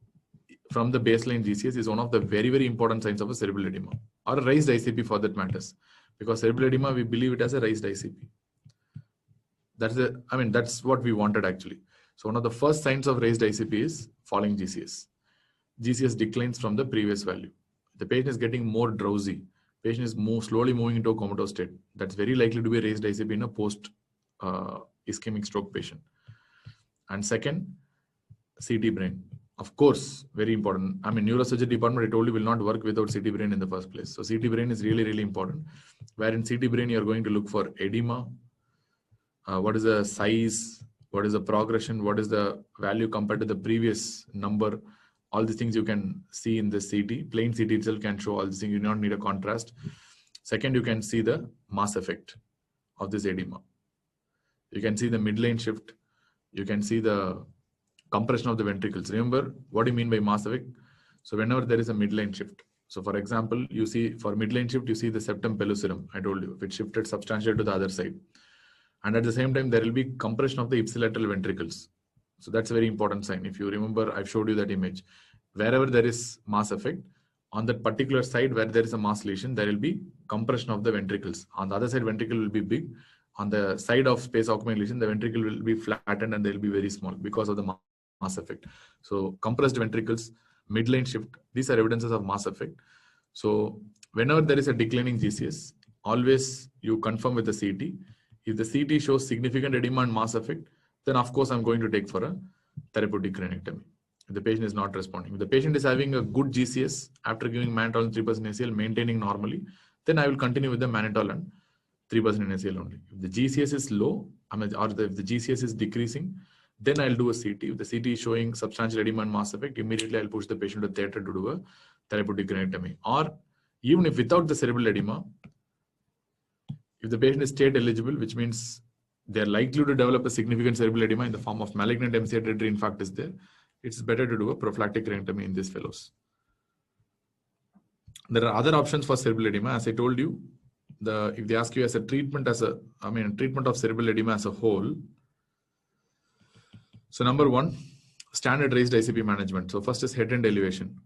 from the baseline GCS is one of the very, very important signs of a cerebral edema, or a raised ICP for that matters. Because cerebral edema, we believe it as a raised ICP. That's what we wanted actually. So one of the first signs of raised ICP is falling GCS. GCS declines from the previous value. The patient is getting more drowsy. Patient is slowly moving into a comatose state. That's very likely to be a raised ICP in a post ischemic stroke patient. And second, CT brain. Of course, very important. Neurosurgery department, I told you, will not work without CT brain in the first place. So CT brain is really, really important. Where in CT brain, you're going to look for edema. What is the size? What is the progression? What is the value compared to the previous number? All these things you can see in the CT. Plain CT itself can show all these things. You do not need a contrast. Second, you can see the mass effect of this edema. You can see the midline shift. You can see the compression of the ventricles. Remember, what do you mean by mass effect? So whenever there is a midline shift. So for example, you see for midline shift, you see the septum pellucidum. I told you, if it shifted substantially to the other side. And at the same time, there will be compression of the ipsilateral ventricles. So that's a very important sign. If you remember, I've showed you that image. Wherever there is mass effect, on that particular side where there is a mass lesion, there will be compression of the ventricles. On the other side, ventricle will be big. On the side of space occupying lesion, the ventricle will be flattened and they will be very small because of the mass effect. So compressed ventricles, midline shift, these are evidences of mass effect. So whenever there is a declining GCS, always you confirm with the CT. If the CT shows significant edema and mass effect, then of course I'm going to take for a therapeutic craniectomy. If the patient is not responding. If the patient is having a good GCS after giving mannitol and 3% NaCl, maintaining normally, then I will continue with the mannitol and 3% NaCl only. If the GCS is low, if the GCS is decreasing, then I'll do a CT. If the CT is showing substantial edema and mass effect, immediately I'll push the patient to theatre to do a therapeutic craniectomy. Or even if without the cerebral edema, if the patient is state eligible, which means they're likely to develop a significant cerebral edema in the form of malignant MCI territory infarct is there, it's better to do a prophylactic craniectomy in these fellows. There are other options for cerebral edema. As I told you, if they ask you as a treatment treatment of cerebral edema as a whole. So number one, standard raised ICP management. So first is head end elevation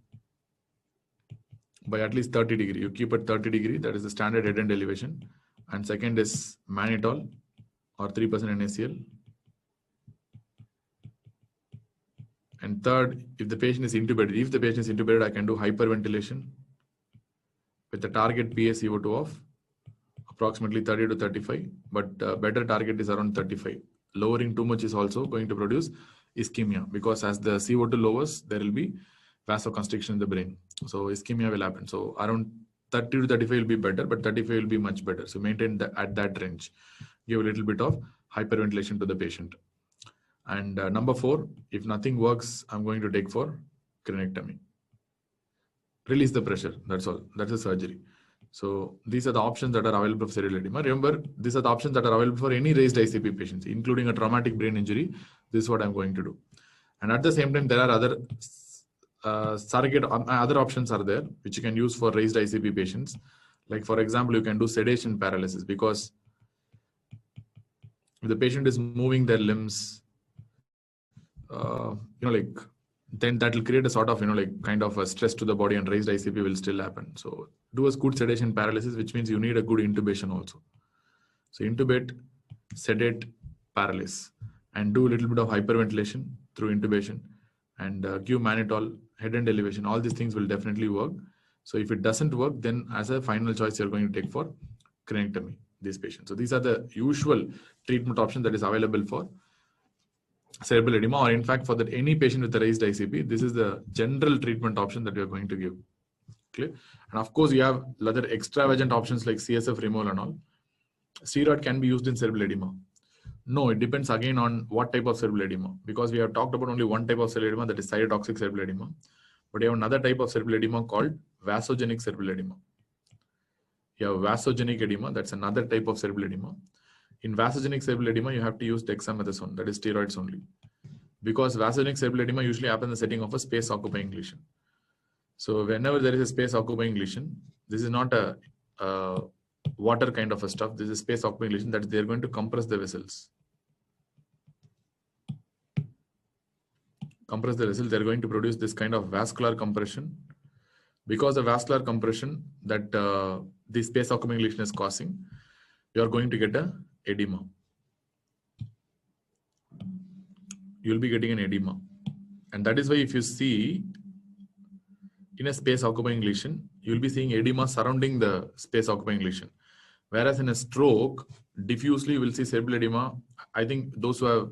by at least 30 degree. You keep it 30 degree. That is the standard head end elevation. And second is mannitol or 3% NaCl. And third, if the patient is intubated, I can do hyperventilation with the target PaCO2 of approximately 30 to 35, but better target is around 35. Lowering too much is also going to produce ischemia, because as the CO2 lowers, there will be vasoconstriction in the brain. So ischemia will happen. So around 30 to 35 will be better, but 35 will be much better. So maintain at that range. Give a little bit of hyperventilation to the patient. And number 4, if nothing works, I'm going to take for craniectomy. Release the pressure. That's all. That's a surgery. So these are the options that are available for cerebral edema. Remember, these are the options that are available for any raised ICP patients, including a traumatic brain injury. This is what I'm going to do. And at the same time, there are other surrogate other options are there which you can use for raised ICP patients. Like for example, you can do sedation paralysis, because if the patient is moving their limbs, then that will create a sort of kind of a stress to the body, and raised ICP will still happen. So do a good sedation paralysis, which means you need a good intubation also. So intubate, sedate, paralyze, and do a little bit of hyperventilation through intubation, and give mannitol, head and elevation. All these things will definitely work. So if it doesn't work, then as a final choice, you're going to take for craniectomy these patients. So these are the usual treatment options that is available for cerebral edema, or in fact for that any patient with a raised ICP. This is the general treatment option that we are going to give. Clear? And of course, you have other extravagant options like CSF removal and all. Steroid can be used in cerebral edema. No, it depends again on what type of cerebral edema, because we have talked about only one type of cerebral edema, that is cytotoxic cerebral edema. But you have another type of cerebral edema called vasogenic cerebral edema. You have vasogenic edema, that's another type of cerebral edema. In vasogenic cerebral edema, you have to use dexamethasone, that is steroids only. Because vasogenic cerebral edema usually happens in the setting of a space occupying lesion. So whenever there is a space occupying lesion, this is not a water kind of a stuff. This is space occupying lesion, that they're going to compress the vessels. Compress the vessels, they're going to produce this kind of vascular compression. Because the vascular compression that the space occupying lesion is causing, you are going to get a edema. You'll be getting an edema. And that is why if you see in a space occupying lesion, you'll be seeing edema surrounding the space occupying lesion. Whereas in a stroke, diffusely you will see cerebral edema. I think those who have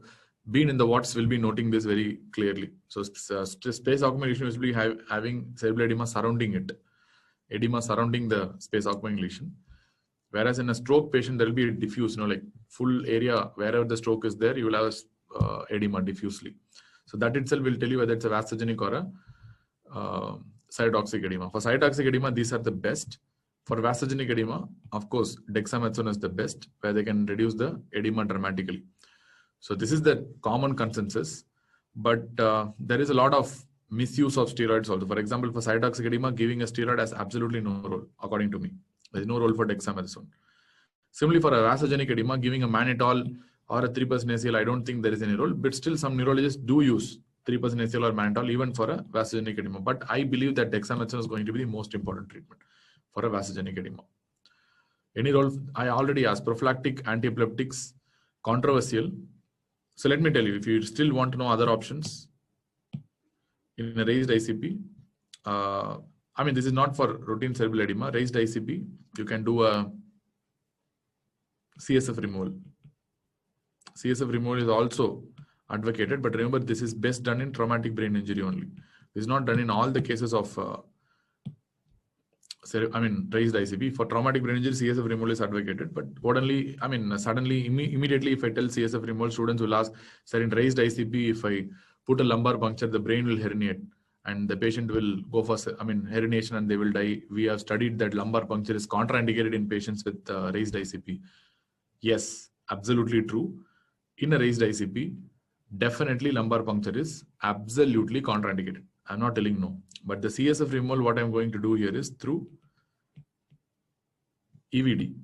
been in the wards will be noting this very clearly. So space occupying lesion will be having cerebral edema surrounding it. Edema surrounding the space occupying lesion. Whereas in a stroke patient, there will be a diffuse, like full area, wherever the stroke is there, you will have edema diffusely. So that itself will tell you whether it's a vasogenic or a cytotoxic edema. For cytotoxic edema, these are the best. For vasogenic edema, of course, dexamethasone is the best, where they can reduce the edema dramatically. So this is the common consensus, but there is a lot of misuse of steroids also. For example, for cytotoxic edema, giving a steroid has absolutely no role, according to me. There is no role for dexamethasone. Similarly, for a vasogenic edema, giving a mannitol or a 3% ACL, I don't think there is any role, but still some neurologists do use 3% ACL or mannitol even for a vasogenic edema. But I believe that dexamethasone is going to be the most important treatment for a vasogenic edema. Any role? I already asked. Prophylactic antiepileptics, controversial. So let me tell you, if you still want to know other options in a raised ICP, I mean, this is not for routine cerebral edema. Raised ICP, you can do a CSF removal. CSF removal is also advocated, but remember, this is best done in traumatic brain injury only. This is not done in all the cases of raised ICP. For traumatic brain injury, CSF removal is advocated, but suddenly, immediately, if I tell CSF removal, students will ask, sir, in raised ICP, if I put a lumbar puncture, the brain will herniate and the patient will go for herniation and they will die. We have studied that lumbar puncture is contraindicated in patients with raised ICP. Yes, absolutely true. In a raised ICP, definitely lumbar puncture is absolutely contraindicated. I'm not telling no. But the CSF removal, what I'm going to do here is through EVD.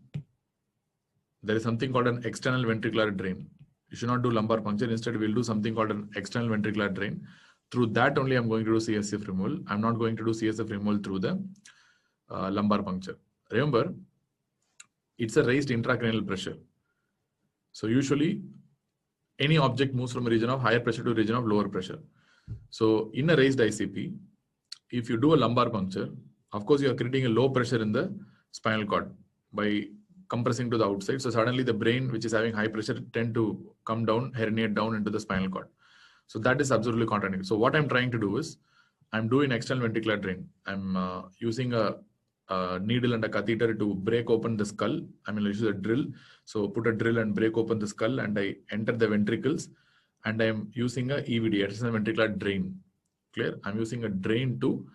There is something called an external ventricular drain. You should not do lumbar puncture. Instead, we'll do something called an external ventricular drain. Through that only, I'm going to do CSF removal. I'm not going to do CSF removal through the lumbar puncture. Remember, it's a raised intracranial pressure. So usually, any object moves from a region of higher pressure to a region of lower pressure. So in a raised ICP, if you do a lumbar puncture, of course, you are creating a low pressure in the spinal cord by compressing to the outside. So suddenly the brain, which is having high pressure, tend to come down, herniate down into the spinal cord. So that is absolutely contraindicated. So what I'm trying to do is, I'm doing external ventricular drain. I'm using a needle and a catheter to break open the skull. I'll use a drill. So put a drill and break open the skull, and I enter the ventricles, and I'm using a EVD, external ventricular drain. Clear? I'm using a drain to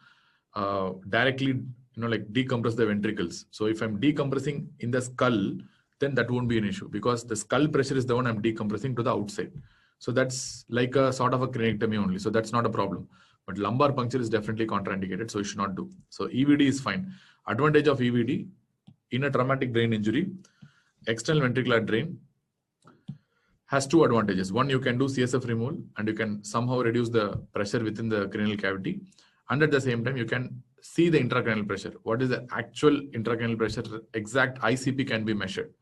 directly like decompress the ventricles. So if I'm decompressing in the skull, then that won't be an issue because the skull pressure is the one I'm decompressing to the outside. So that's like a sort of a craniectomy only. So that's not a problem. But lumbar puncture is definitely contraindicated, so you should not do. So EVD is fine. Advantage of EVD in a traumatic brain injury, external ventricular drain has two advantages. One, you can do CSF removal and you can somehow reduce the pressure within the cranial cavity. And at the same time, you can see the intracranial pressure. What is the actual intracranial pressure? Exact ICP can be measured.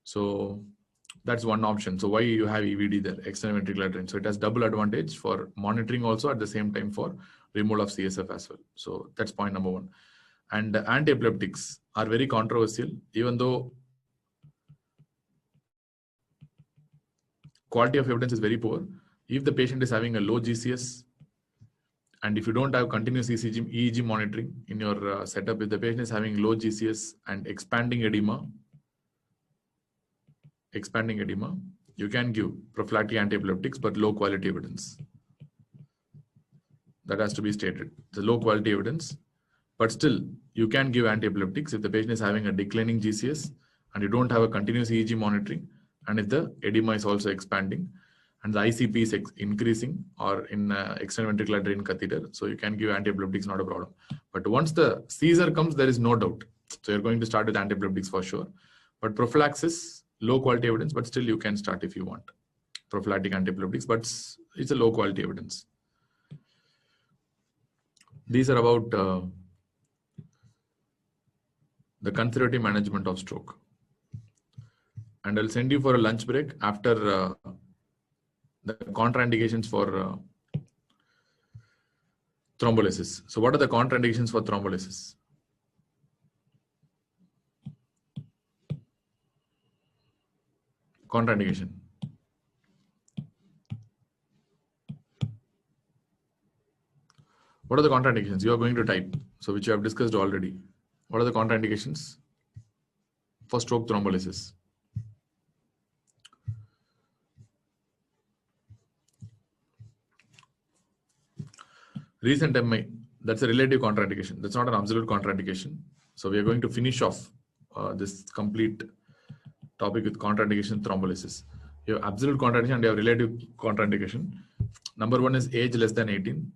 So that's one option. So why you have EVD there, external ventricular drain. So it has double advantage for monitoring also at the same time for removal of CSF as well. So that's point number one. And anti-epileptics are very controversial, even though quality of evidence is very poor. If the patient is having a low GCS, and if you don't have continuous EEG monitoring in your setup, if the patient is having low GCS and expanding edema, you can give prophylactic antiepileptics, but low quality evidence. That has to be stated. The low quality evidence, but still you can give antiepileptics if the patient is having a declining GCS and you don't have a continuous EEG monitoring, and if the edema is also expanding and the ICP is increasing or in external ventricular drain catheter, so you can give antiepileptics, not a problem. But once the seizure comes, there is no doubt. So you're going to start with antiepileptics for sure. But prophylaxis, low quality evidence, but still you can start if you want prophylactic antiepileptics, but it's a low quality evidence. These are about the conservative management of stroke. And I'll send you for a lunch break after the contraindications for thrombolysis. So what are the contraindications for thrombolysis? Contraindication. What are the contraindications? You are going to type, so which you have discussed already. What are the contraindications for stroke thrombolysis? Recent MI, that's a relative contraindication. That's not an absolute contraindication. So we are going to finish off this complete topic with contraindication thrombolysis. You have absolute contraindication and you have relative contraindication. Number one is age less than 18.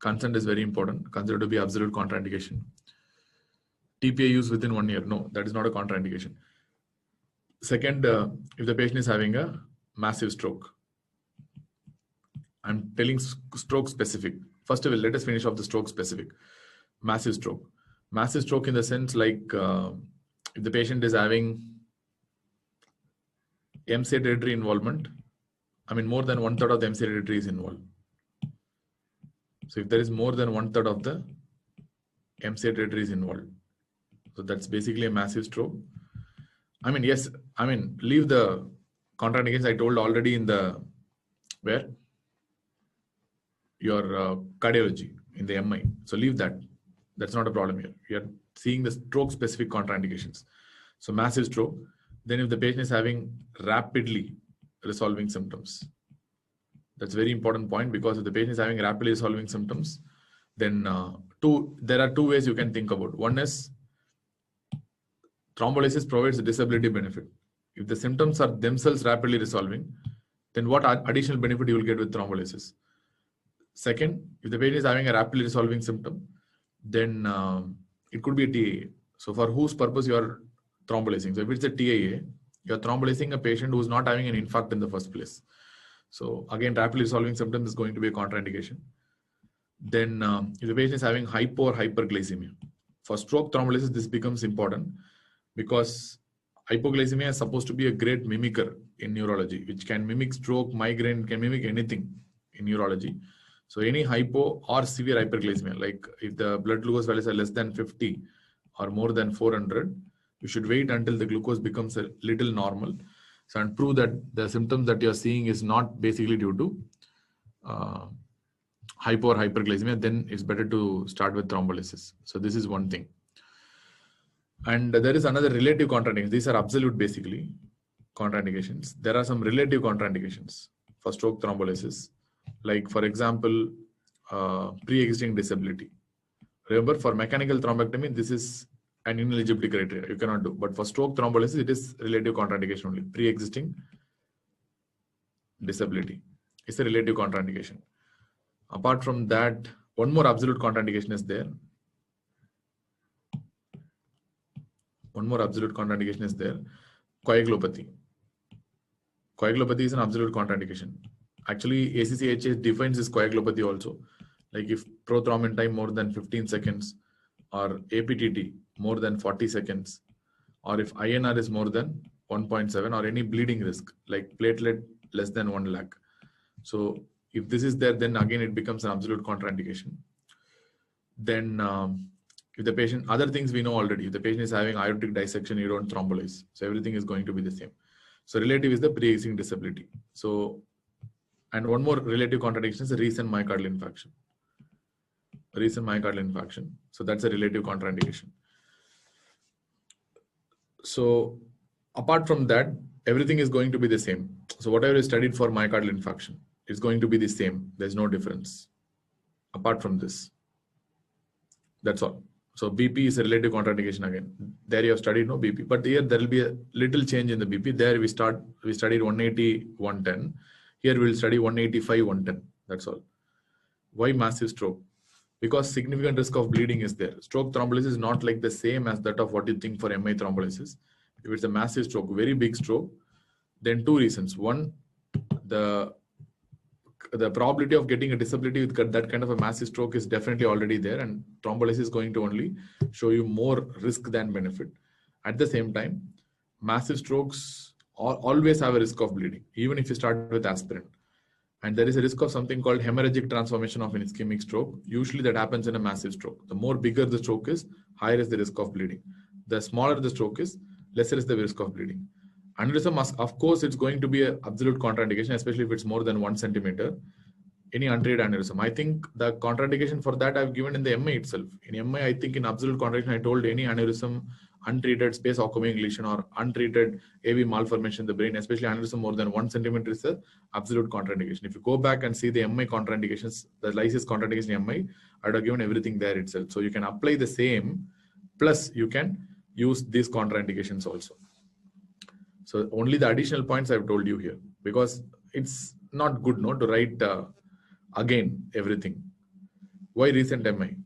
Consent is very important. Considered to be absolute contraindication. TPA use within 1 year. No, that is not a contraindication. Second, if the patient is having a massive stroke. I'm telling stroke specific. First of all, let us finish off the stroke specific. Massive stroke. Massive stroke in the sense like if the patient is having MC territory involvement, I mean more than 1/3 of the MC territory is involved. So if there is more than 1/3 of the MC territory is involved, so that's basically a massive stroke. I mean, yes, I mean, leave the contraindications I told already in the where your cardiology in the MI. So leave that. That's not a problem here. We are seeing the stroke specific contraindications. So massive stroke. Then if the patient is having rapidly resolving symptoms, that's a very important point, because if the patient is having rapidly resolving symptoms, then there are two ways you can think about. One is thrombolysis provides a disability benefit. If the symptoms are themselves rapidly resolving, then what additional benefit you will get with thrombolysis? Second, if the patient is having a rapidly resolving symptom, then it could be a TAA. So for whose purpose you are thrombolysing? So if it's a TAA, you are thrombolysing a patient who is not having an infarct in the first place. So again, rapidly resolving symptoms is going to be a contraindication. Then if the patient is having hypo or hyperglycemia. For stroke thrombolysis, this becomes important because hypoglycemia is supposed to be a great mimicker in neurology, which can mimic stroke, migraine, can mimic anything in neurology. So any hypo or severe hyperglycemia, like if the blood glucose values are less than 50 or more than 400, you should wait until the glucose becomes a little normal. So and prove that the symptoms that you're seeing is not basically due to hypo or hyperglycemia, then it's better to start with thrombolysis. So this is one thing. And there is another relative contraindication. These are absolute basically contraindications. There are some relative contraindications for stroke thrombolysis. Like for example, pre-existing disability. Remember, for mechanical thrombectomy, this is an ineligibility criteria. You cannot do. But for stroke thrombolysis, it is relative contraindication only. Pre-existing disability. It's a relative contraindication. Apart from that, one more absolute contraindication is there. One more absolute contraindication is there. Coagulopathy. Coagulopathy is an absolute contraindication. Actually, ACCHA defines this coagulopathy also. Like if prothrombin time more than 15 seconds, or APTT more than 40 seconds, or if INR is more than 1.7, or any bleeding risk, like platelet less than 1 lakh. So if this is there, then again it becomes an absolute contraindication. Then if the patient, other things we know already, if the patient is having aortic dissection, you don't thrombolyze. So everything is going to be the same. So relative is the pre-existing disability. So, and one more relative contradiction is a recent myocardial infarction. Recent myocardial infarction. So that's a relative contraindication. So apart from that, everything is going to be the same. So whatever is studied for myocardial infarction, it's going to be the same. There's no difference. Apart from this, that's all. So BP is a relative contraindication again. There you have studied no BP, but here there will be a little change in the BP. There we studied 180, 110. Here we'll study 185, 110. That's all. Why massive stroke? Because significant risk of bleeding is there. Stroke thrombolysis is not like the same as that of what you think for MI thrombolysis. If it's a massive stroke, very big stroke, then two reasons. One, the probability of getting a disability with that kind of a massive stroke is definitely already there, and thrombolysis is going to only show you more risk than benefit. At the same time, massive strokes always have a risk of bleeding, even if you start with aspirin. And there is a risk of something called hemorrhagic transformation of an ischemic stroke. Usually that happens in a massive stroke. The more bigger the stroke is, higher is the risk of bleeding. The smaller the stroke is, lesser is the risk of bleeding. Aneurysm, of course, it's going to be an absolute contraindication, especially if it's more than 1 centimeter. Any untreated aneurysm. I think the contraindication for that I've given in the MI itself. In MI, I think in absolute contraindication, I told any aneurysm, untreated space occupying lesion, or untreated AV malformation in the brain, especially aneurysm more than 1 centimeter, is an absolute contraindication. If you go back and see the MI contraindications, the lysis contraindication in MI, I would have given everything there itself. So you can apply the same, plus you can use these contraindications also. So only the additional points I've told you here, because it's not good to write again everything. Why recent MI?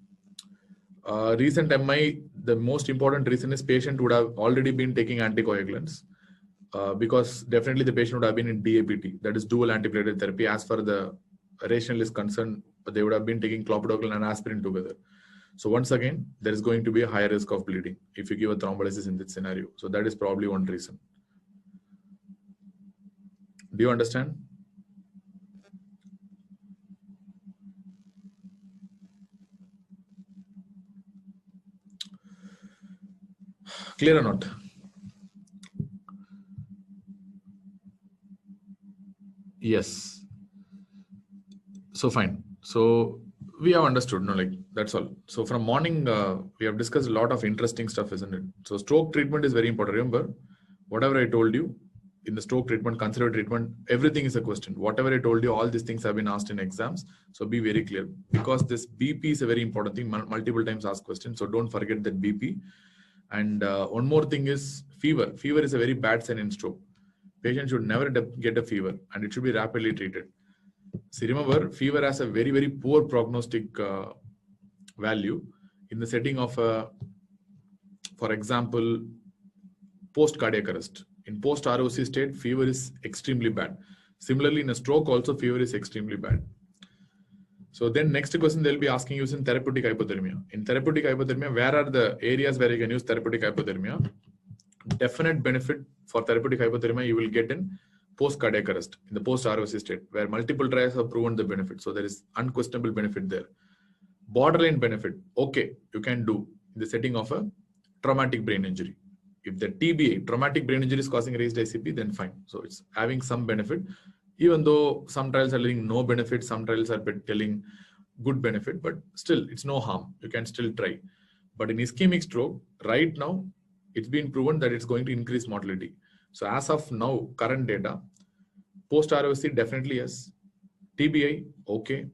Recent MI, the most important reason is patient would have already been taking anticoagulants, because definitely the patient would have been in DAPT, that is dual antiplatelet therapy. As far the rationale is concerned, they would have been taking clopidogrel and aspirin together. So once again, there is going to be a higher risk of bleeding if you give a thrombolysis in this scenario. So that is probably one reason. Do you understand? Clear or not? Yes. So fine. So we have understood, like that's all. So from morning, we have discussed a lot of interesting stuff, isn't it? So stroke treatment is very important. Remember, whatever I told you in the stroke treatment, conservative treatment, everything is a question. Whatever I told you, all these things have been asked in exams. So be very clear, because this BP is a very important thing. Multiple times asked questions. So don't forget that BP. And one more thing is fever. Fever is a very bad sign in stroke. Patient should never get a fever, and it should be rapidly treated. See, remember, fever has a very, very poor prognostic value in the setting of, for example, post-cardiac arrest. In post-ROC state, fever is extremely bad. Similarly, in a stroke also, fever is extremely bad. So then next question they'll be asking you is in therapeutic hypothermia. In therapeutic hypothermia, where are the areas where you can use therapeutic hypothermia? Definite benefit for therapeutic hypothermia you will get in post-cardiac arrest, in the post-ROC state, where multiple trials have proven the benefit. So there is unquestionable benefit there. Borderline benefit, okay, you can do in the setting of a traumatic brain injury. If the TBI, traumatic brain injury, is causing raised ICP, then fine. So it's having some benefit, even though some trials are telling no benefit, some trials are telling good benefit, but still it's no harm. You can still try. But in ischemic stroke, right now, it's been proven that it's going to increase mortality. So as of now, current data, post-ROC, definitely yes. TBI, okay.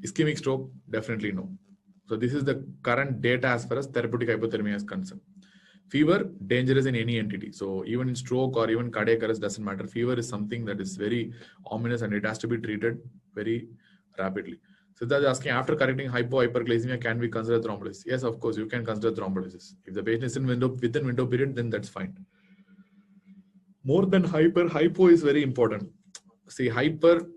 Ischemic stroke, definitely no. So this is the current data as far as therapeutic hypothermia is concerned. Fever, dangerous in any entity. So even in stroke or even cardiac arrest, doesn't matter. Fever is something that is very ominous and it has to be treated very rapidly. So that's asking, after correcting hyperglycemia, can we consider thrombolysis? Yes, of course, you can consider thrombolysis. If the patient is in within window period, then that's fine. More than hypo is very important. See, hyper,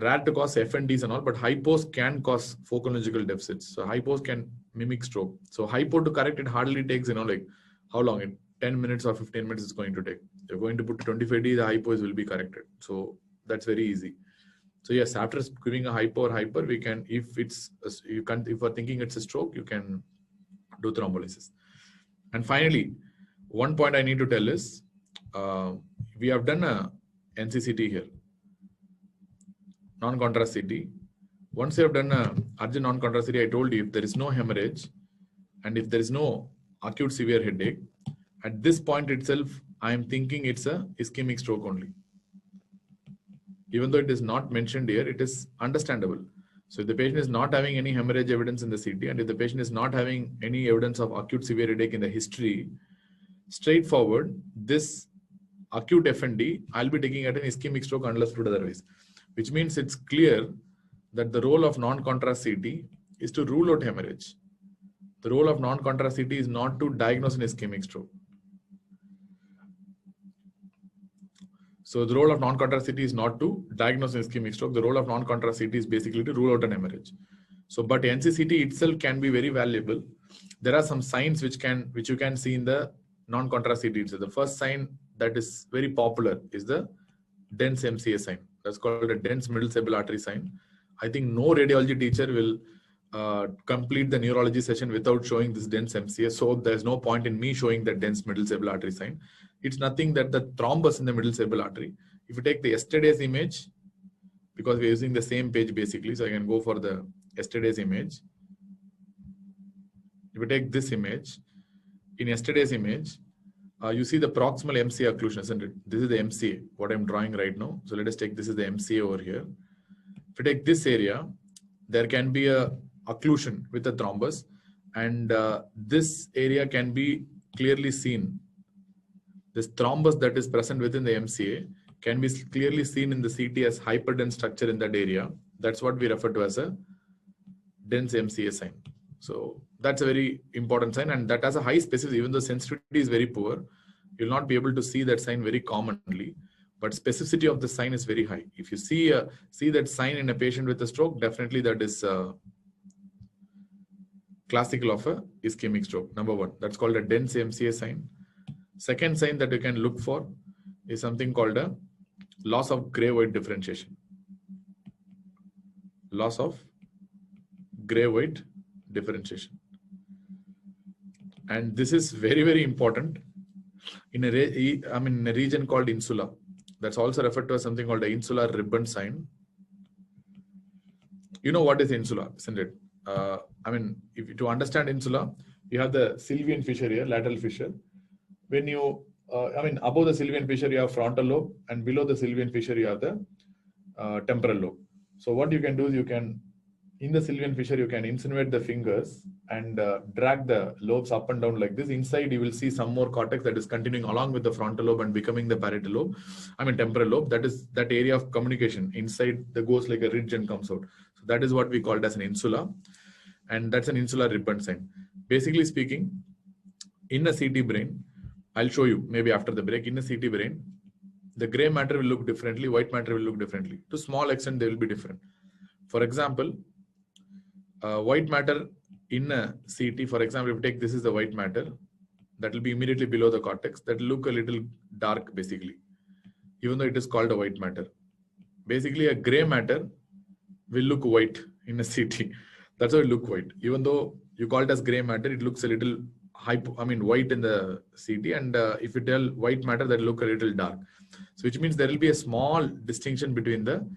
rare to cause FNDs and all, but hypos can cause focal deficits. So hypos can mimic stroke. So hypo to correct it hardly takes, like how long? 10 minutes or 15 minutes is going to take. You're going to put 25D, the hypos will be corrected. So that's very easy. So yes, after giving a hypo or hyper, we can, if we're thinking it's a stroke, you can do thrombolysis. And finally, one point I need to tell is, we have done a NCCT here, non-contrast CT. Once you have done a urgent non-contrast CT, I told you if there is no hemorrhage and if there is no acute severe headache, at this point itself, I am thinking it's a ischemic stroke only. Even though it is not mentioned here, it is understandable. So if the patient is not having any hemorrhage evidence in the CT and if the patient is not having any evidence of acute severe headache in the history, straightforward, this acute FND, I'll be taking at an ischemic stroke unless put otherwise, which means it's clear that the role of non-contrast CT is to rule out hemorrhage. The role of non-contrast CT is not to diagnose an ischemic stroke. So the role of non-contrast CT is not to diagnose an ischemic stroke. The role of non-contrast CT is basically to rule out an hemorrhage. So, but NCCT itself can be very valuable. There are some signs which you can see in the non-contrast CT. So the first sign that is very popular is the dense MCA sign. That's called a dense middle cerebral artery sign. I think no radiology teacher will complete the neurology session without showing this dense MCA. So there's no point in me showing that dense middle cerebral artery sign. It's nothing that the thrombus in the middle cerebral artery. If you take the yesterday's image, because we're using the same page basically, so I can go for the yesterday's image. If you take this image, in yesterday's image, you see the proximal MCA occlusion, isn't it? This is the MCA, what I'm drawing right now. So let us take, this is the MCA over here. If you take this area, there can be a occlusion with the thrombus, and this area can be clearly seen. This thrombus that is present within the MCA can be clearly seen in the CT as hyperdense structure in that area. That's what we refer to as a dense MCA sign. So that's a very important sign, and that has a high specificity. Even though sensitivity is very poor, you'll not be able to see that sign very commonly, but specificity of the sign is very high. If you see that sign in a patient with a stroke, definitely that is classical of a ischemic stroke. Number one, that's called a dense MCA sign. Second sign that you can look for is something called a loss of gray-white differentiation. Loss of gray-white differentiation. And this is very, very important in a region called insula. That's also referred to as something called the insular ribbon sign. You know what is insula, isn't it? If to understand insula, you have the Sylvian fissure here, lateral fissure. When you, above the Sylvian fissure, you have frontal lobe, and below the Sylvian fissure, you have the temporal lobe. So what you can do is you can, in the Sylvian fissure, you can insinuate the fingers and drag the lobes up and down like this. Inside, you will see some more cortex that is continuing along with the frontal lobe and becoming the parietal lobe. Temporal lobe. That is that area of communication inside that goes like a ridge and comes out. So that is what we call it as an insula, and that's an insular ribbon sign. Basically speaking, in a CT brain, I'll show you maybe after the break. In a CT brain, the gray matter will look differently, white matter will look differently. To small extent, they will be different. For example, white matter in a CT, for example, if you take this is the white matter, that will be immediately below the cortex. That will look a little dark basically, even though it is called a white matter. Basically, a gray matter will look white in a CT. That's how it look white. Even though you call it as gray matter, it looks a little white in the CT, and if you tell white matter, that will look a little dark. So which means there will be a small distinction between the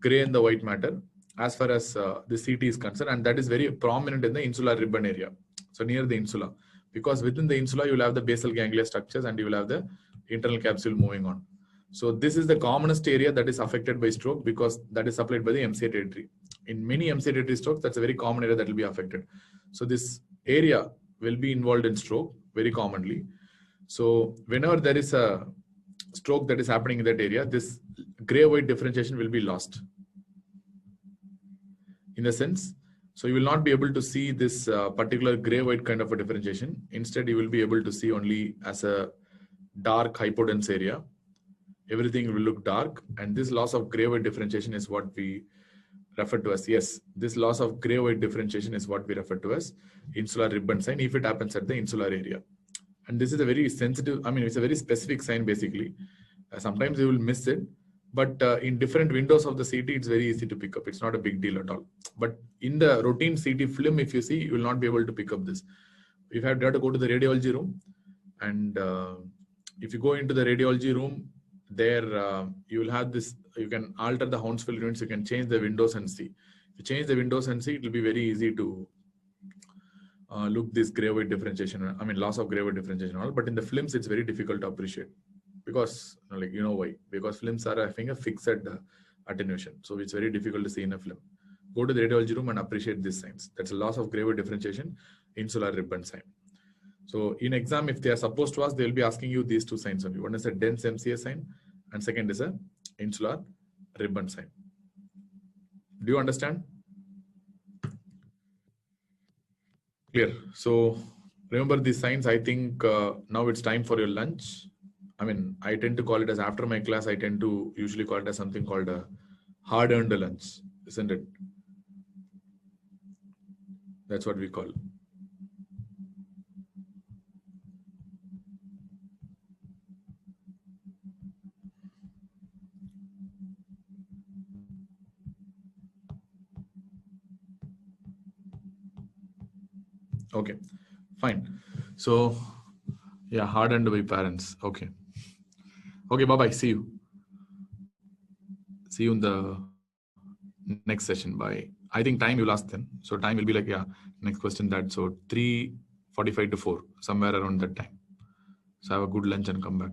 gray and the white matter as far as the CT is concerned, and that is very prominent in the insular ribbon area. So near the insula, because within the insula you will have the basal ganglia structures and you will have the internal capsule moving on. So this is the commonest area that is affected by stroke because that is supplied by the MCA territory. in many MC-territory strokes, that's a very common area that will be affected. So this area will be involved in stroke very commonly. So whenever there is a stroke that is happening in that area, this gray-white differentiation will be lost. In the sense, so you will not be able to see this particular gray-white kind of a differentiation. Instead, you will be able to see only as a dark hypodense area. Everything will look dark, and this loss of gray-white differentiation is what we refer to as, yes, this loss of gray-white differentiation is what we refer to as insular ribbon sign if it happens at the insular area. And this is a very sensitive, I mean, it's a very specific sign basically. Sometimes you will miss it, but in different windows of the CT, it's very easy to pick up. It's not a big deal at all. But in the routine CT film, if you see, you will not be able to pick up this. If you have to go to the radiology room, and if you go into the radiology room, there you will have this, you can alter the Hounsfield units, you can change the windows and see. If you change the windows and see, it will be very easy to look this gray-white differentiation, I mean loss of gray-white differentiation and all, but in the films it's very difficult to appreciate because, like, you know why? Because films are having a fixed attenuation, so it's very difficult to see in a film. Go to the radiology room and appreciate these signs. That's a loss of gray-white differentiation, insular ribbon sign. So in exam, if they are supposed to ask, they will be asking you these two signs only. One is a dense MCA sign, and second is a insular ribbon sign. Do you understand? Clear. So remember these signs. I think now it's time for your lunch. I mean, I tend to call it as after my class, I tend to usually call it as something called a hard-earned lunch, isn't it? That's what we call. Okay, fine. So, yeah, hard-earned by parents. Okay. Okay, bye-bye. See you. See you in the next session. Bye. I think time you'll ask then. So time will be like, yeah, next question that. So 3:45 to 4, somewhere around that time. So have a good lunch and come back.